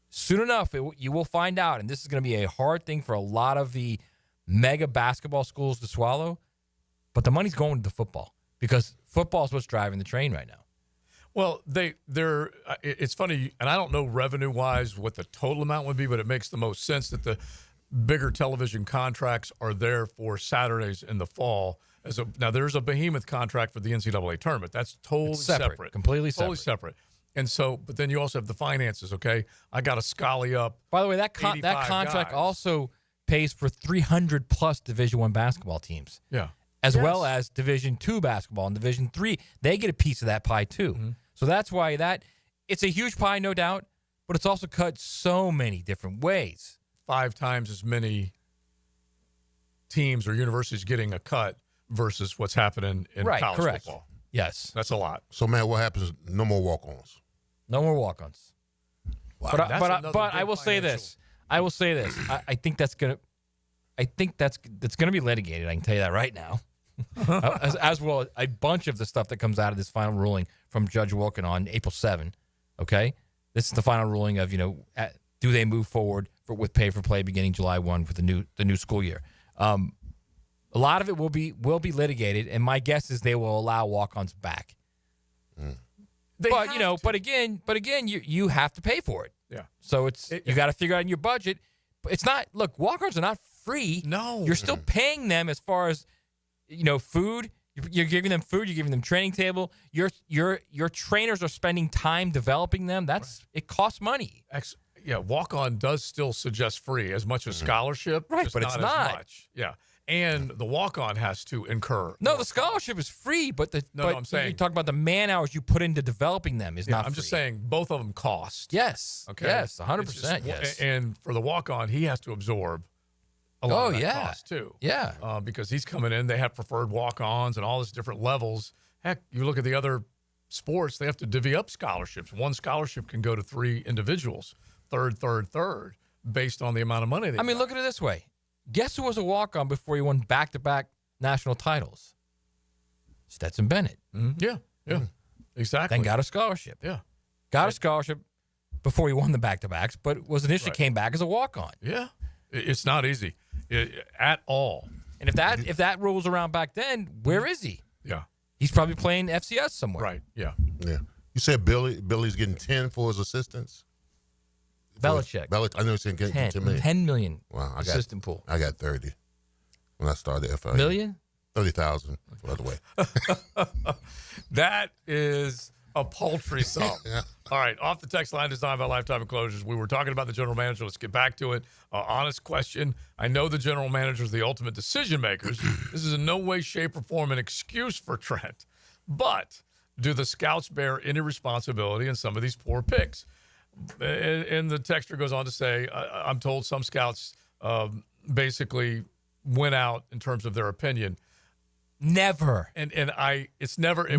soon enough you will find out. And this is going to be a hard thing for a lot of the mega basketball schools to swallow, but the money's going to the football because football is what's driving the train right now. Well, they're it's funny, and I don't know revenue-wise what the total amount would be, but it makes the most sense that the bigger television contracts are there for Saturdays in the fall. Now, there's a behemoth contract for the NCAA tournament. That's totally separate. Completely Totally separate. And so, but then you also have the finances, okay? I got to scally up. By the way, that contract also pays for 300-plus Division I basketball teams. Yeah. As well as Division II basketball and Division III. They get a piece of that pie, too. Mm-hmm. So that's why it's a huge pie, no doubt, but it's also cut so many different ways. 5 times as many teams or universities getting a cut versus what's happening in college football. Yes. That's a lot. So, man, what happens? No more walk-ons. No more walk-ons. Wow. But I will say this. I think that's going to be litigated. I can tell you that right now. as well as a bunch of the stuff that comes out of this final ruling from Judge Wilkin on April 7. Okay? This is the final ruling of, do they move forward with pay for play beginning July 1 for the new school year? A lot of it will be litigated, and my guess is they will allow walk-ons back. But again, you have to pay for it. Yeah. So you got to figure out in your budget. But it's not. Look, walk-ons are not free. No, you're still paying them as far as food. You're giving them food. You're giving them training table. Your trainers are spending time developing them. It costs money. Walk-on does still suggest free as much as scholarship, right? But it's not as much. Yeah. And the walk-on has to incur. No, the scholarship is free, but I'm saying you talk about the man hours you put into developing them is not free. I'm just saying both of them cost. Yes. Okay. Yes, 100%. Yes. And for the walk-on, he has to absorb a lot of that cost too. Yeah. Because he's coming in, they have preferred walk-ons and all these different levels. Heck, you look at the other sports, they have to divvy up scholarships. One scholarship can go to 3 individuals, third, based on the amount of money they got. Look at it this way. Guess who was a walk-on before he won back-to-back national titles? Stetson Bennett. Mm-hmm. Yeah. Exactly. Then got a scholarship. Yeah. Got a scholarship before he won the back-to-backs, but was initially came back as a walk-on. Yeah. It's not easy at all. And if that rolls around back then, where is he? Yeah. He's probably playing FCS somewhere. Right. Yeah. Yeah. You said Billy's getting 10 for his assistants? Belichick. I know he's getting 10 million. 10 million. Wow. Assistant pool. I got 30 when I started FIU. Million? 30,000, by the way. That is a paltry sum. Yeah. All right. Off the text line, designed by Lifetime Enclosures. We were talking about the general manager. Let's get back to it. Honest question. I know the general manager is the ultimate decision makers. This is in no way, shape, or form an excuse for Trent. But do the scouts bear any responsibility in some of these poor picks? And the texter goes on to say, I'm told some scouts basically went out in terms of their opinion. Never. It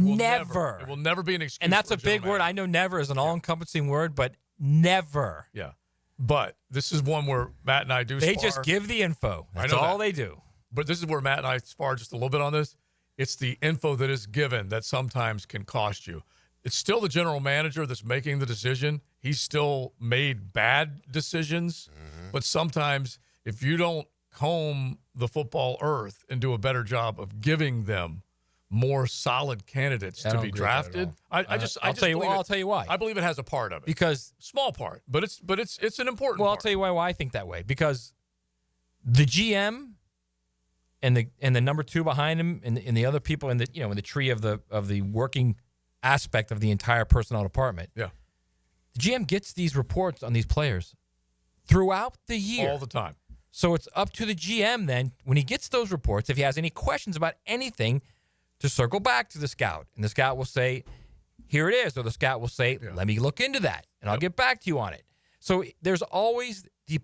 will never be an excuse. And that's a big word. I know never is an all-encompassing word, but never. Yeah. But this is one where Matt and I do They spar. just give the info. That's all they do. But this is where Matt and I spar just a little bit on this. It's the info that is given that sometimes can cost you. It's still the general manager that's making the decision. He's still made bad decisions, but sometimes if you don't comb the football earth and do a better job of giving them more solid candidates to be drafted, I'll tell you why. I believe it has a part of it. Because small part, but it's an important part. I'll tell you why I think that way. Because the GM and the number 2 behind him and the other people in the tree of the working aspect of the entire personnel department. Yeah. The GM gets these reports on these players throughout the year. All the time. So it's up to the GM then, when he gets those reports, if he has any questions about anything, to circle back to the scout. And the scout will say, here it is. Or the scout will say, let me look into that, and I'll get back to you on it. So there's always you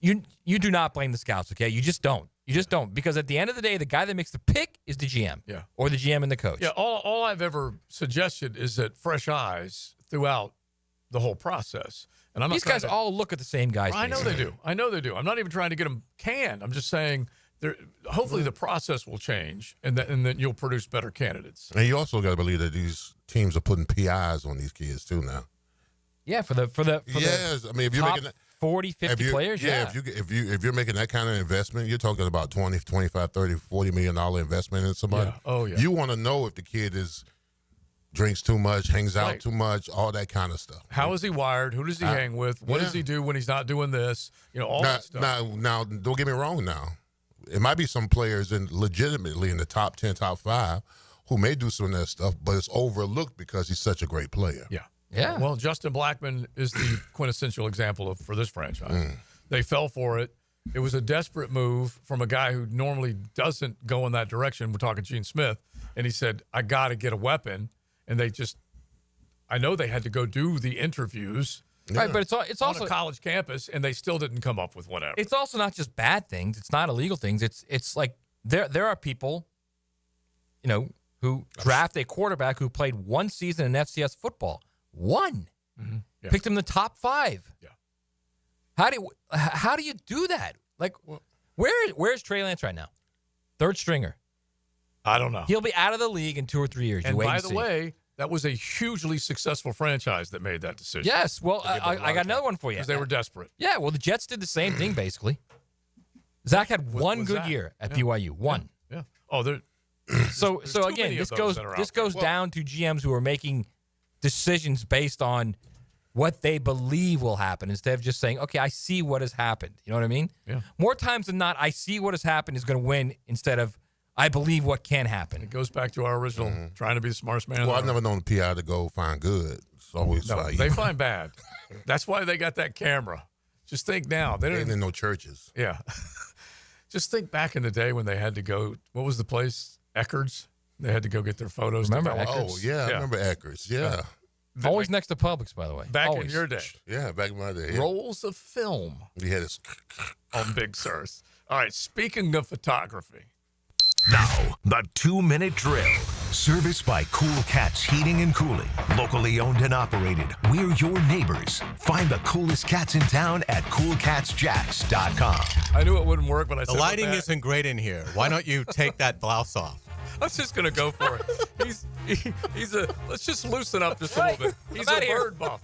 do not blame the scouts, okay? You just don't. You just don't. Because at the end of the day, the guy that makes the pick is the GM. Yeah. Or the GM and the coach. Yeah, all I've ever suggested is that fresh eyes throughout the whole process. And I'm not These guys all look at the same guys. I know they do. I'm not even trying to get them canned. I'm just saying hopefully the process will change and then you'll produce better candidates. And you also got to believe that these teams are putting PIs on these kids too now. Yeah, for the I mean, if you're top making that, 40, 50 players, if you're making that kind of investment, you're talking about 20, 25, 30, $40 million investment in somebody. Yeah. Oh, yeah. You want to know if the kid drinks too much, hangs out too much, all that kind of stuff. How is he wired? Who does he hang with? What does he do when he's not doing this? All that stuff. Now, don't get me wrong now. It might be some players legitimately in the top 10, top 5 who may do some of that stuff, but it's overlooked because he's such a great player. Yeah. Yeah. Well, Justin Blackmon is the quintessential example for this franchise. They fell for it. It was a desperate move from a guy who normally doesn't go in that direction. We're talking Gene Smith. And he said, I got to get a weapon. And I know they had to go do the interviews. Right, but it's on also a college campus, and they still didn't come up with whatever. It's also not just bad things. It's not illegal things. It's like there are people, who draft a quarterback who played one season in FCS football. One. Mm-hmm. Yeah. Picked him in the top 5. Yeah. How do you do that? Like, where's Trey Lance right now? 3rd stringer. I don't know. He'll be out of the league in 2 or 3 years. And by the way, that was a hugely successful franchise that made that decision. Yes. Well, I got another one for you. Because they were desperate. Yeah. Well, the Jets did the same thing basically. Zach had one good year at BYU. One. Yeah. Oh, so again, this goes down to GMs who are making decisions based on what they believe will happen instead of just saying, okay, I see what has happened. You know what I mean? Yeah. More times than not, I see what has happened is going to win instead of I believe what can happen. It goes back to our original trying to be the smartest man. Well, I've never known the PI to go find good. It's always they find bad. That's why they got that camera. Just think now. They ain't in no churches. Yeah. Just think back in the day when they had to go, what was the place? Eckerd's? They had to go get their photos. Remember Eckerd's? Oh, yeah. I remember Eckerd's. Yeah. Always next to Publix, by the way. Back Always. in your day. Yeah, back in my day. Yeah. Rolls of film. We had this on Big Sirs. All right, speaking of photography. Now, the 2-minute drill. Serviced by Cool Cats Heating and Cooling. Locally owned and operated. We're your neighbors. Find the coolest cats in town at coolcatsjacks.com. I knew it wouldn't work, but I said the lighting isn't great in here. Why don't you take that blouse off? I was just going to go for it. Let's just loosen up just a little bit. He's a bird buff.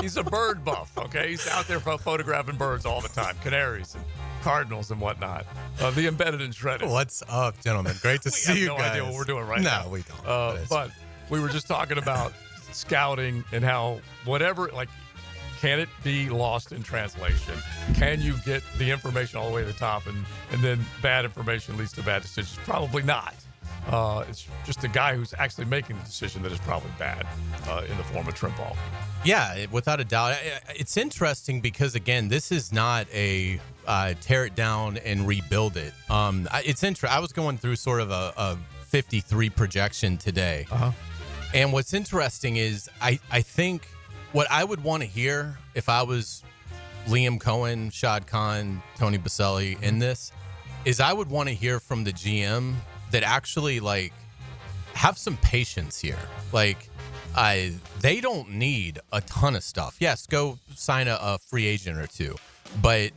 He's a bird buff, okay? He's out there photographing birds all the time, canaries and cardinals and whatnot. The embedded and shredded. What's up, gentlemen? Great to see you guys. We have no idea what we're doing right now. No, we don't. But we were just talking about scouting and how can it be lost in translation? Can you get the information all the way to the top and then bad information leads to bad decisions? Probably not. It's just the guy who's actually making the decision that is probably bad in the form of Trimble. Yeah, without a doubt. It's interesting because, again, this is not a tear it down and rebuild it. It's interesting. I was going through sort of a 53 projection today. Uh-huh. And what's interesting is I think what I would want to hear if I was Liam Cohen, Shad Khan, Tony Baselli in this is I would want to hear from the GM that actually have some patience here. They don't need a ton of stuff. Yes, go sign a free agent or two. But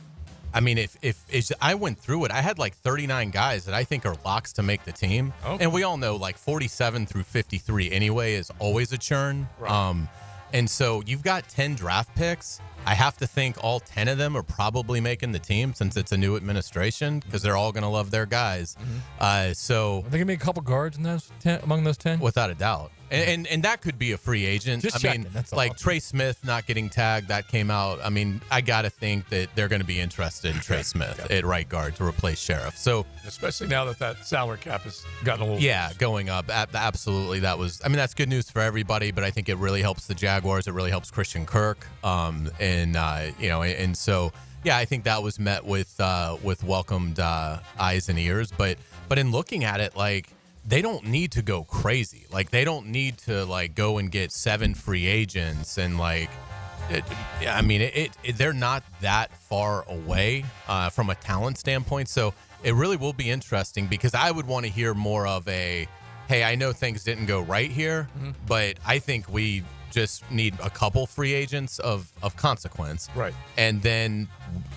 I mean, if I went through it, I had 39 guys that I think are locks to make the team. Okay. And we all know 47 through 53 anyway is always a churn. Right. And so you've got 10 draft picks. I have to think all 10 of them are probably making the team since it's a new administration because they're all going to love their guys. So are they going to make a couple guards in those 10, among those 10? Without a doubt. And that could be a free agent. Just checking, that's all. Trey Smith not getting tagged, that came out. I mean, I got to think that they're going to be interested in Trey Smith at right guard to replace Sheriff. So especially now that salary cap has gotten a little going up. Absolutely. That's good news for everybody, but I think it really helps the Jaguars. It really helps Christian Kirk. And so I think that was met with welcomed eyes and ears. But in looking at it, like, they don't need to go crazy. Like, they don't need to go and get 7 free agents and they're not that far away from a talent standpoint. So it really will be interesting because I would want to hear more of a, hey, I know things didn't go right here, but I think we just need a couple free agents of consequence. Right. And then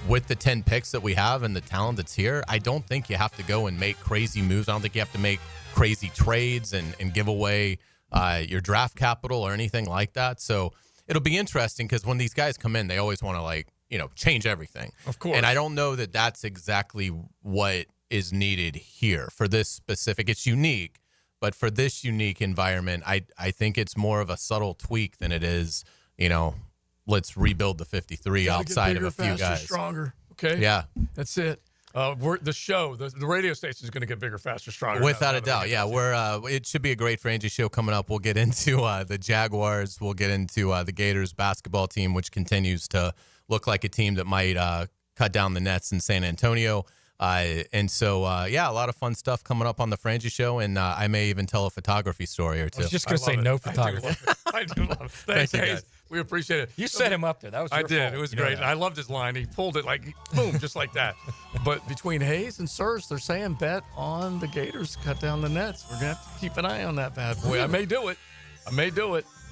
with the 10 picks that we have and the talent that's here, I don't think you have to go and make crazy moves. I don't think you have to make crazy trades and give away your draft capital or anything like that. So it'll be interesting because when these guys come in, they always want to change everything. Of course. And I don't know that that's exactly what is needed here for this specific. It's unique, but for this unique environment, I think it's more of a subtle tweak than it is, let's rebuild the 53 outside of a few guys. Stronger. Okay. Yeah. That's it. The radio station is going to get bigger, faster, stronger. Without a doubt, yeah. It should be a great Frangie show coming up. We'll get into the Jaguars. We'll get into the Gators basketball team, which continues to look like a team that might cut down the nets in San Antonio. A lot of fun stuff coming up on the Frangie show, and I may even tell a photography story or two. I was just going to say no photography. I do love it. Thanks, Hayes. We appreciate it. You set him up there. That was your fault. It was great. I loved his line. He pulled it boom, just like that. But between Hayes and Searcy, they're saying bet on the Gators to cut down the nets. We're going to have to keep an eye on that bad boy. I may do it.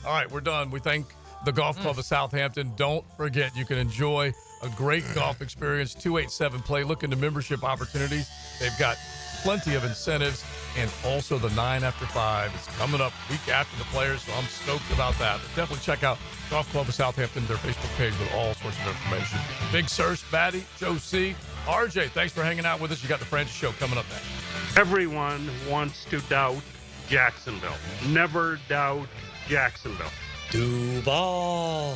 All right, we're done. We thank the Golf Club of Southampton. Don't forget, you can enjoy a great golf experience. 287 Play. Look into membership opportunities. They've got plenty of incentives, and also the 9 after 5 is coming up week after the players, so I'm stoked about that. But definitely check out Golf Club of Southampton, their Facebook page with all sorts of information. Big Searcy, Batty, Joe C, RJ, thanks for hanging out with us. You got the Frangie Show coming up next. Everyone wants to doubt Jacksonville. Never doubt Jacksonville. Duval.